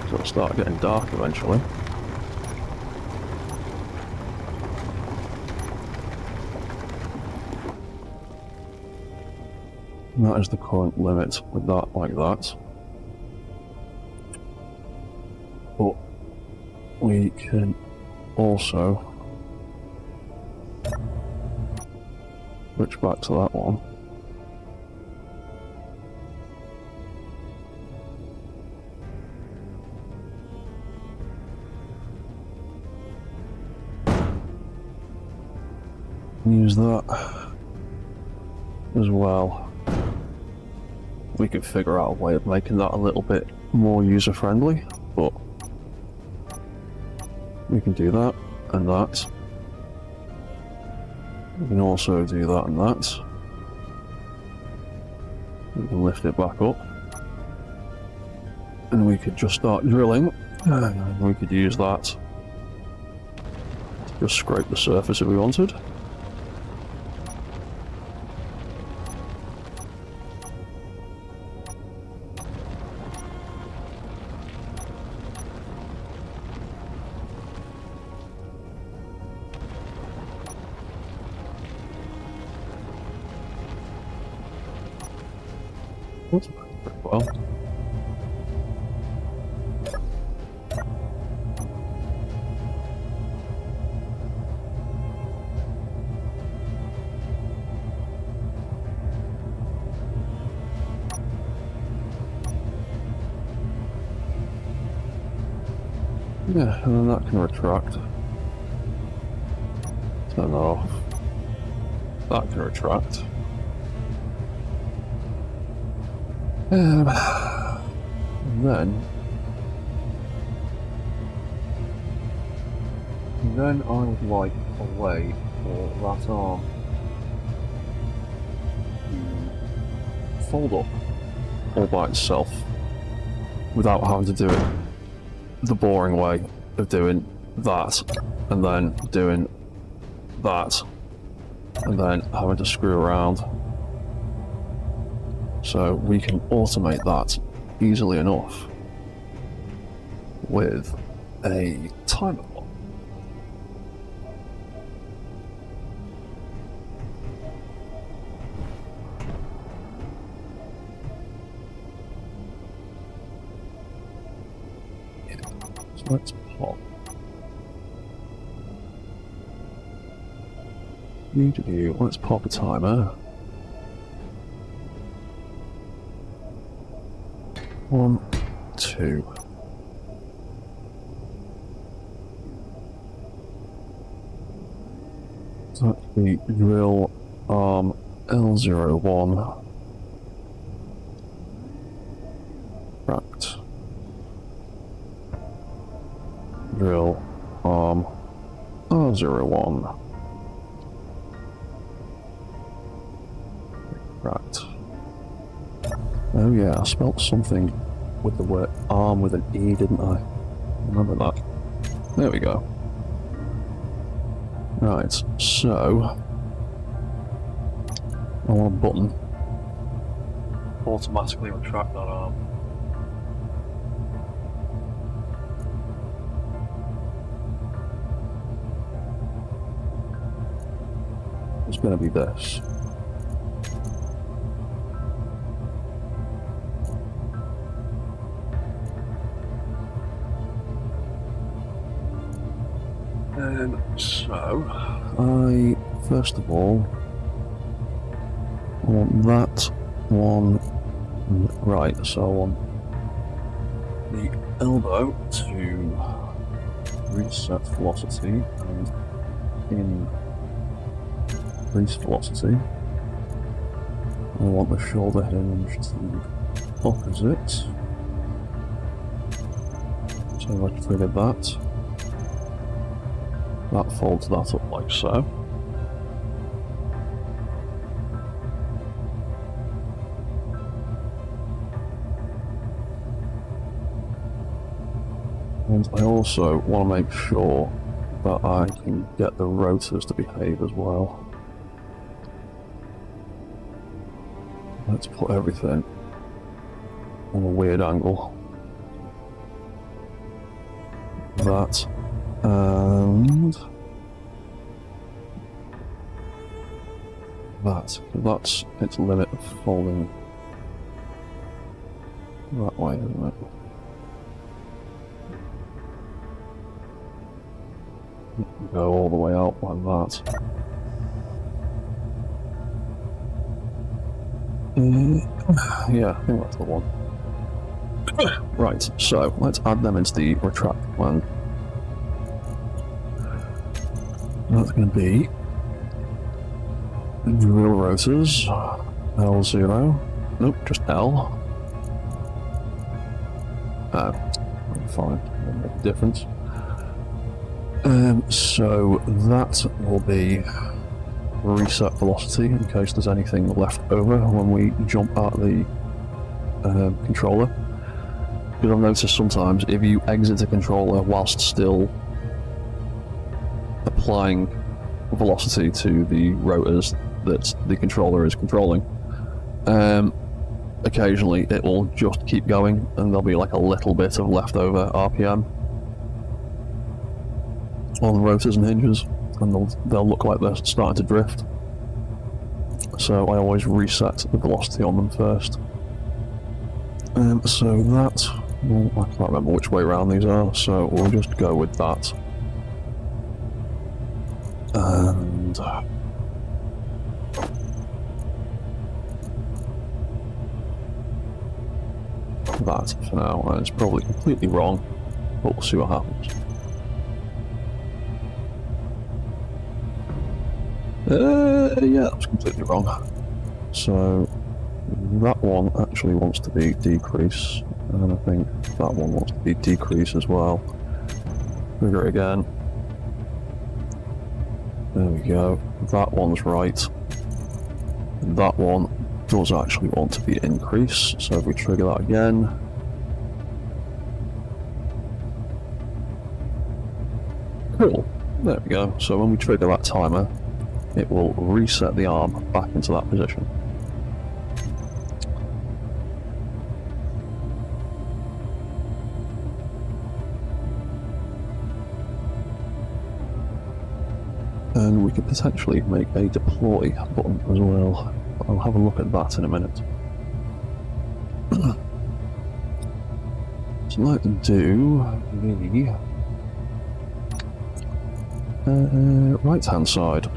So it'll start getting dark eventually. And that is the current limit with that like that. But we can also switch back to that one. Use that as well. We could figure out a way of making that a little bit more user-friendly, but we can do that and that. We can also do that and that. We can lift it back up. And we could just start drilling, and we could use that to just scrape the surface if we wanted. That's pretty well. Yeah, and then that can retract. Turn that off. That can retract. And then I would like a way for that arm to fold up all by itself without having to do it the boring way of doing that and then doing that and then having to screw around. So we can automate that easily enough with a timer block. Yeah. So let's pop. Let's pop a timer. 1, 2. So that's the drill arm L01. Tract. Drill arm R01. Tract. Oh yeah, I spelt something with the word arm with an E, didn't I? Remember that. There we go. Right, so I want a button. Automatically retract that arm. It's going to be this. So, I first of all want that one right, so I want the elbow to reset velocity and increase velocity. I want the shoulder hinge to opposite. So I triggered that. That folds that up like so. And I also want to make sure but I can get the rotors to behave as well. Let's put everything on a weird angle. That, and that. That's its limit of folding that way, isn't it? Go all the way out like that. Yeah, I think that's the one. Right, so let's add them into the retract plan. That's going to be drill rotors, L0. Nope, just L. Oh, fine, won't make a difference. So that will be reset velocity in case there's anything left over when we jump out of the controller. Because I've noticed sometimes if you exit a controller whilst still applying velocity to the rotors that the controller is controlling, occasionally it will just keep going and there'll be like a little bit of leftover RPM on rotors and hinges, and they'll look like they're starting to drift. So I always reset the velocity on them first. So that, well, I can't remember which way around these are, so we'll just go with that. And that for now, and it's probably completely wrong, but we'll see what happens. Yeah, that was completely wrong. So that one actually wants to be decrease, and I think that one wants to be decrease as well. Trigger it again. There we go. That one's right. That one does actually want to be increase, so if we trigger that again. Cool. There we go. So when we trigger that timer, it will reset the arm back into that position. And we could potentially make a deploy button as well. I'll have a look at that in a minute. So let's do the right hand side.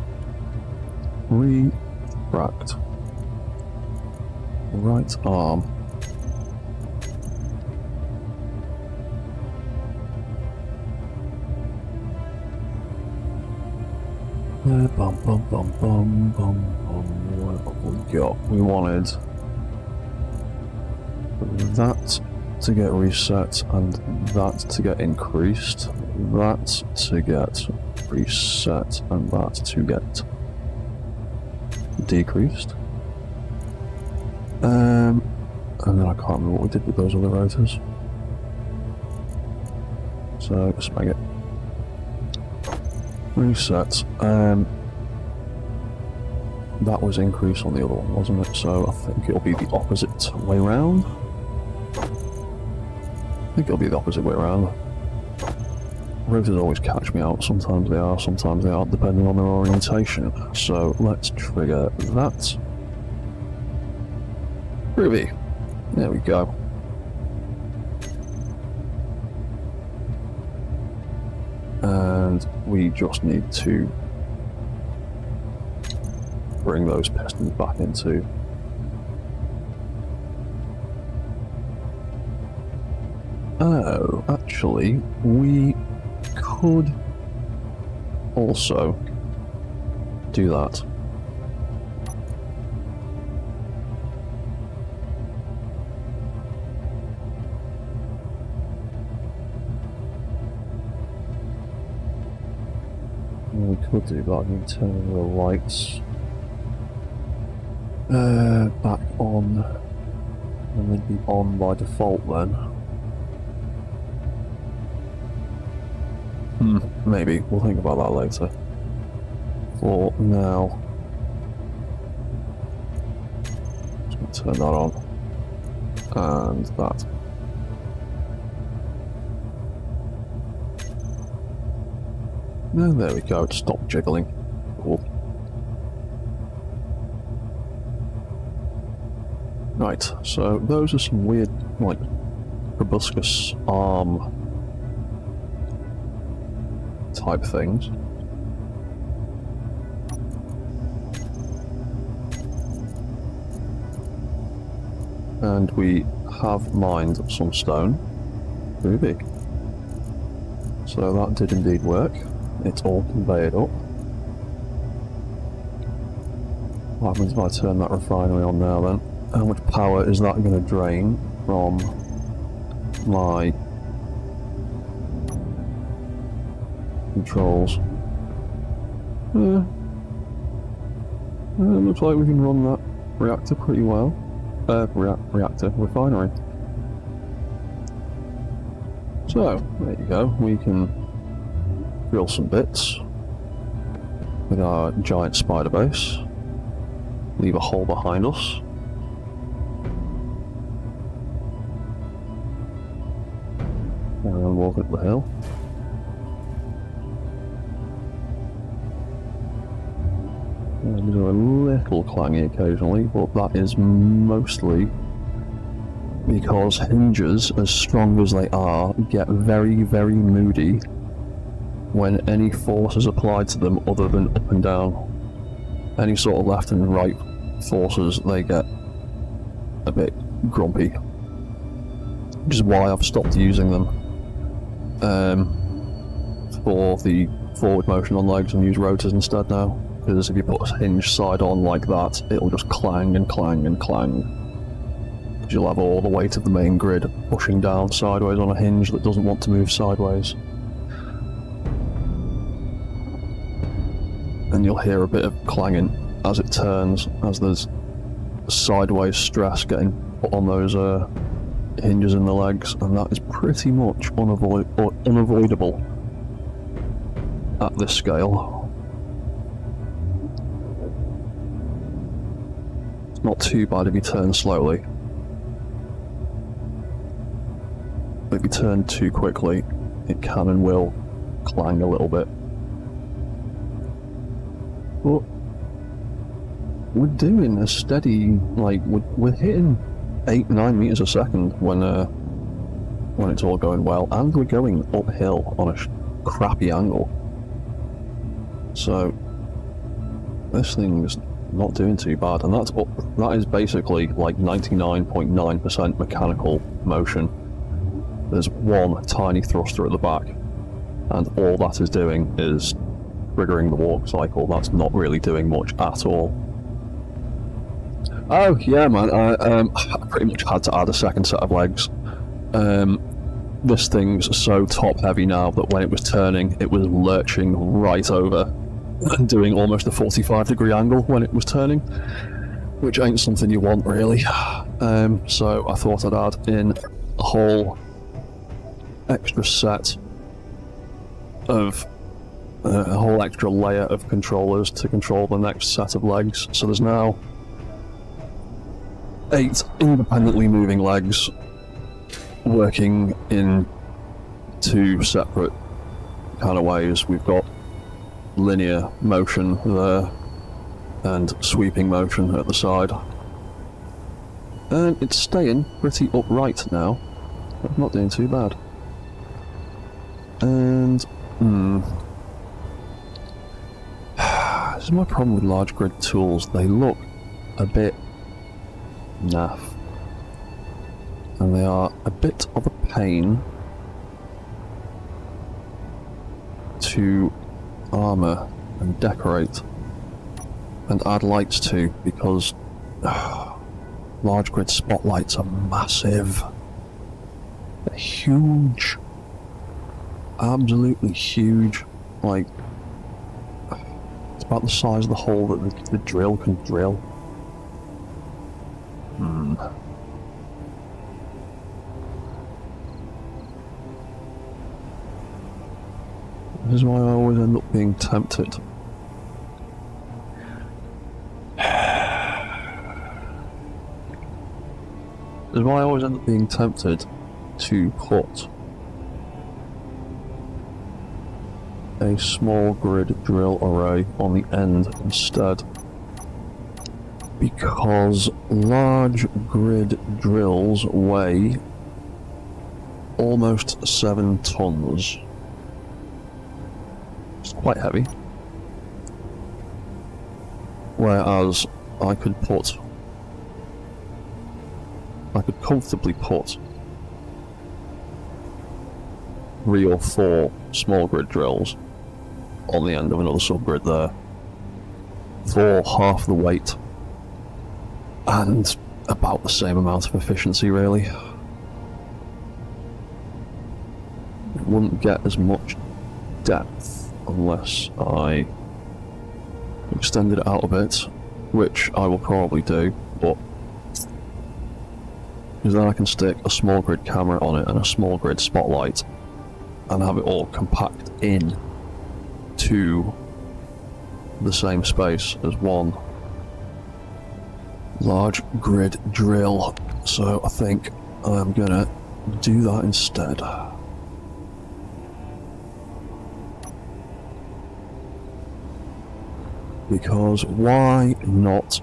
Retract. Right arm. Bum bum bum bum bum bum. What have we got? We wanted that to get reset and that to get increased. That to get reset and that to get decreased. And then I can't remember what we did with those other rotors. So spag it. Reset. That was increase on the other one, wasn't it? So I think it'll be the opposite way round. I think it'll be the opposite way around. Rotors always catch me out. Sometimes they are, sometimes they aren't, depending on their orientation. So let's trigger that. Groovy. There we go. And we just need to bring those pistons back into actually we could also do that. We could do that. I need to turn the lights back on, and they'd be on by default then. Maybe. We'll think about that later. For now, just going to turn that on. And that. And there we go, stop jiggling. Cool. Right, so those are some weird, like, proboscis arm type things. And we have mined some stone. Very big. So that did indeed work. It's all conveyed up. What happens if I turn that refinery on now then? How much power is that going to drain from my controls? Looks like we can run that reactor pretty well. Refinery. So, there you go. We can drill some bits with our giant spider base. Leave a hole behind us. And then walk up the hill. These are a little clangy occasionally, but that is mostly because hinges, as strong as they are, get very, very moody when any force is applied to them other than up and down. Any sort of left and right forces, they get a bit grumpy. Which is why I've stopped using them for the forward motion on legs and use rotors instead now. Because if you put a hinge side on like that, it'll just clang and clang and clang. Because you'll have all the weight of the main grid pushing down sideways on a hinge that doesn't want to move sideways. And you'll hear a bit of clanging as it turns, as there's sideways stress getting put on those hinges in the legs, and that is pretty much unavoidable at this scale. It's not too bad if you turn slowly. But if you turn too quickly, it can and will clang a little bit. But we're doing a steady, like, we're hitting 8-9 meters a second when it's all going well, and we're going uphill on a crappy angle. So this thing's not doing too bad, and that is basically like 99.9% mechanical motion. There's one tiny thruster at the back, and all that is doing is triggering the warp cycle. That's not really doing much at all. Oh yeah, man, I pretty much had to add a second set of legs. This thing's so top heavy now that when it was turning, it was lurching right over and doing almost a 45-degree angle when it was turning, which ain't something you want really. So I thought I'd add in a whole extra set of a whole extra layer of controllers to control the next set of legs. So there's now 8 independently moving legs working in 2 separate kind of ways. We've got linear motion there and sweeping motion at the side, and it's staying pretty upright now. I'm not doing too bad. And this is my problem with large grid tools. They look a bit naff, and they are a bit of a pain to armour and decorate and add lights to, because large grid spotlights are massive. They're huge. Absolutely huge. Like, it's about the size of the hole that the drill can drill. This is why I always end up being tempted. This is why I always end up being tempted to put a small grid drill array on the end instead. Because large grid drills weigh almost 7 tons. It's quite heavy. Whereas I could comfortably put 3 or 4 small grid drills on the end of another subgrid there for half the weight and about the same amount of efficiency, really. It wouldn't get as much depth unless I extended it out a bit, which I will probably do, but because then I can stick a small grid camera on it and a small grid spotlight and have it all compact in to the same space as one large grid drill. So I think I'm gonna do that instead. Because why not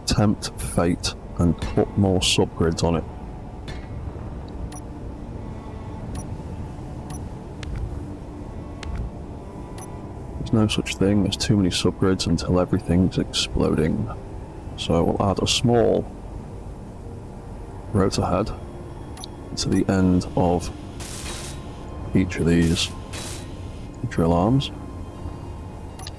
tempt fate and put more subgrids on it? There's no such thing as too many subgrids until everything's exploding. So we'll add a small rotor head to the end of each of these drill arms.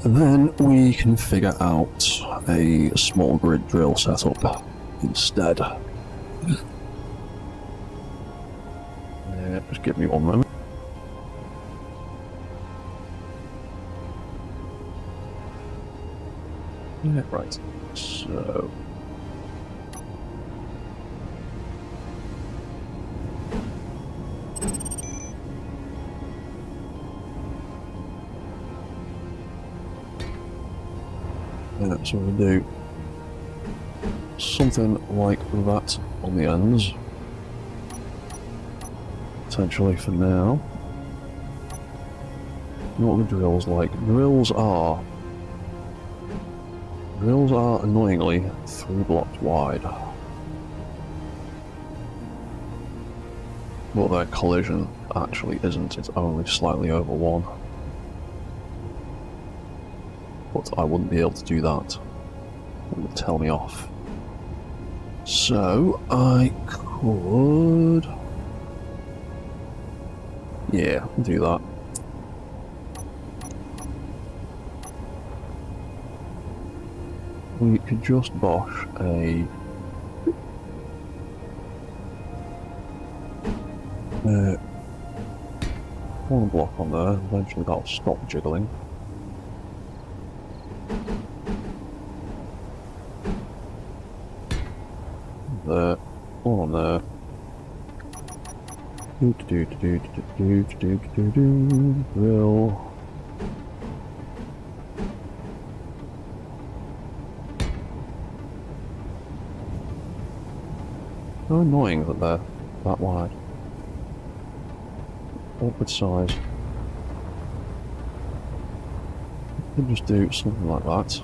And then we can figure out a small grid drill setup instead. Yeah, just give me one moment. Yeah, right. So yeah, so we do something like that on the ends, potentially for now. What are the drills like? Drills are annoyingly 3 blocks wide. But their collision actually isn't, it's only slightly over 1. But I wouldn't be able to do that. It would tell me off. So I could... yeah, do that. We could just bosh a... one block on there, eventually that'll stop jiggling. There, one on there. Drill. How annoying that they're that wide. Awkward size. Could just do something like that.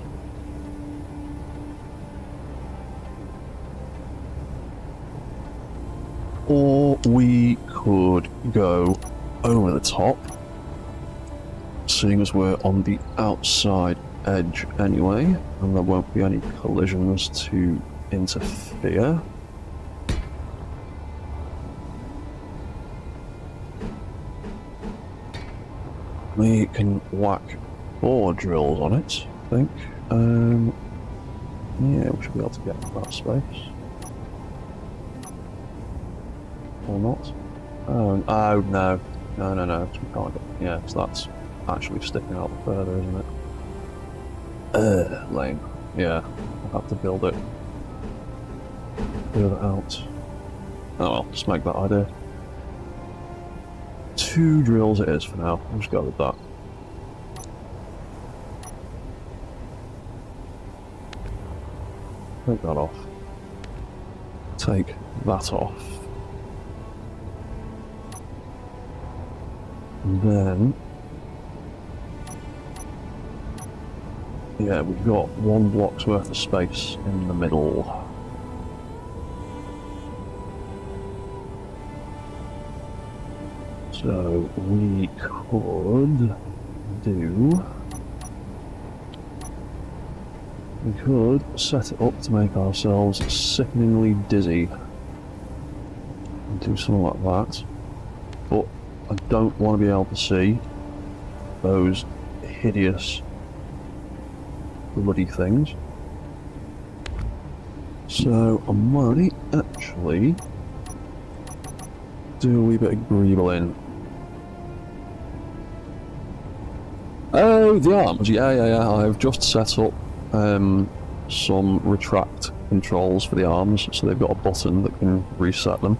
Or we could go over the top, seeing as we're on the outside edge anyway, and there won't be any collisions to interfere. We can whack 4 drills on it, I think. Yeah, we should be able to get that space. Or not. Oh no. No, because we can't get... yeah, because that's actually sticking out further, isn't it? Lame. Yeah, I'll have to build it out. Oh well, just make that idea. 2 drills it is for now. I'll just go with that. Take that off. Take that off. And then, yeah, we've got 1 block's worth of space in the middle. So we could set it up to make ourselves sickeningly dizzy and do something like that, but I don't want to be able to see those hideous bloody things, so I might actually do a wee bit of greebling. Oh, the arms, yeah, I've just set up some retract controls for the arms, so they've got a button that can reset them.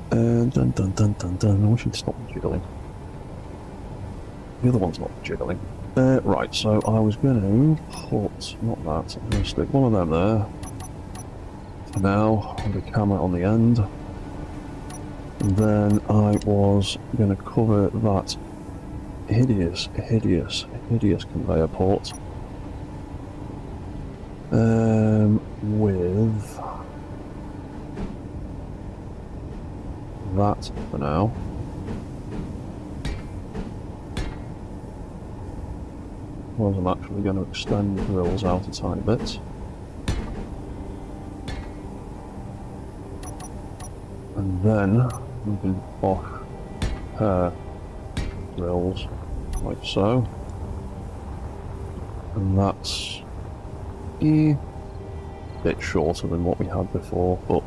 Dun dun dun dun dun. I wish you'd stop jiggling. The other one's not jiggling. Right, so I was going to put, not that, I'm going to stick one of them there for now, with a camera on the end. And then I was going to cover that hideous conveyor port with that for now. Whereas I'm actually going to extend the grills out a tiny bit. And then we can off pair grills like so. And that's a bit shorter than what we had before, but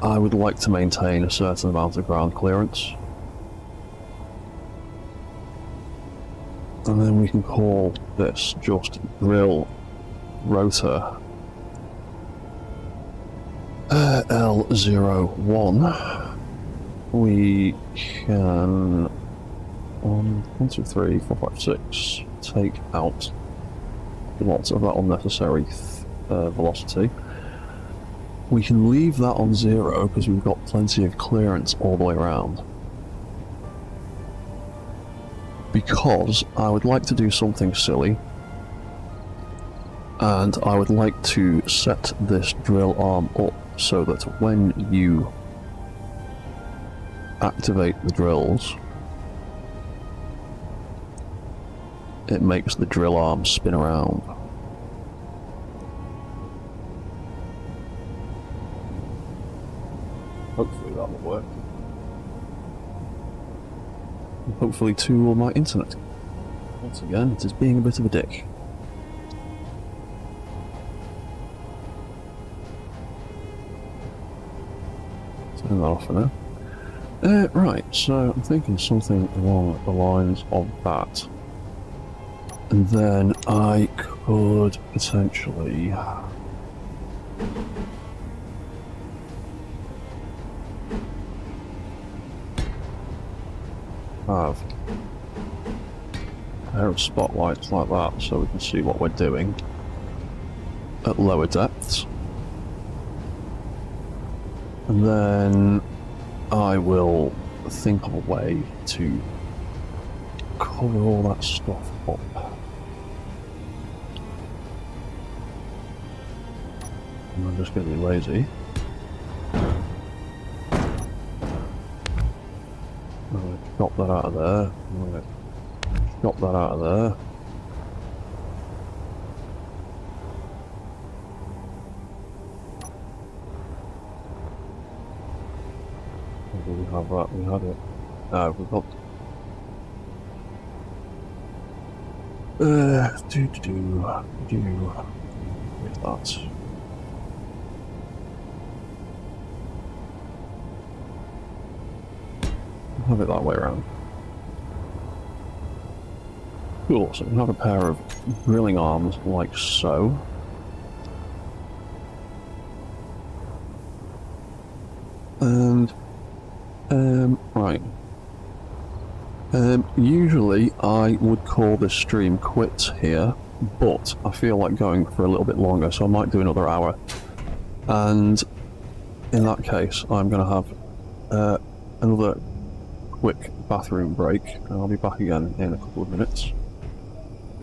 I would like to maintain a certain amount of ground clearance. And then we can call this just grill rotor L01. We can 1, 2, 3, 4, 5, 6 take out lots of that unnecessary velocity. We can leave that on 0 because we've got plenty of clearance all the way around. Because I would like to do something silly, and I would like to set this drill arm up so that when you activate the drills, it makes the drill arm spin around. Hopefully that will work. And hopefully too will my internet. Once again, it is being a bit of a dick. Turn that off for now. Right, so I'm thinking something along the lines of that. And then I could potentially have a pair of spotlights like that so we can see what we're doing at lower depths. And then I will think of a way to cover all that stuff up. And I'm just going to be lazy. I'm going to chop that out of there. I'm going to chop that out of there. Where do we have that? We had it. No, we've got... with that. Have it that way around. Cool, so we can have a pair of drilling arms like so. And, right. Usually I would call this stream quits here, but I feel like going for a little bit longer, so I might do another hour. And in that case, I'm going to have another quick bathroom break, and I'll be back again in a couple of minutes.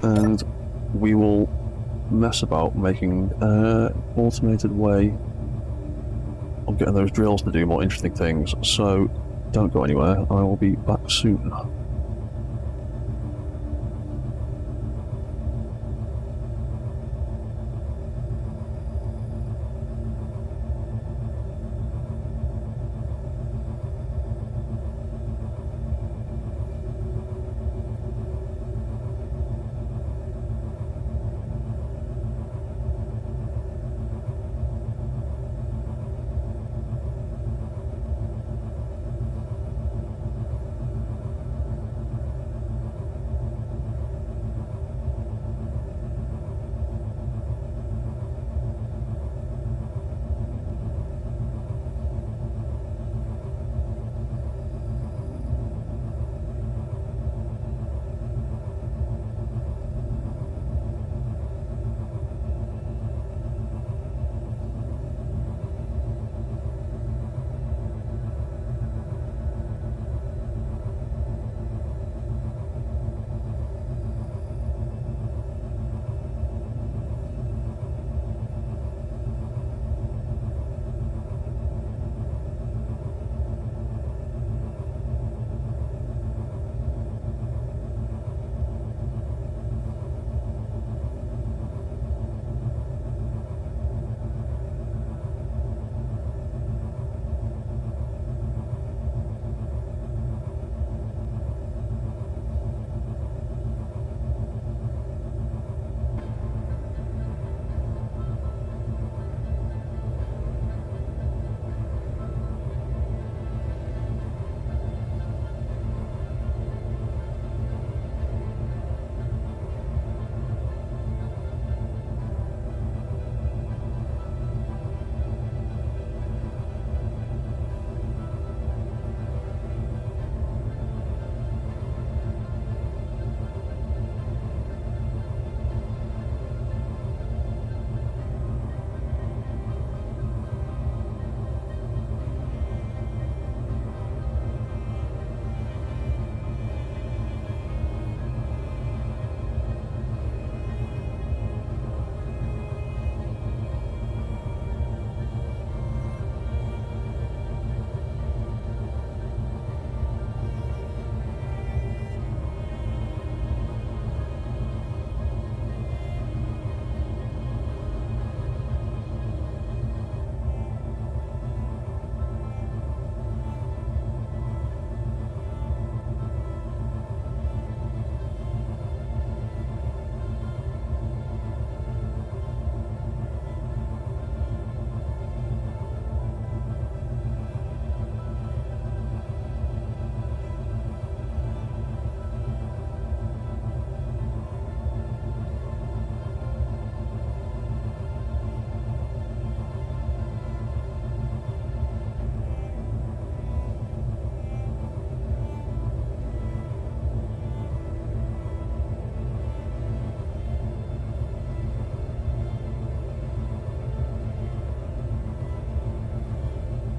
And we will mess about making an automated way of getting those drills to do more interesting things. So don't go anywhere, I will be back soon.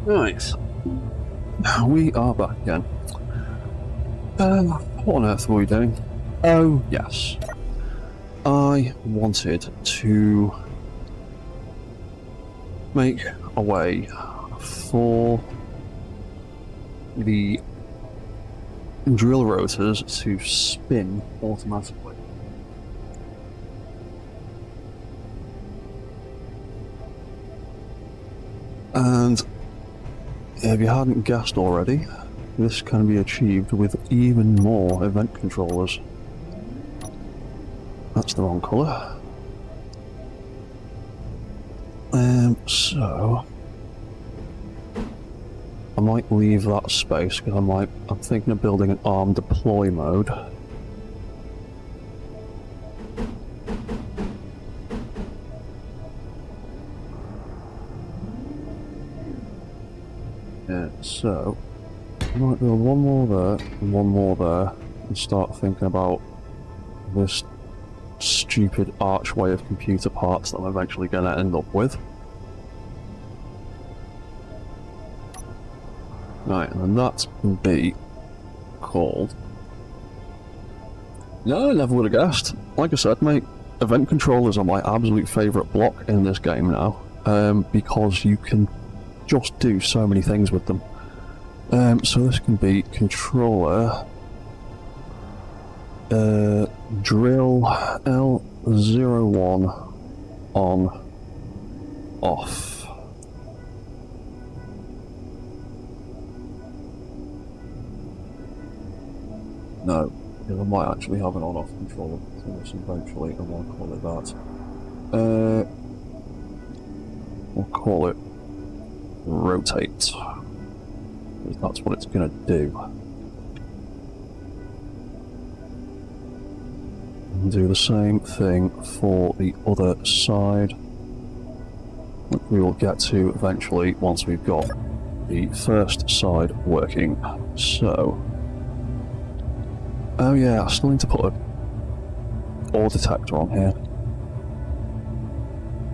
Right. We are back again. What on earth were we doing? Oh, yes. I wanted to make a way for the drill rotors to spin automatically. And if you hadn't guessed already, this can be achieved with even more event controllers. That's the wrong colour. So I might leave that space because I'm thinking of building an arm deploy mode. Yeah, so I might build one more there and one more there. and start thinking about this stupid archway of computer parts that I'm eventually going to end up with. Right, and then that can be called... No, I never would have guessed. Like I said, mate, event controllers are my absolute favourite block in this game now, because you can just do so many things with them. So this can be controller drill L01 on off. No, because I might actually have an on-off controller for this eventually, and we'll call it that. We'll call it rotate, because that's what it's going to do. And do the same thing for the other side, which we will get to eventually once we've got the first side working. So, oh yeah, I still need to put a ore detector on here.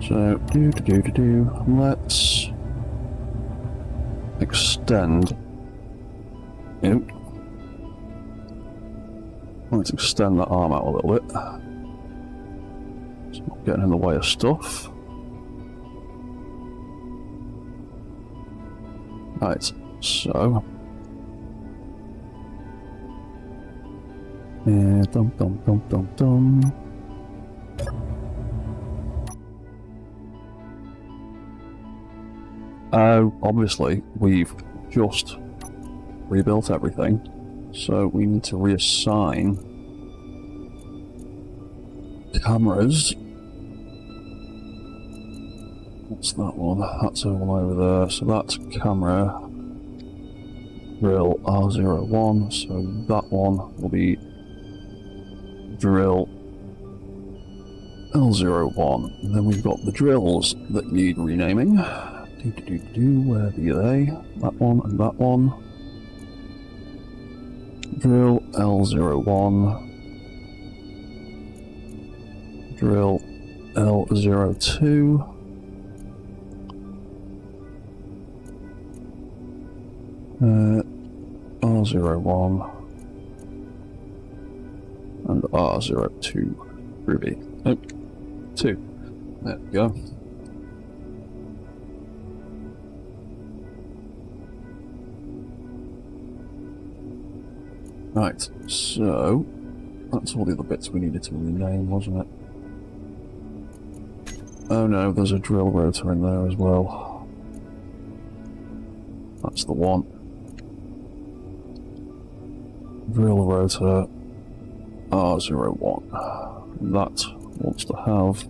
So, let's extend. Nope. Let's extend that arm out a little bit. It's not getting in the way of stuff. Right, so. Yeah, dum dum dum dum dum. Obviously, we've just rebuilt everything, so we need to reassign cameras. What's that one? That's all over there, so that's camera drill R01, so that one will be drill L01. And then we've got the drills that need renaming. Where be they? That one and that one. Drill L01. Drill L02. R01. And R02. Ruby. Nope. 2. There we go. Right, so that's all the other bits we needed to rename, wasn't it? Oh no, there's a drill rotor in there as well. That's the one. Drill rotor R01. That wants to have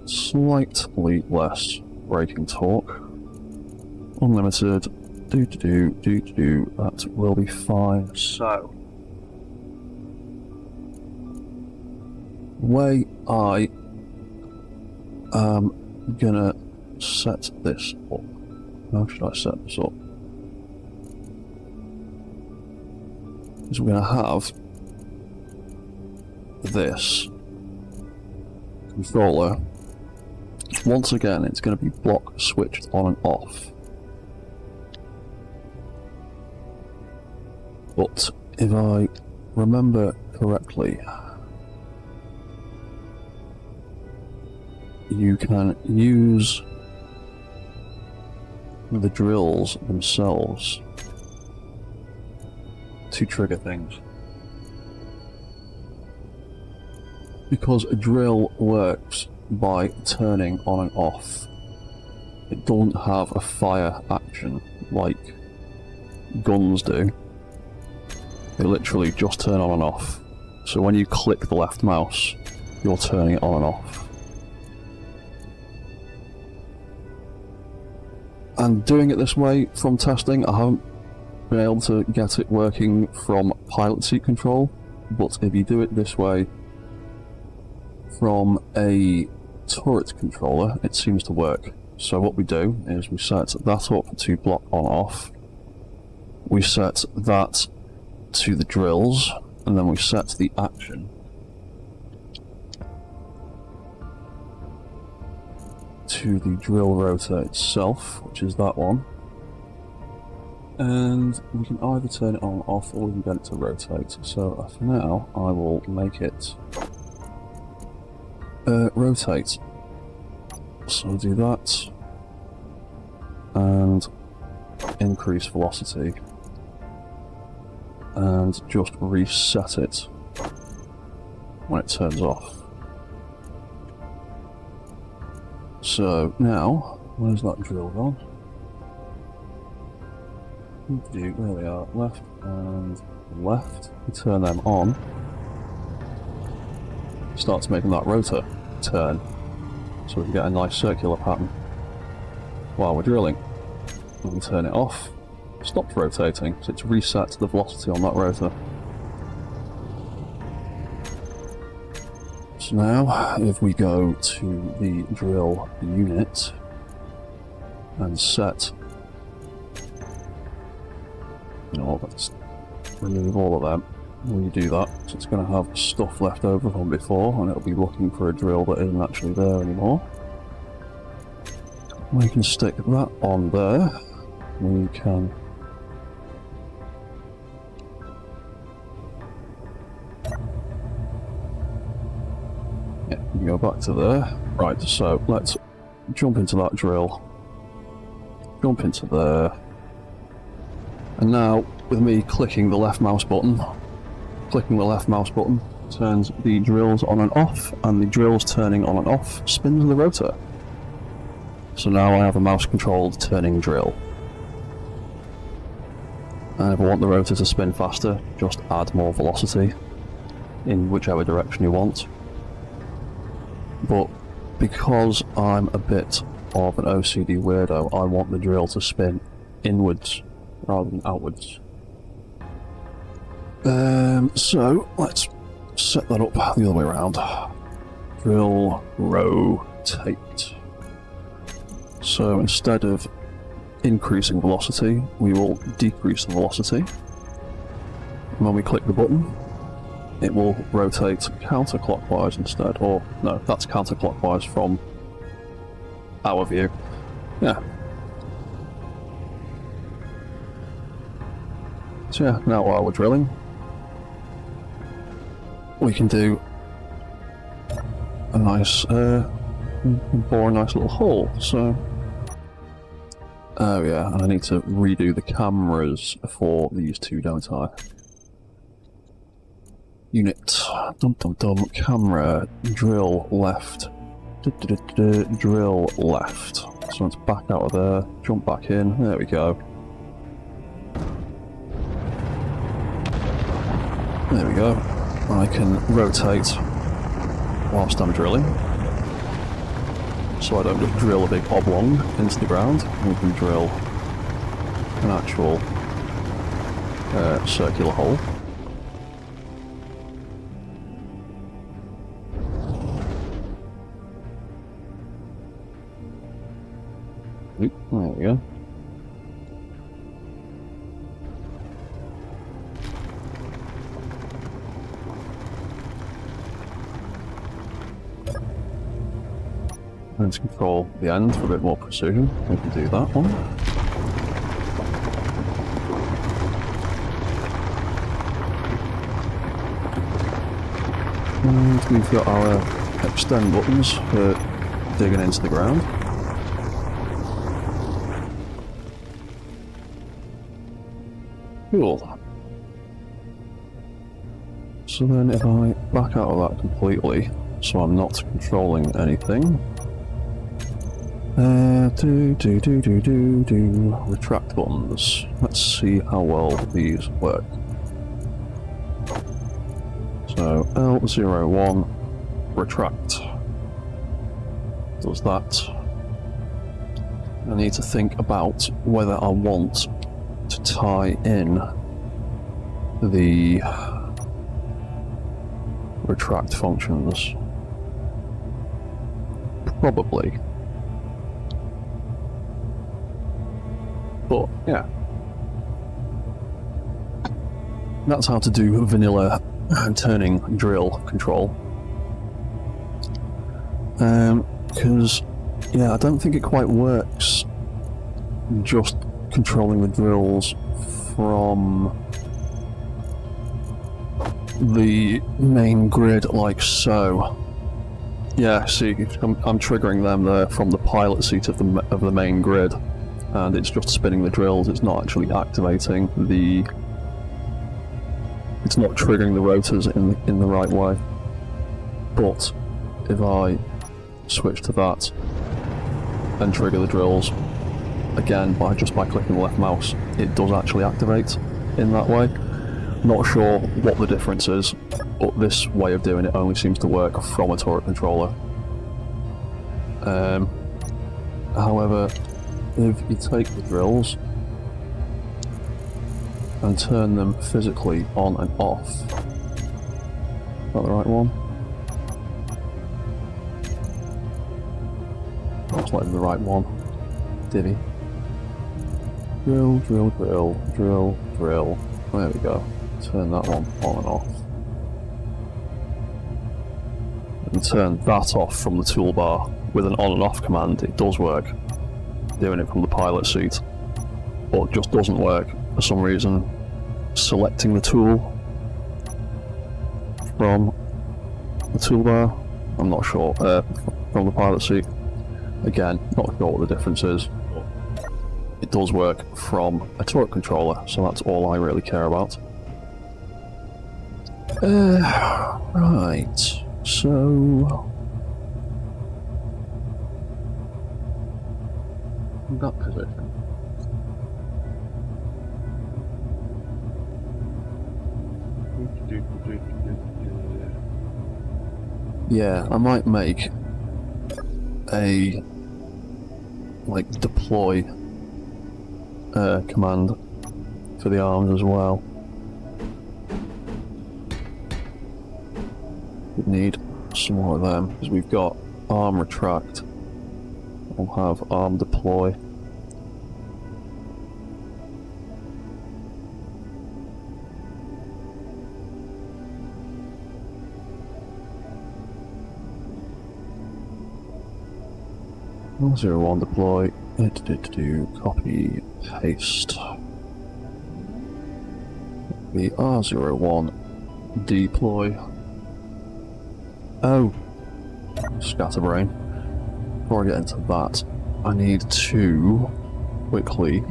slightly less braking torque. Unlimited. That will be fine. So, the way I am gonna set this up. How should I set this up? Is we're gonna have this controller. Once again, it's gonna be block switched on and off. But if I remember correctly, you can use the drills themselves to trigger things. Because a drill works by turning on and off. It doesn't have a fire action like guns do. They literally just turn on and off. So when you click the left mouse, you're turning it on and off. And doing it this way from testing, I haven't been able to get it working from pilot seat control, but if you do it this way from a turret controller, it seems to work. So what we do is we set that up to block on off. we set that to the drills, and then we set the action to the drill rotor itself, which is that one. And we can either turn it on, off, or we can get it to rotate. So for now, I will make it rotate. So do that, and increase velocity, and just reset it when it turns off. So now, where's that drill gone? There we are, left and left. We turn them on. Starts making that rotor turn, so we can get a nice circular pattern while we're drilling. When we turn it off, it stops rotating, so it's reset the velocity on that rotor. So now, if we go to the drill unit and set, you know, let's remove all of them. When you do that, so it's going to have stuff left over from before, and it'll be looking for a drill that isn't actually there anymore. We can stick that on there. We can go back to there. Right, so let's jump into that drill. Jump into there. And now, with me clicking the left mouse button, turns the drills on and off, and the drills turning on and off spins the rotor. So now I have a mouse-controlled turning drill. And if I want the rotor to spin faster, just add more velocity in whichever direction you want. But because I'm a bit of an OCD weirdo, I want the drill to spin inwards rather than outwards. So let's set that up the other way around. Drill rotate. So instead of increasing velocity, we will decrease the velocity. And when we click the button, it will rotate counterclockwise instead. Or, no, that's counterclockwise from our view. Yeah. So yeah, now while we're drilling, we can do a nice, bore a nice little hole. So, oh yeah, and I need to redo the cameras for these two, don't I? Unit, camera, drill left, drill left. So let's back out of there, jump back in, there we go. There we go. I can rotate whilst I'm drilling. So I don't just drill a big oblong into the ground, we can drill an actual circular hole. Oop, there we go. Let's control the end for a bit more precision. We can do that one. And we've got our extend buttons for digging into the ground. Cool. So then if I back out of that completely, so I'm not controlling anything, retract buttons. Let's see how well these work. So L01 retract does that. I need to think about whether I want to tie in the retract functions. Probably. But, yeah. That's how to do vanilla turning drill control. Because, yeah, I don't think it quite works just controlling the drills from the main grid like so. Yeah, see, I'm triggering them there from the pilot seat of the main grid, and it's just spinning the drills. It's not actually activating the. It's not triggering the rotors in the right way. But if I switch to that and trigger the drills again by clicking the left mouse, it does actually activate in that way. Not sure what the difference is, but this way of doing it only seems to work from a turret controller. However, if you take the drills and turn them physically on and off, is that the right one? That's like the right one. Divvy. Drill, drill, drill, drill, drill. There we go. Turn that one on and off. And turn that off from the toolbar with an on and off command. It does work. Doing it from the pilot seat. But it just doesn't work for some reason. Selecting the tool from the toolbar, I'm not sure. From the pilot seat. Again, not sure what the difference is. It does work from a turret controller, so that's all I really care about. Right, so in that position. Yeah, I might make a deploy command for the arms as well. We need some more of them because we've got arm retract. We'll have arm deploy. R01 deploy. Copy paste. The R01 deploy. Oh, scatterbrain. Before I get into that, I need to quickly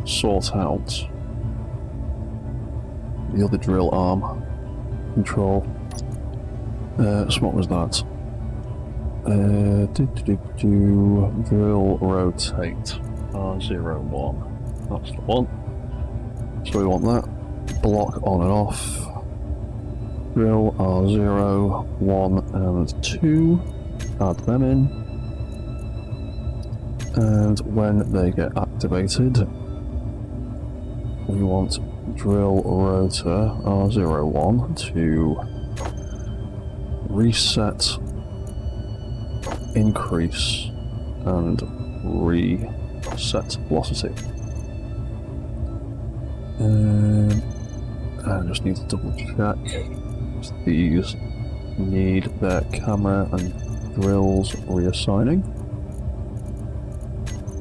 sort out the other drill arm control. So what was that? Drill rotate R01. That's the one. So we want that. Block on and off. Drill R0, 1 and 2. Add them in. And when they get activated, we want drill rotor R01 to reset, increase, and reset velocity. I just need to double check. These need their camera and drills reassigning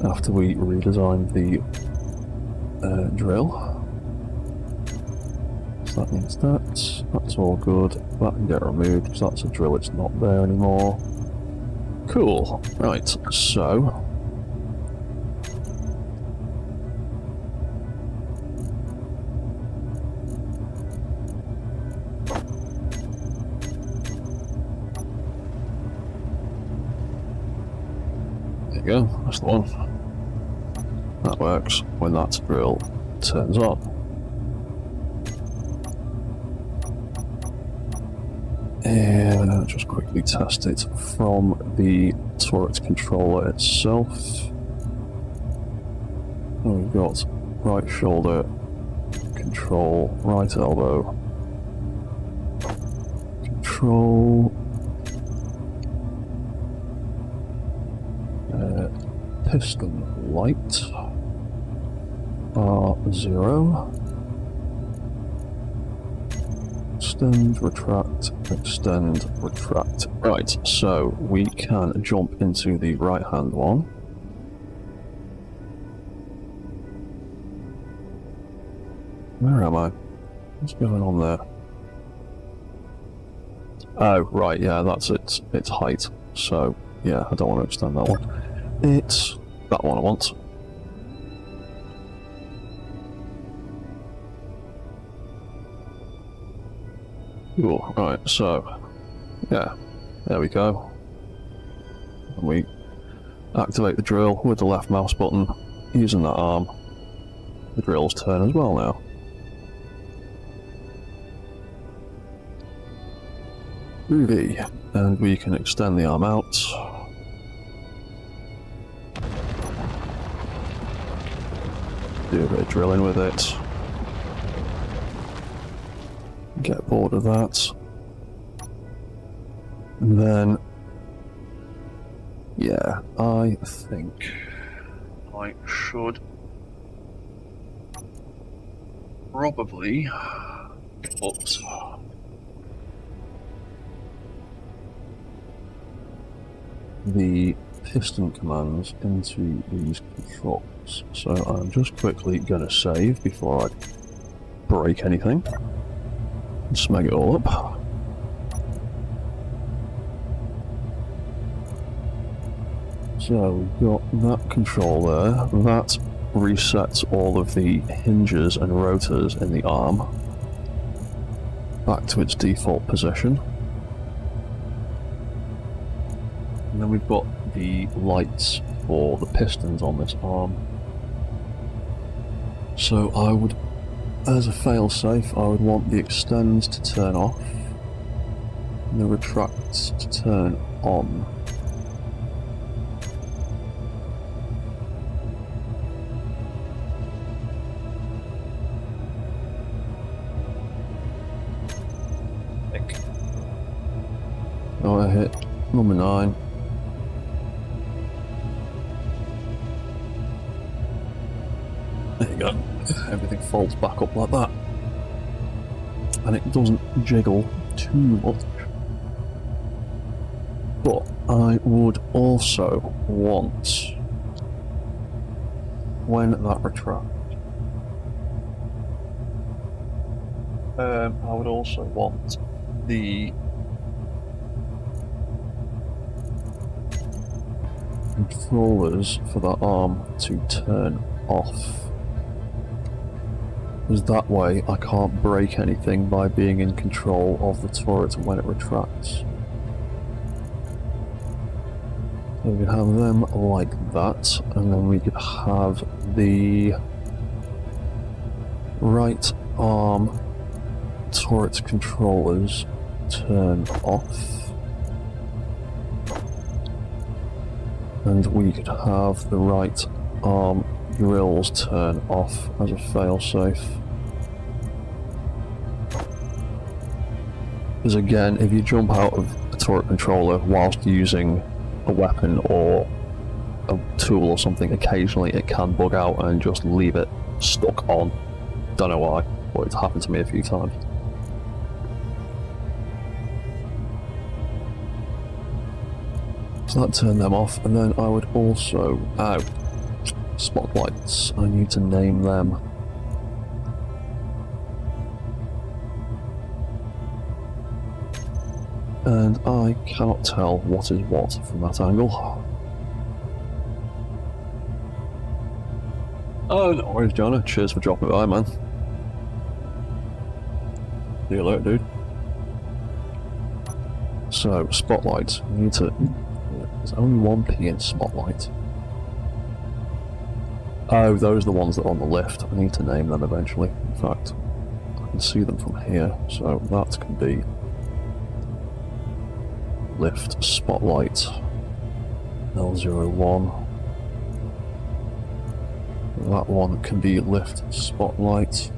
after we redesign the drill. So that means that's all good. That can get removed because that's a drill, it's not there anymore. Cool. Right, so there you go, that's the one. That works when that drill turns on. And I'll just quickly test it from the turret controller itself. We've got right shoulder control, right elbow control, piston light R0. extend, retract, extend, retract. Right, so we can jump into the right-hand one. Where am I? What's going on there? Oh, right, yeah, that's its height. So, yeah, I don't want to extend that one. It's that one I want. Cool, right, so, yeah, there we go. And we activate the drill with the left mouse button, using that arm. The drill's turn as well now. V, and we can extend the arm out. Do a bit of drilling with it. Get bored of that. And then, yeah, I think I should probably put the piston commands into these controls. So I'm just quickly going to save before I break anything. Smeg it all up. So we've got that control there. That resets all of the hinges and rotors in the arm back to its default position. And then we've got the lights for the pistons on this arm. So I would, as a fail-safe, I would want the extends to turn off and the retracts to turn on. Now I hit number 9. There you go. Everything folds back up like that. And it doesn't jiggle too much. But I would also want, when that retracts, I would also want the controllers for that arm to turn off. Because that way I can't break anything by being in control of the turret when it retracts. So we could have them like that, and then we could have the right arm turret controllers turn off. And we could have the right arm drills turn off as a failsafe. Because again, if you jump out of a turret controller whilst using a weapon or a tool or something, occasionally it can bug out and just leave it stuck on. Don't know why, but it's happened to me a few times. So that turned them off, and then I would also... spotlights. I need to name them. And I cannot tell what is what from that angle. Oh, no worries, Jonah. Cheers for dropping by, man. See you later, dude. So, spotlights. I need to... There's only one P in spotlight. Oh, those are the ones that are on the lift. I need to name them eventually. In fact, I can see them from here, so that can be lift spotlight L01. That one can be lift spotlight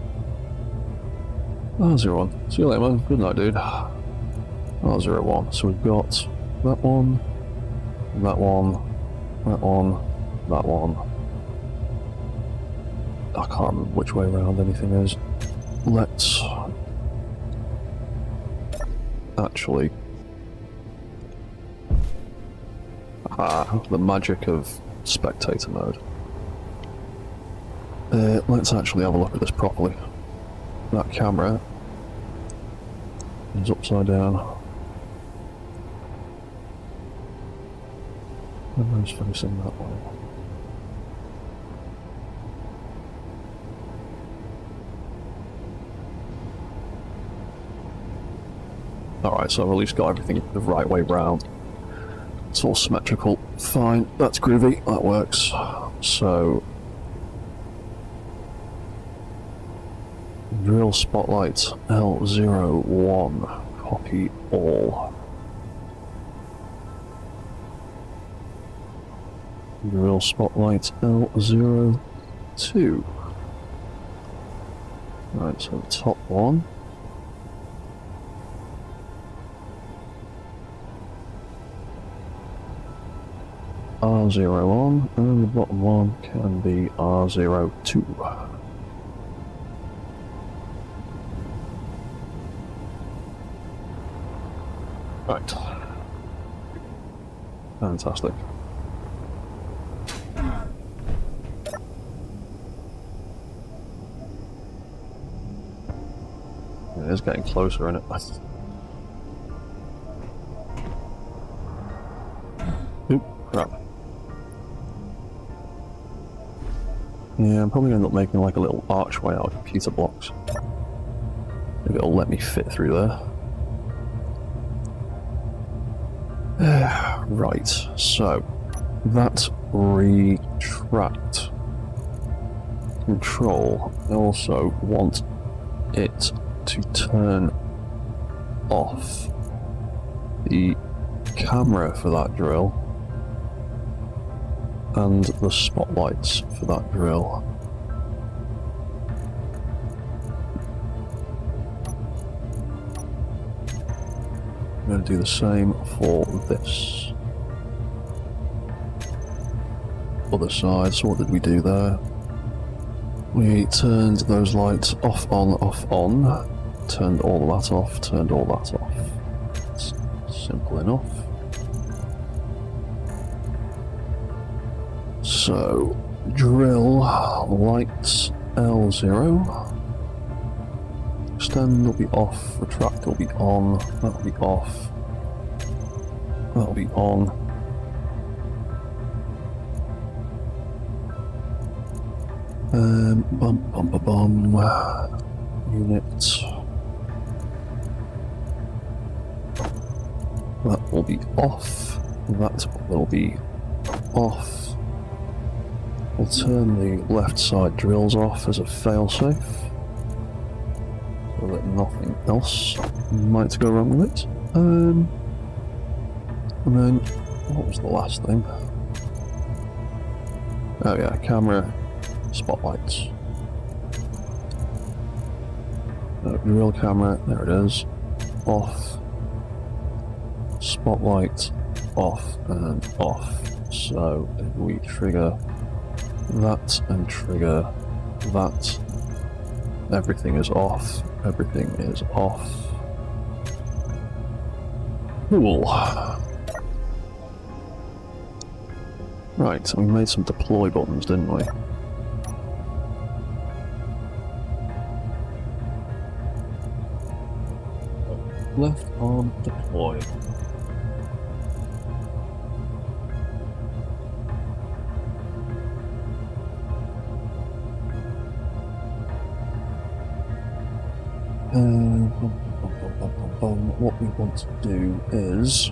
L01. See you later, man. Good night, dude. L01. So we've got that one, that one, that one, that one. I can't remember which way around anything is. Let's actually... the magic of spectator mode. Let's actually have a look at this properly. That camera is upside down. Everyone's facing that way. Alright, so I've at least got everything the right way round. It's all symmetrical. Fine, that's groovy, that works. So... drill spotlight L01, copy all. Drill spotlight L02. Right, so the top one. R01, and the bottom one can be R02. Right. Fantastic. It is getting closer, isn't it? Oop, crap. Yeah, I'm probably going to end up making like a little archway out of computer blocks. Maybe it'll let me fit through there. Right, so that retract control, I also want it to turn off the camera for that drill and the spotlights for that drill. I'm going to do the same for this other side. So what did we do there? We turned those lights off, on, turned all that off, turned all that off. It's simple enough. So, drill lights L0. Extend will be off, retract will be on, that'll be off, that'll be on. Unit. That will be off, that will be off. We'll turn the left side drills off as a failsafe, so that nothing else might go wrong with it. And then, what was the last thing? Oh yeah, camera spotlights. Drill camera, there it is. Off. Spotlight, off and off. So if we trigger that and trigger that, everything is off. Everything is off. Cool. Right, so we made some deploy buttons, didn't we? Left arm deploy. What we want to do is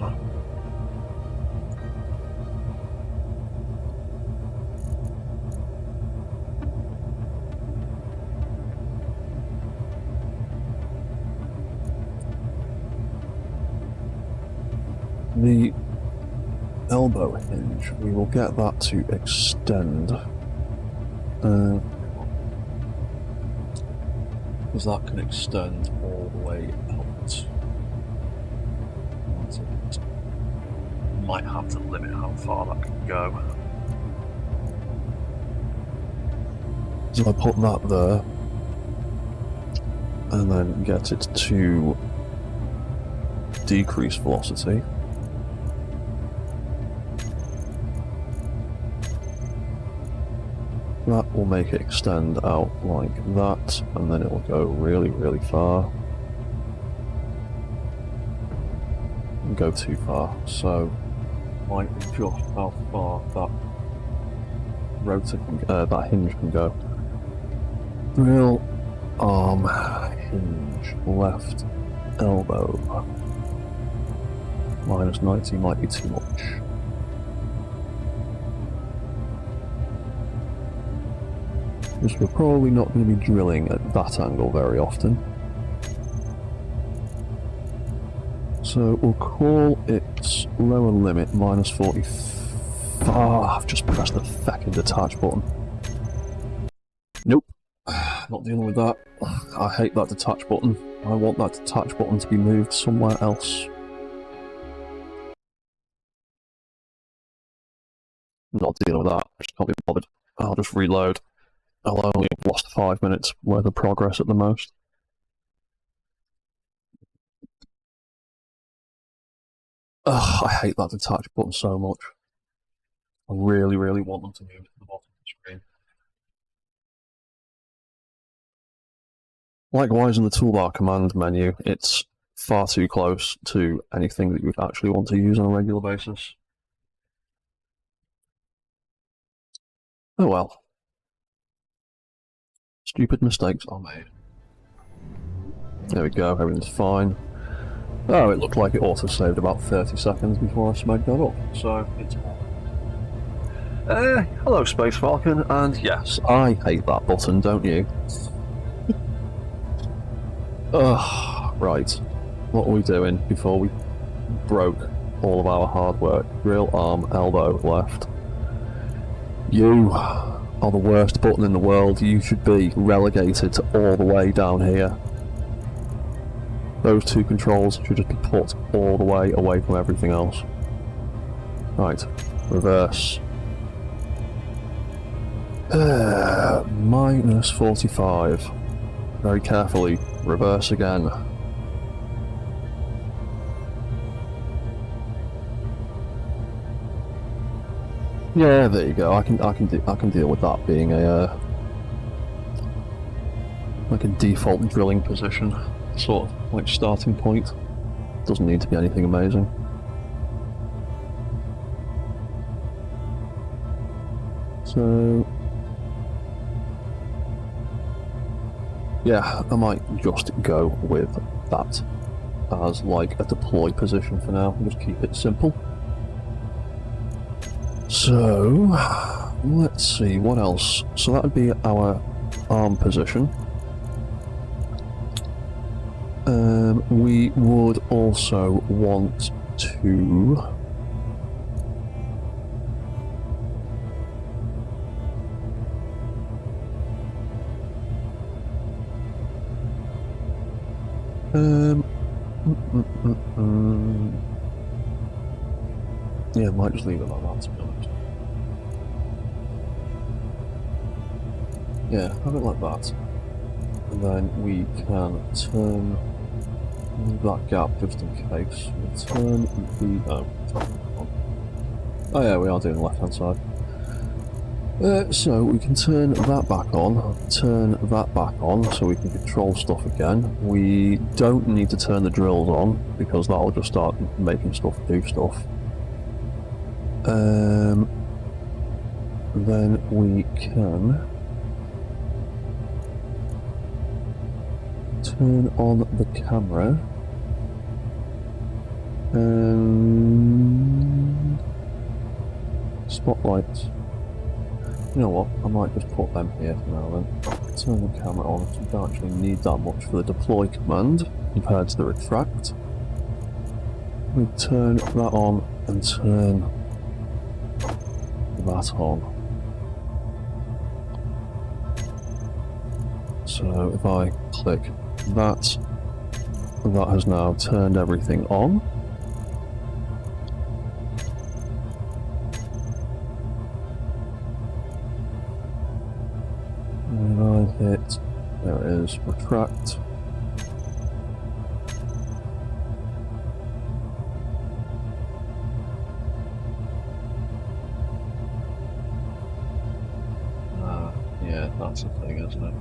the elbow hinge, we will get that to extend, because that can extend all the way out. Might have to limit how far that can go. So I put that there, and then get it to decrease velocity. That will make it extend out like that, and then it will go really, really far. And go too far, so might adjust how far that rotor can, that hinge can go. Drill, arm, hinge, left, elbow. Minus 90 might be too much. Because we're probably not going to be drilling at that angle very often. So we'll call its lower limit minus 40. I've just pressed the fucking detach button. Nope. Not dealing with that. I hate that detach button. I want that detach button to be moved somewhere else. Not dealing with that. I just can't be bothered. I'll just reload. I'll only have lost 5 minutes worth of progress at the most. Ugh, I hate that detach button so much. I really, really want them to move to the bottom of the screen. Likewise, in the toolbar command menu, it's far too close to anything that you would actually want to use on a regular basis. Oh well. Stupid mistakes are made. There we go, everything's fine. Oh, it looked like it auto-saved about 30 seconds before I smacked that up, so it's... hello Space Falcon, and yes, I hate that button, don't you? Ugh, right. What are we doing before we broke all of our hard work? Drill, arm, elbow, left. You are the worst button in the world. You should be relegated to all the way down here. Those two controls should just be put all the way away from everything else. Right, reverse. Minus 45. Very carefully, reverse again. Yeah, there you go. I can deal with that being a like a default drilling position, sort of like starting point. Doesn't need to be anything amazing. So yeah, I might just go with that as like a deploy position for now. Just keep it simple. So let's see what else. So that would be our arm position. We would also want to yeah, I might just leave it like that, to be honest. Yeah, have it like that. And then we can turn that gap just in case. We'll turn the... oh yeah, we are doing the left hand side. So we can turn that back on, turn that back on, so we can control stuff again. We don't need to turn the drills on, because that'll just start making stuff do stuff. Then we can turn on the camera. Spotlights. You know what, I might just put them here for now then. Turn the camera on, because we don't actually need that much for the deploy command compared to the retract. We turn that on and turn that on. So if I click that, that has now turned everything on. And I hit, there it is, retract. Yeah, that's the thing, isn't it?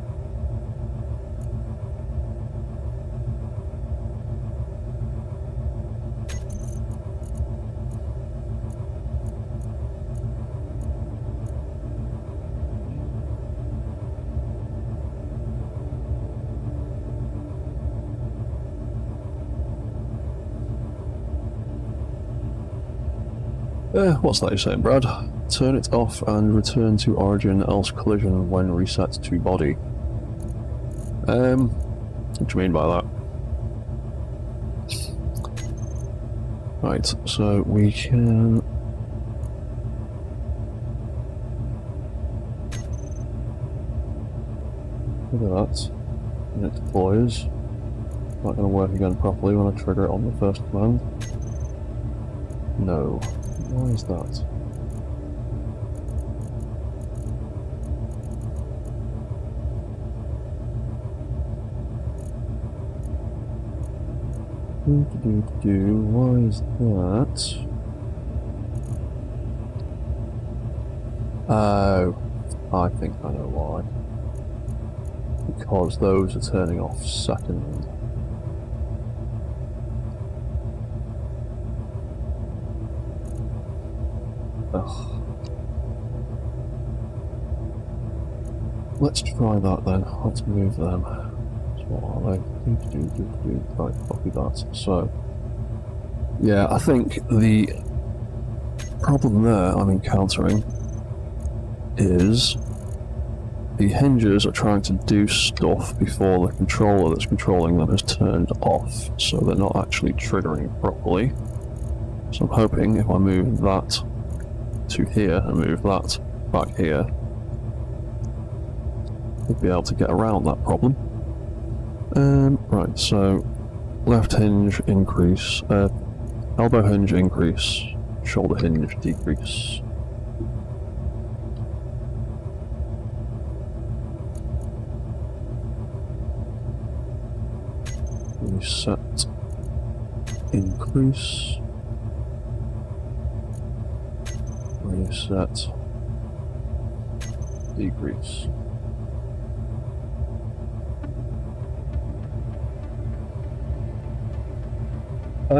What's that you're saying, Brad? Turn it off and return to origin, else collision when reset to body. What do you mean by that? Right, so we can... Look at that. And it deploys. Not going to work again properly when I trigger it on the first command. No. Why is that? Why is that? Oh, I think I know why. Because those are turning off second. Ugh. Let's try that then. Let's move them. So what are they? Right, copy that. So, yeah, I think the problem there I'm encountering is the hinges are trying to do stuff before the controller that's controlling them is turned off, so they're not actually triggering properly. So I'm hoping if I move that to here and move that back here, we'll be able to get around that problem. Right, so left hinge increase, elbow hinge increase, shoulder hinge decrease. Reset, increase, reset, decrease. I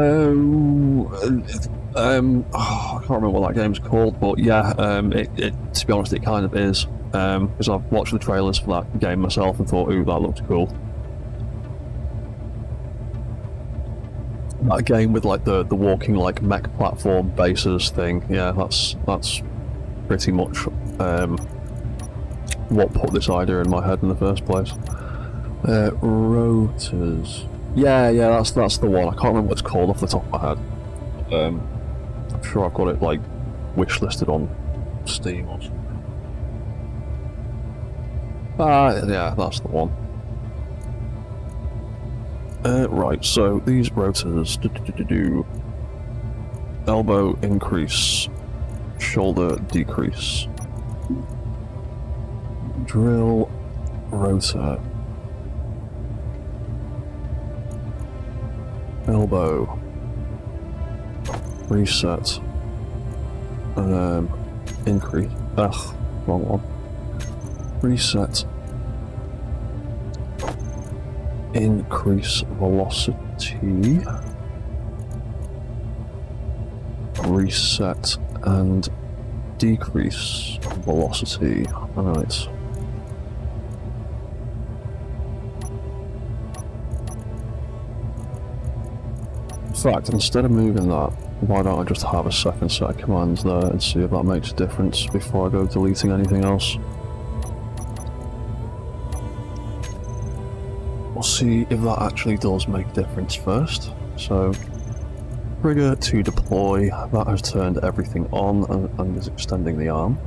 can't remember what that game's called, but yeah, it to be honest, it kind of is. Because I've watched the trailers for that game myself and thought, ooh, that looks cool. That game with like the walking like mech platform bases thing, yeah, that's pretty much what put this idea in my head in the first place. Rotors. Yeah, that's the one. I can't remember what it's called off the top of my head. I'm sure I've got it like wish listed on Steam or something. Yeah, that's the one. Right, so these rotors elbow increase, shoulder decrease, drill rotor, elbow reset, increase, wrong one, reset, increase velocity, reset and decrease velocity. Alright. In fact, instead of moving that, why don't I just have a second set of commands there and see if that makes a difference before I go deleting anything else. We'll see if that actually does make a difference first. So, trigger to deploy, that has turned everything on and is extending the arm.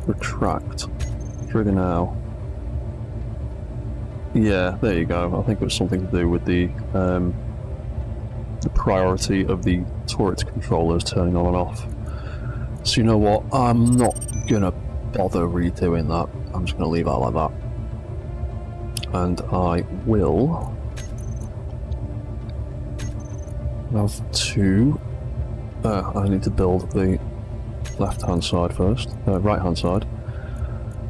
Retract, trigger now. Yeah, there you go. I think it was something to do with the priority of the turret controllers turning on and off. So you know what, I'm not gonna bother redoing that. I'm just going to leave that like that. And I will have to... I need to build the left-hand side first, right-hand side.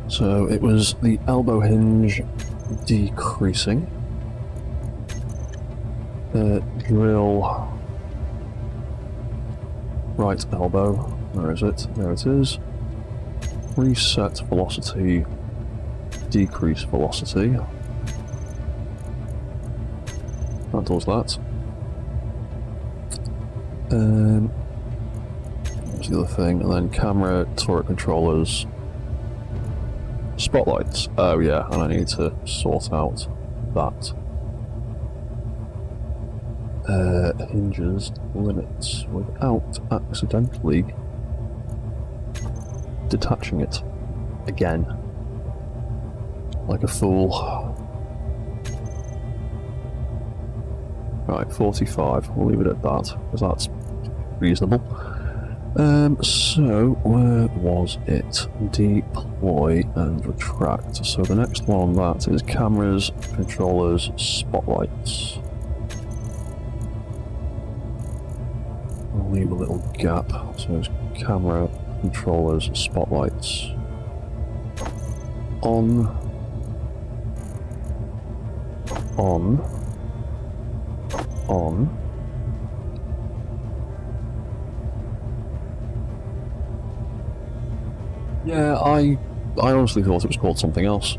So it was the elbow hinge decreasing. Drill right elbow. Where is it? There it is. Reset velocity, decrease velocity. That does that. What's the other thing? And then camera, turret controllers, spotlights. Oh yeah, and I need to sort out that. Hinges limits without accidentally detaching it again. Like a fool. Right, 45. We'll leave it at that, because that's reasonable. So, where was it? Deploy and retract. So the next one on that is cameras, controllers, spotlights. I'll leave a little gap. So it's camera, controllers, spotlights. On. Yeah, I honestly thought it was called something else.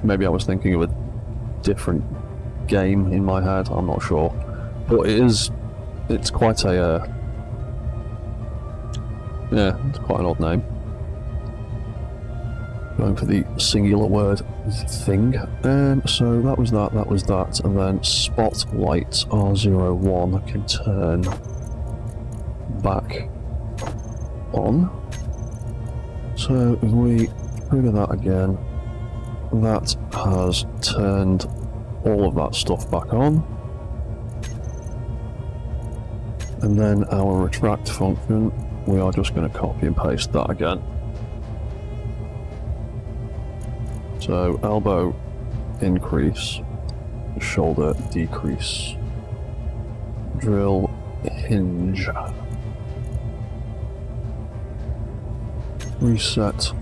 Maybe I was thinking of a different game in my head, I'm not sure. But it's quite a, yeah, it's quite an odd name. Going for the singular word thing. So that was that, and then spotlight R01 can turn back on. So if we trigger that again, that has turned all of that stuff back on. And then our retract function, we are just going to copy and paste that again. So elbow increase, shoulder decrease, drill hinge, reset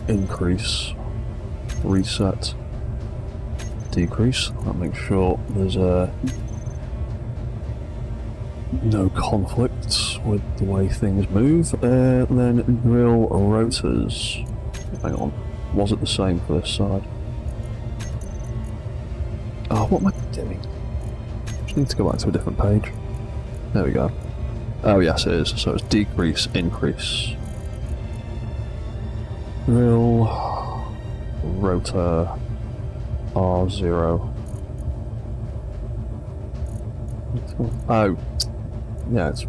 increase, reset decrease. That makes sure there's no conflicts with the way things move. Then drill rotors. Hang on. Was it the same for this side? Oh, what am I doing? Just need to go back to a different page. There we go. Oh yes, it is. So it's decrease, increase. Drill rotor R0. Oh, yeah, it's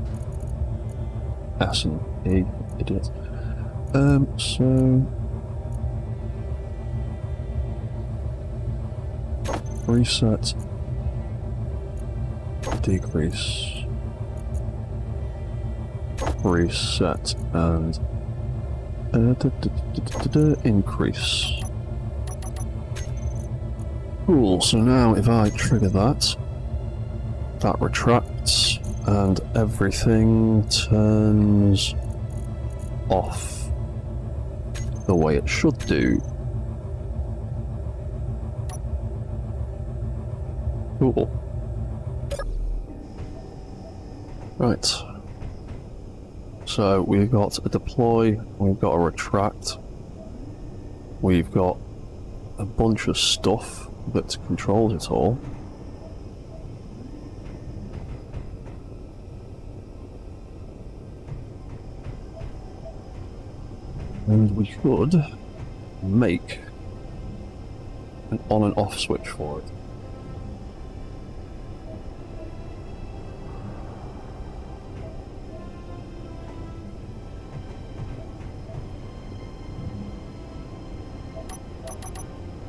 S and E, idiot. So reset, decrease, reset, and increase. Cool, so now if I trigger that, that retracts and everything turns off the way it should do. Cool. Right. So we've got a deploy, we've got a retract, we've got a bunch of stuff that controls it all. And we should make an on and off switch for it.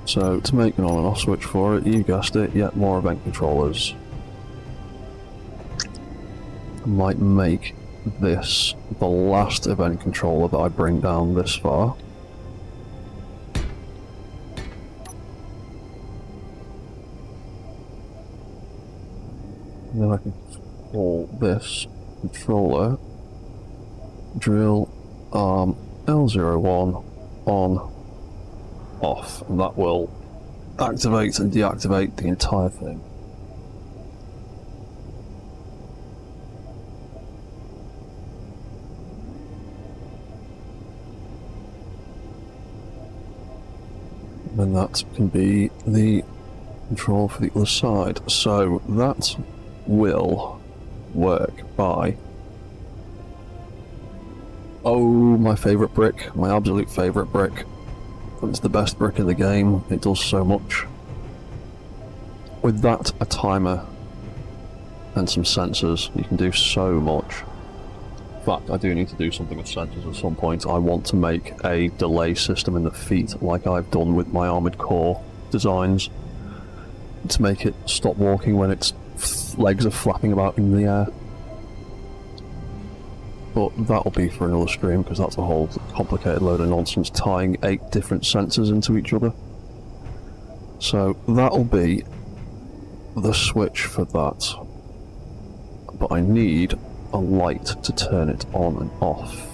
So to make an on and off switch for it, you guessed it, yet more event controllers. I might make this the last event controller that I bring down this far. And then I can call this controller drill arm L01 on, off, and that will activate and deactivate the entire thing. And that can be the control for the other side. So that will work by... oh, my favourite brick, my absolute favourite brick. It's the best brick in the game, it does so much. With that, a timer and some sensors, you can do so much. In fact, I do need to do something with sensors at some point. I want to make a delay system in the feet, like I've done with my Armoured Core designs, to make it stop walking when its legs are flapping about in the air. But that'll be for another stream, because that's a whole complicated load of nonsense, tying 8 different sensors into each other. So that'll be the switch for that. But I need a light to turn it on and off.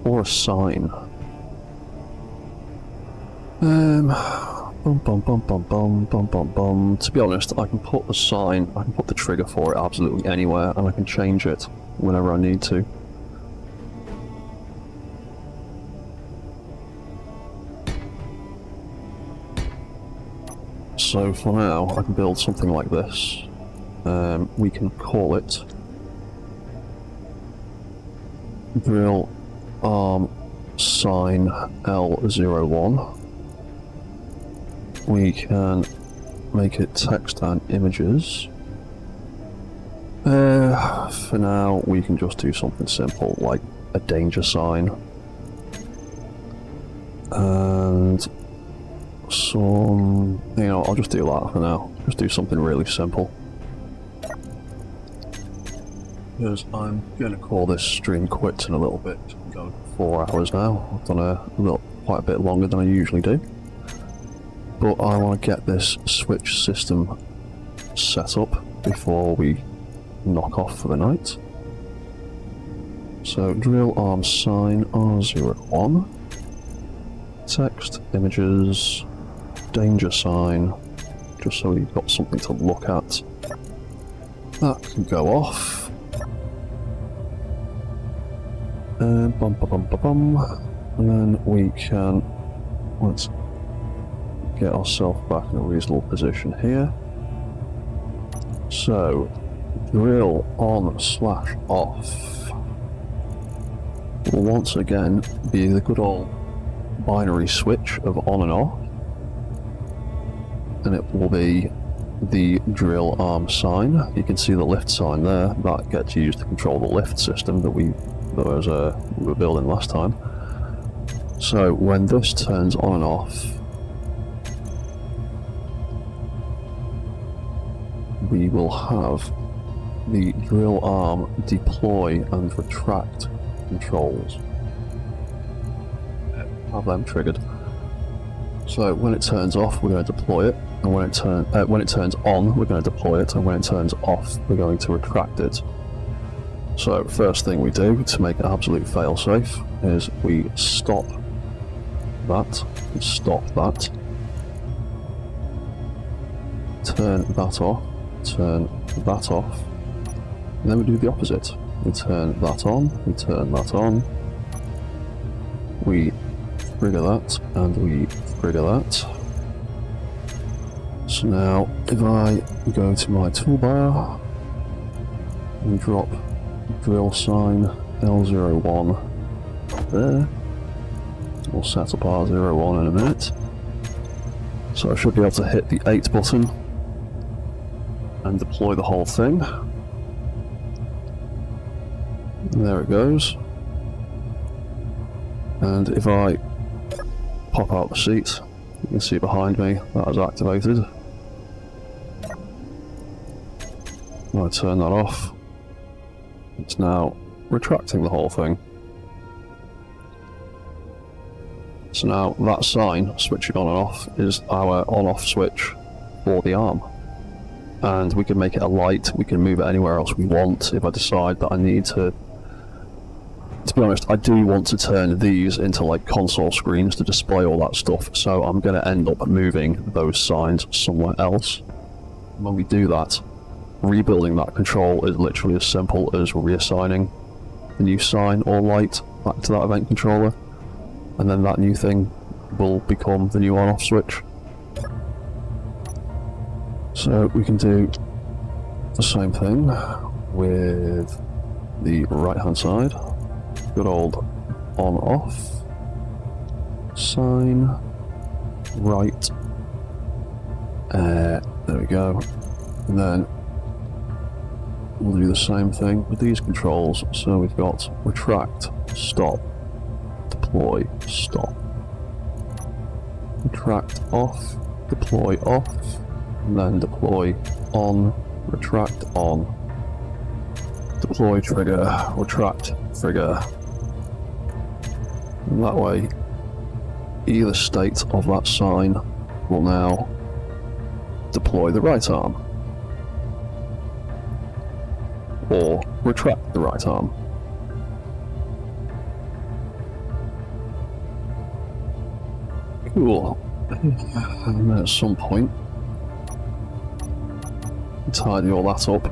Or a sign. Bum bum bum bum bum bum bum bum. To be honest, I can put the sign, I can put the trigger for it absolutely anywhere, and I can change it whenever I need to. So for now, I can build something like this. We can call it drill arm sign L01. We can make it text and images. For now, we can just do something simple like a danger sign. And some, I'll just do that for now. Just do something really simple. Because I'm going to call this stream quits in a little bit. I'm going 4 hours now. I've done quite a bit longer than I usually do. But I want to get this switch system set up before we knock off for the night. So drill arm sign R01, text, images, danger sign, just so we've got something to look at. That can go off. And bum bum bum bum bum. And then we can, let's get ourselves back in a reasonable position here. So, drill on/off will once again be the good old binary switch of on and off, and it will be the drill arm sign. You can see the lift sign there. That gets used to control the lift system that we were building last time. So when this turns on and off, we will have the drill arm deploy and retract controls. Have them triggered. So when it turns off, we're going to deploy it, and when it turns on, we're going to deploy it, and when it turns off, we're going to retract it. So first thing we do to make an absolute failsafe is we stop that, turn that off, turn that off, and then we do the opposite. We turn that on, we turn that on, we trigger that, and we trigger that. So now, if I go to my toolbar and drop drill sign L01 there, we'll set up R01 in a minute. So I should be able to hit the 8 button and deploy the whole thing. And there it goes. And if I pop out the seat, you can see behind me that is activated. When I turn that off, it's now retracting the whole thing. So now that sign, switching on and off, is our on-off switch for the arm. And we can make it a light, we can move it anywhere else we want. If I decide that I need to to be honest, I do want to turn these into like console screens to display all that stuff, so I'm going to end up moving those signs somewhere else. When we do that, rebuilding that control is literally as simple as reassigning the new sign or light back to that event controller, and then that new thing will become the new on-off switch. So we can do the same thing with the right-hand side. Good old on-off sign, right. There we go. And then we'll do the same thing with these controls. So we've got retract, stop, deploy, stop. Retract off, deploy off, and then deploy on, retract on. Deploy trigger, retract trigger. And that way, either state of that sign will now deploy the right arm, or retract the right arm. Cool. And then at some point, tidy all that up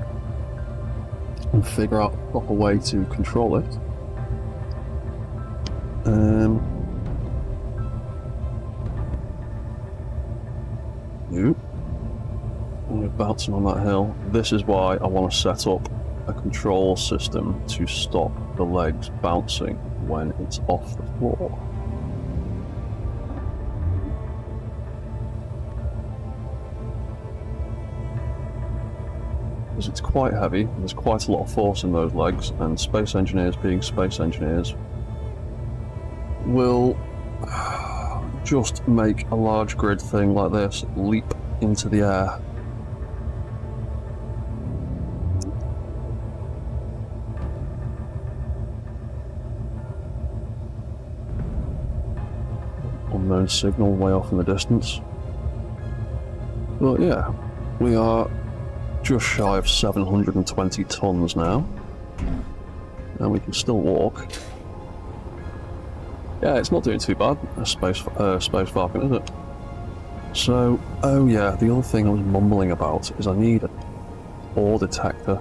and figure out a proper way to control it. Nope. We're bouncing on that hill. This is why I want to set up a control system to stop the legs bouncing when it's off the floor. Because it's quite heavy, there's quite a lot of force in those legs, and space engineers being space engineers will just make a large grid thing like this leap into the air. Unknown signal way off in the distance. But yeah, we are just shy of 720 tons now, and we can still walk. Yeah, it's not doing too bad, a space Falcon, is it? So, oh yeah, the other thing I was mumbling about is I need an ore detector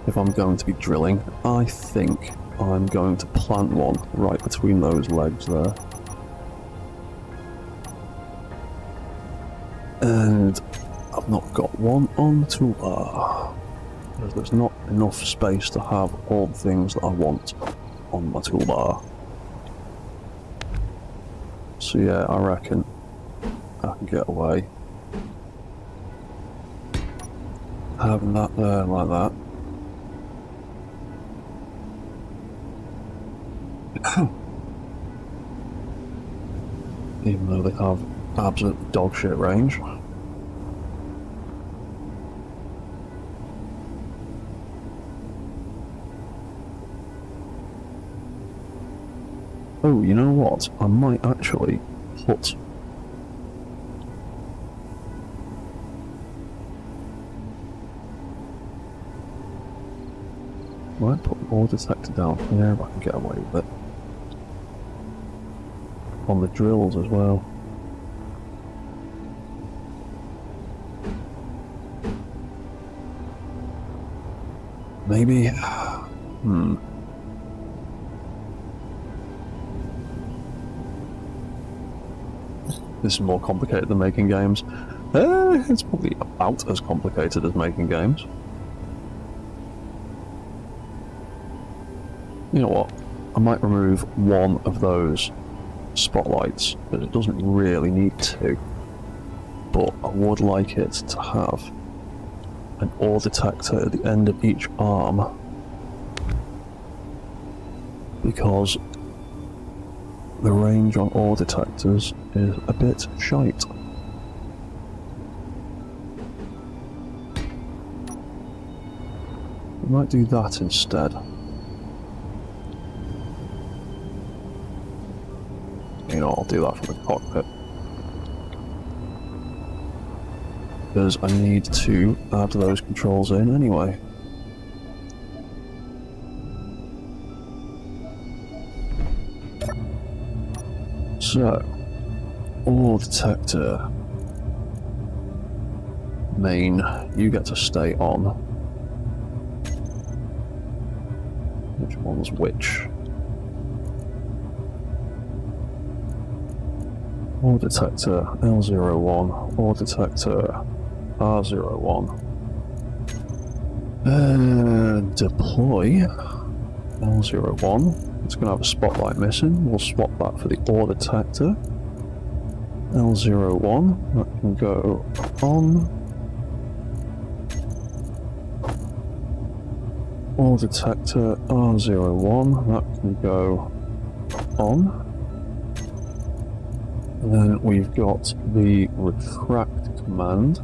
if I'm going to be drilling. I think I'm going to plant one right between those legs there. And I've not got one on the toolbar, because there's not enough space to have all the things that I want on my toolbar. So yeah, I reckon I can get away having that there like that. Even though they have absolute dog shit range. Oh, you know what? I might actually put the ore detector down here if I can get away with it. On the drills as well. Maybe. This is more complicated than making games. It's probably about as complicated as making games. You know what? I might remove one of those spotlights, but it doesn't really need to. But I would like it to have an ore detector at the end of each arm, because the range on ore detectors is a bit shite. We might do that instead. You know, I'll do that from the cockpit. Because I need to add those controls in anyway. So, ore detector. Main, you get to stay on. Which one's which? Ore detector L01, ore detector R01. And deploy L01. It's going to have a spotlight missing. We'll swap that for the ore detector. L01, that can go on. Ore detector R01, that can go on. And then we've got the retract command.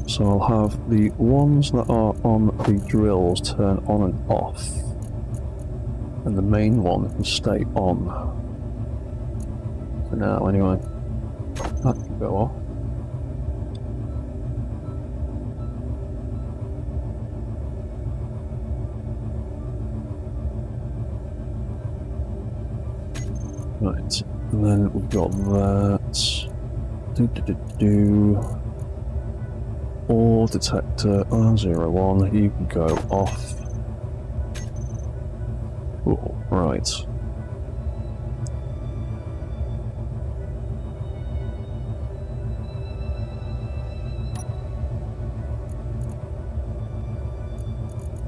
So I'll have the ones that are on the drills turn on and off. And the main one can stay on. For now, anyway. That can go off. Right, and then we've got that. Ore detector R01, you can go off. Oh, right.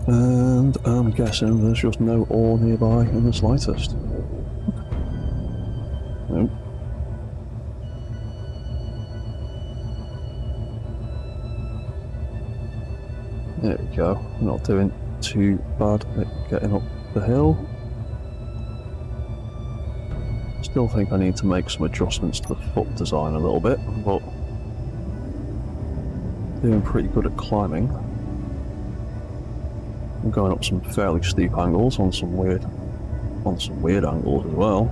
And I'm guessing there's just no ore nearby in the slightest. Nope. There we go. Not doing too bad at getting up the hill. Still think I need to make some adjustments to the foot design a little bit, but doing pretty good at climbing. I'm going up some fairly steep angles on some weird angles as well.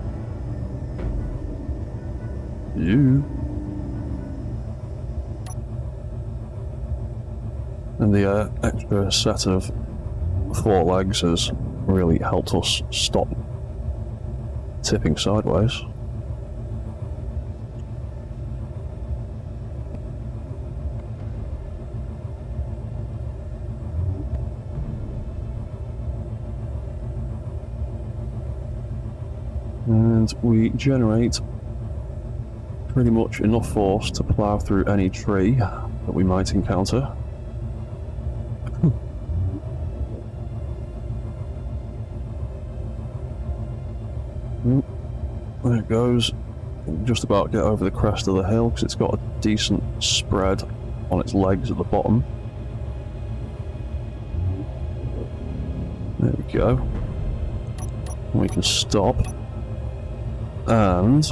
And the extra set of 4 legs has really helped us stop tipping sideways. And we generate pretty much enough force to plough through any tree that we might encounter. There it goes. Just about get over the crest of the hill because it's got a decent spread on its legs at the bottom. There we go. We can stop. And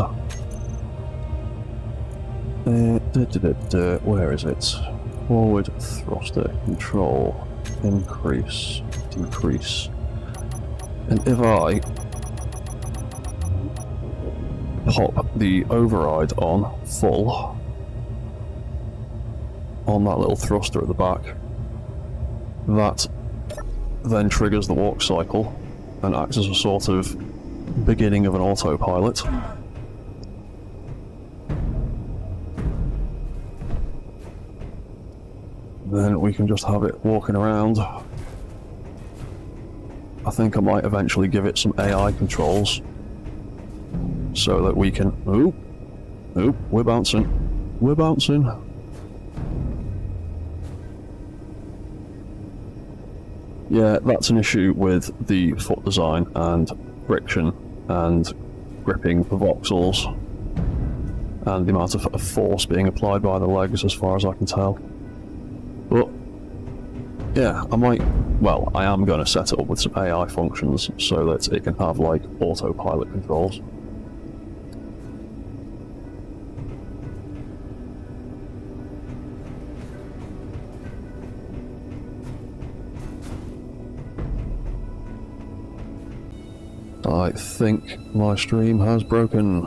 where is it? Forward thruster control. Increase. Decrease. And if I pop the override on full on that little thruster at the back, that then triggers the walk cycle and acts as a sort of beginning of an autopilot. Then we can just have it walking around. I think I might eventually give it some AI controls so that we can... Oop, we're bouncing. We're bouncing. Yeah, that's an issue with the foot design and friction and gripping the voxels and the amount of force being applied by the legs as far as I can tell. But yeah, I am going to set it up with some AI functions so that it can have like autopilot controls. I think my stream has broken.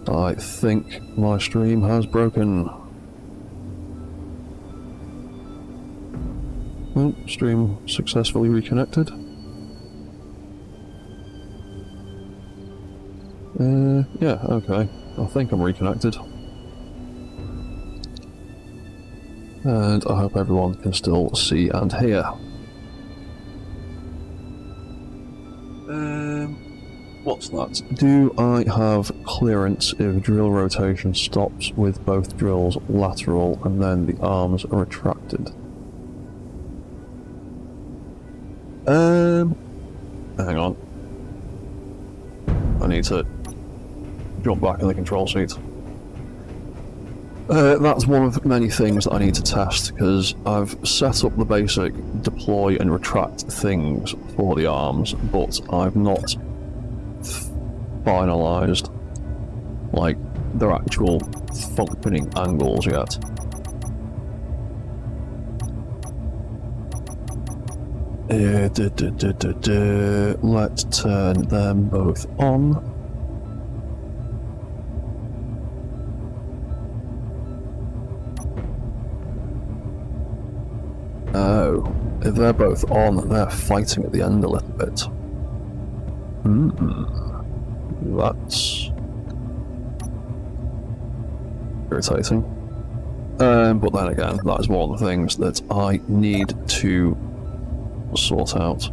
I think my stream has broken. Well, stream successfully reconnected. Yeah, okay. I think I'm reconnected. And I hope everyone can still see and hear. What's that? Do I have clearance if drill rotation stops with both drills lateral and then the arms are retracted? Hang on. I need to jump back in the control seat. That's one of many things that I need to test, because I've set up the basic deploy and retract things for the arms, but I've not finalised, like, their actual functioning angles yet. Let's turn them both on. Oh, if they're both on, they're fighting at the end a little bit. That's irritating. But then again, that is one of the things that I need to sort out.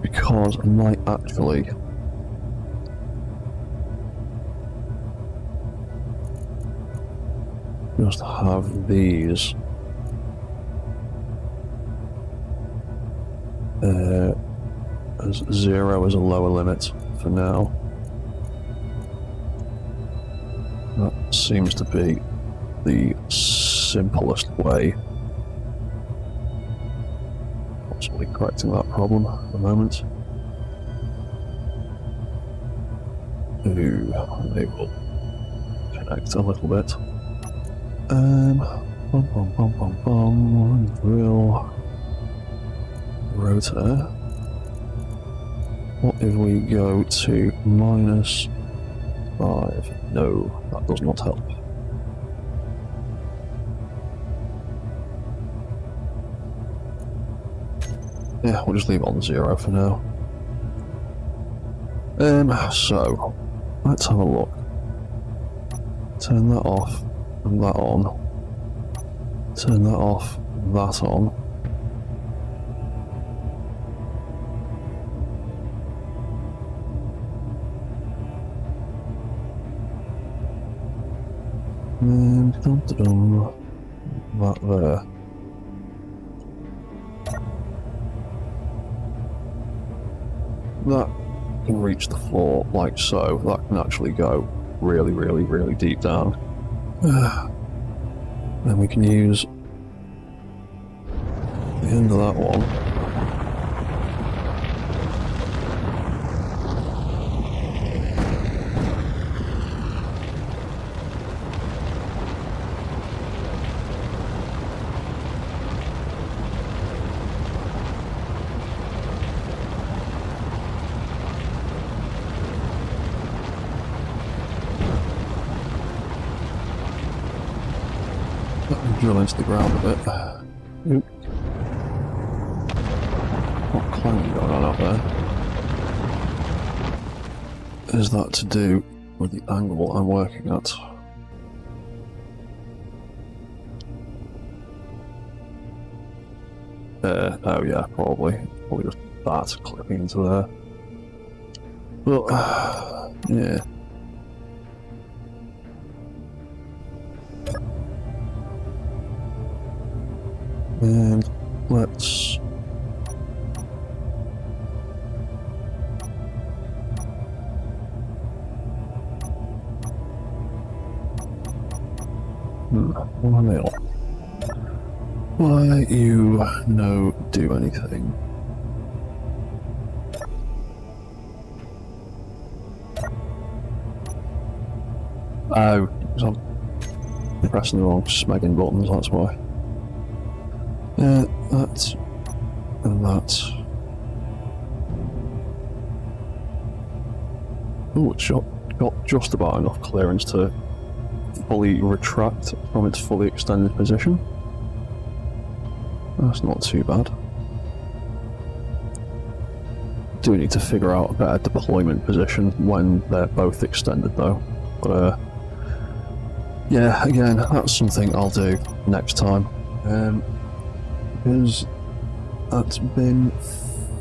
Because I might actually just have these as 0 as a lower limit for now. That seems to be the simplest way possibly correcting that problem at the moment. Ooh, they will connect a little bit. Drill rotor. What if we go to -5? No, that does not help. Yeah, we'll just leave it on 0 for now. So let's have a look. Turn that off and that on. Turn that off and that on. And that there. That can reach the floor like so. That can actually go really, really, really deep down. Then we can use the end of that one. Let me drill into the ground a bit. Oop. What clanging going on up there? Is that to do with the angle I'm working at? Oh yeah, probably. Probably just that clipping into there. Well, yeah. And let's why you no do anything? Oh, because I'm pressing the wrong smegging buttons, that's why. That and that. Oh, it's got just about enough clearance to fully retract from its fully extended position. That's not too bad. Do need to figure out a better deployment position when they're both extended though. But yeah, again, that's something I'll do next time. Because that's been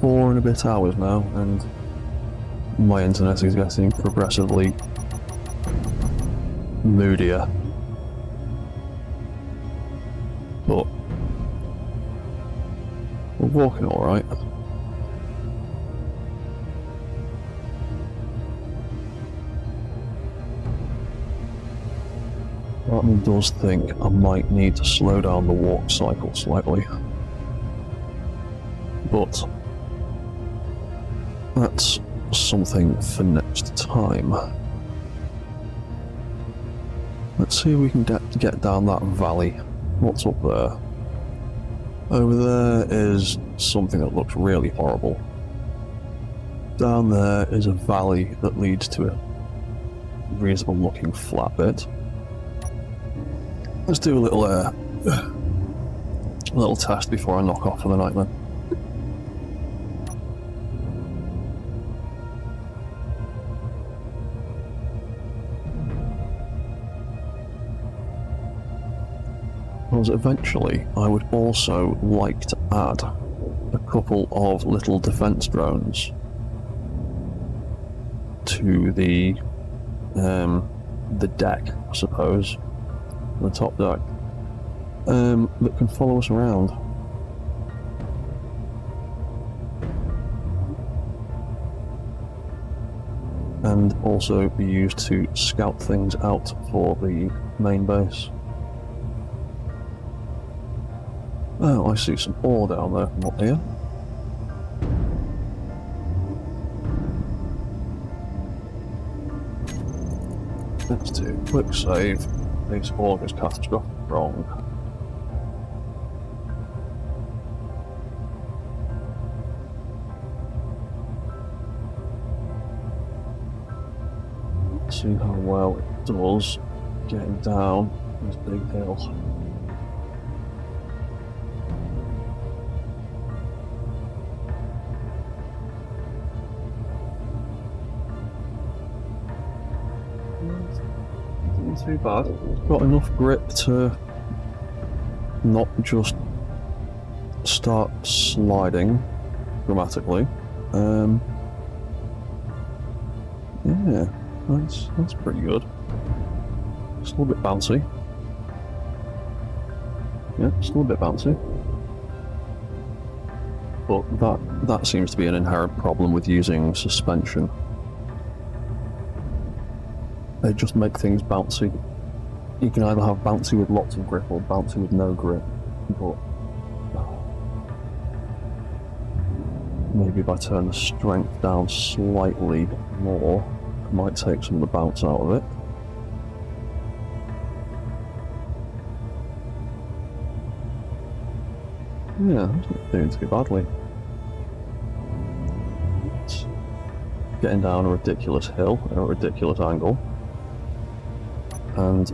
4 and a bit hours now, and my internet is getting progressively moodier. But we're walking alright. Part of me does think I might need to slow down the walk cycle slightly. But that's something for next time. Let's see if we can get down that valley. What's up there? Over there is something that looks really horrible. Down there is a valley that leads to a reasonable looking flat bit. Let's do a little test before I knock off for the night then. Because eventually I would also like to add a couple of little defense drones to the deck, I suppose, the top deck, that can follow us around. And also be used to scout things out for the main base. Oh, I see some ore down there from up here. Let's do a quick save. This ore is catastrophic wrong. Let's see how well it does getting down this big hill. Too bad. It's got enough grip to not just start sliding dramatically. Yeah, that's pretty good. It's a little bit bouncy. Yeah, it's a little bit bouncy. But that seems to be an inherent problem with using suspension. They just make things bouncy. You can either have bouncy with lots of grip or bouncy with no grip. But maybe if I turn the strength down slightly more, I might take some of the bounce out of it. Yeah, that's not doing too badly. It's getting down a ridiculous hill at a ridiculous angle. And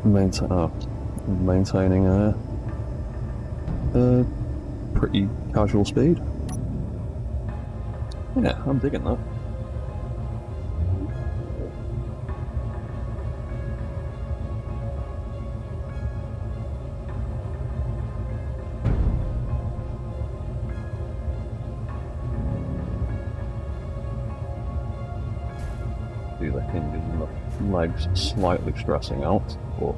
maintaining a pretty casual speed. Yeah, I'm digging that. Do the hinges and the legs slightly stressing out, but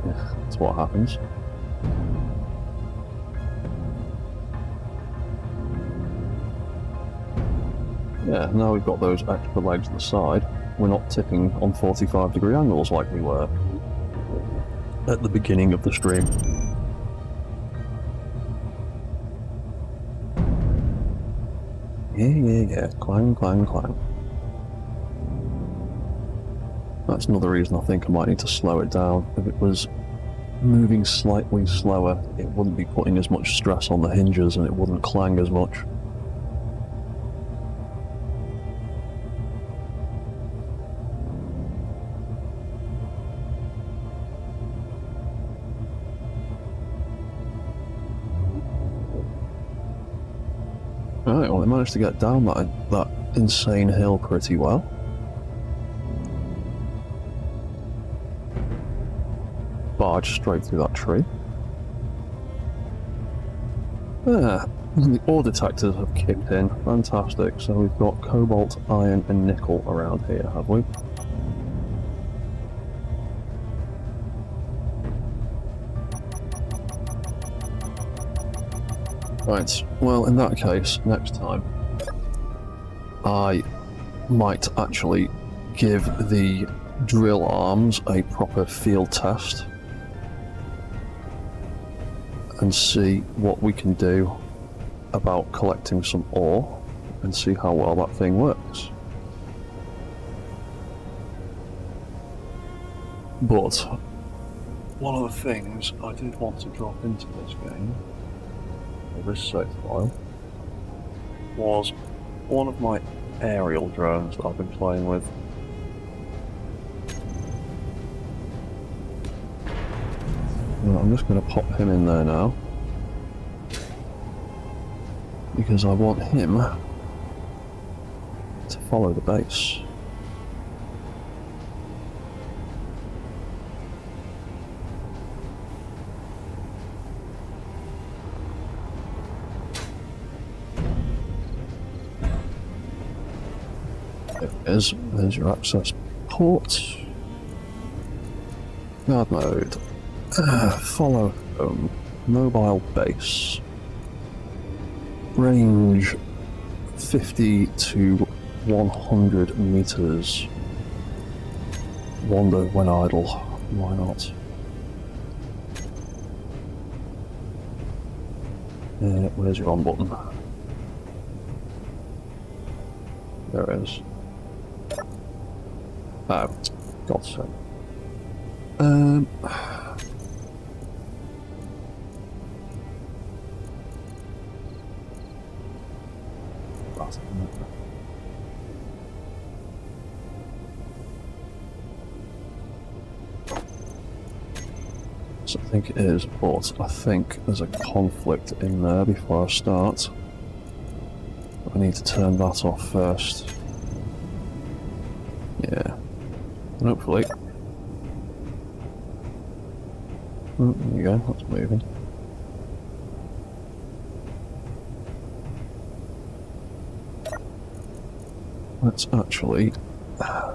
yeah, that's what happens. Yeah, now we've got those extra legs at the side, we're not tipping on 45-degree angles like we were at the beginning of the stream. Yeah, clang, clang, clang. That's another reason I think I might need to slow it down. If it was moving slightly slower, it wouldn't be putting as much stress on the hinges and it wouldn't clang as much. Right, well, I managed to get down that insane hill pretty well. Barge straight through that tree. Ah, the ore detectors have kicked in. Fantastic. So we've got cobalt, iron, and nickel around here, have we? Right, well, in that case, next time, I might actually give the drill arms a proper field test and see what we can do about collecting some ore and see how well that thing works. But one of the things I did want to drop into this game, or this save file, was one of my aerial drones that I've been playing with. I'm just going to pop him in there now, because I want him to follow the base. There it is. There's your access port. Guard mode. Follow home. Mobile base. Range 50 to 100 meters. Wander when idle. Why not? Where's your on button? There it is. Oh, God's sake. So I think it is, but I think there's a conflict in there before I start. I need to turn that off first. Yeah. And hopefully... Oh, there you go, that's moving. Let's actually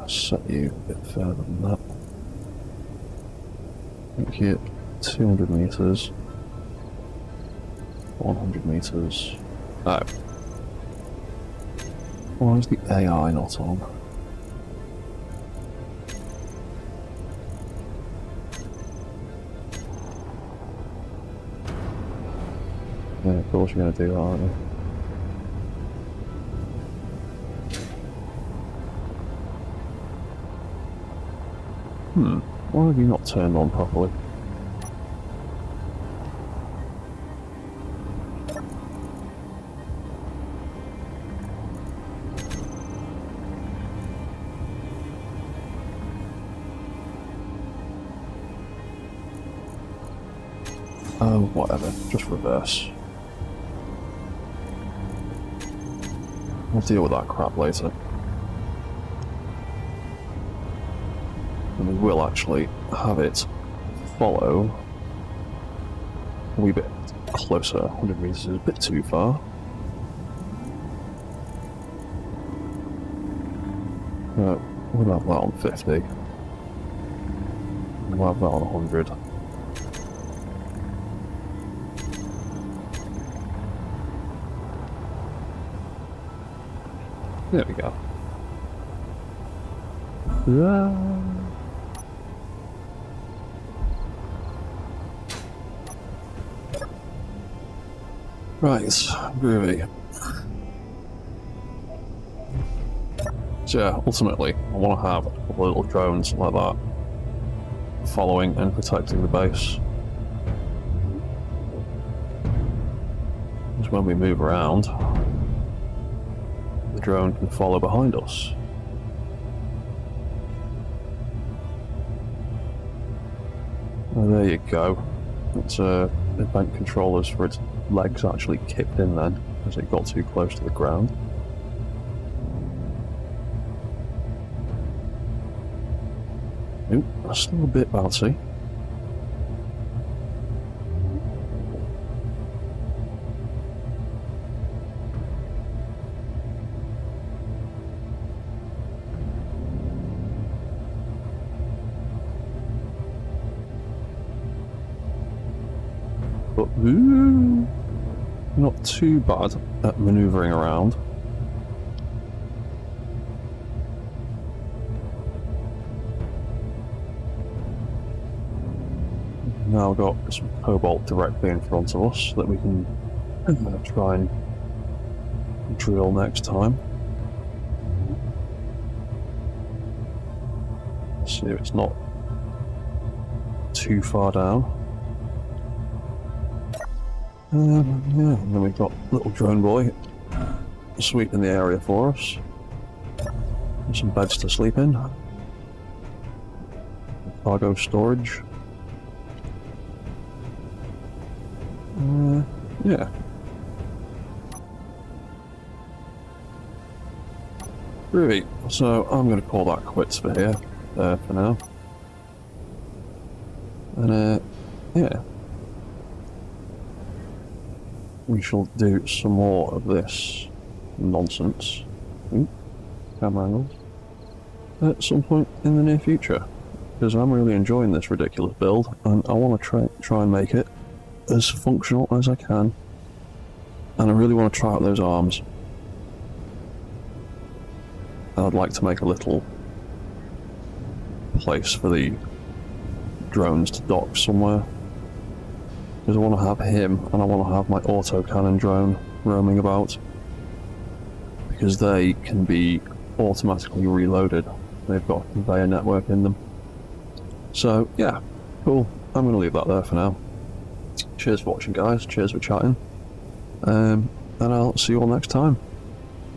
set you a bit further than that. Make it 200 meters. 100 meters. Oh. Why is the AI not on? Yeah, of course you're going to do that, aren't you? Why have you not turned on properly? Oh, whatever. Just reverse. We'll deal with that crap later. And we will actually have it follow a wee bit closer. 100 meters is a bit too far. We'll have that on 50. We'll have that on 100. There we go. Right, groovy. So yeah, ultimately, I want to have a couple of little drones like that following and protecting the base. Because when we move around, the drone can follow behind us. Oh, there you go. It's event controllers for its legs actually kicked in then. as it got too close to the ground. Oop, that's still a bit bouncy. But ooh, not too bad at manoeuvring around. Now we've got some cobalt directly in front of us that we can try and drill next time. See if it's not too far down. Yeah, and then we've got little drone boy sweeping the area for us. And some beds to sleep in. Cargo storage. Yeah. Groovy. So I'm going to call that quits for here, for now. And yeah. We shall do some more of this nonsense. Ooh, camera angles. At some point in the near future. Because I'm really enjoying this ridiculous build, and I want to try and make it as functional as I can. And I really want to try out those arms. I'd like to make a little place for the drones to dock somewhere. Because I want to have him, and I want to have my autocannon drone roaming about. Because they can be automatically reloaded. They've got a conveyor network in them. So, yeah, cool. I'm going to leave that there for now. Cheers for watching, guys. Cheers for chatting. And I'll see you all next time.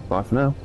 Bye for now.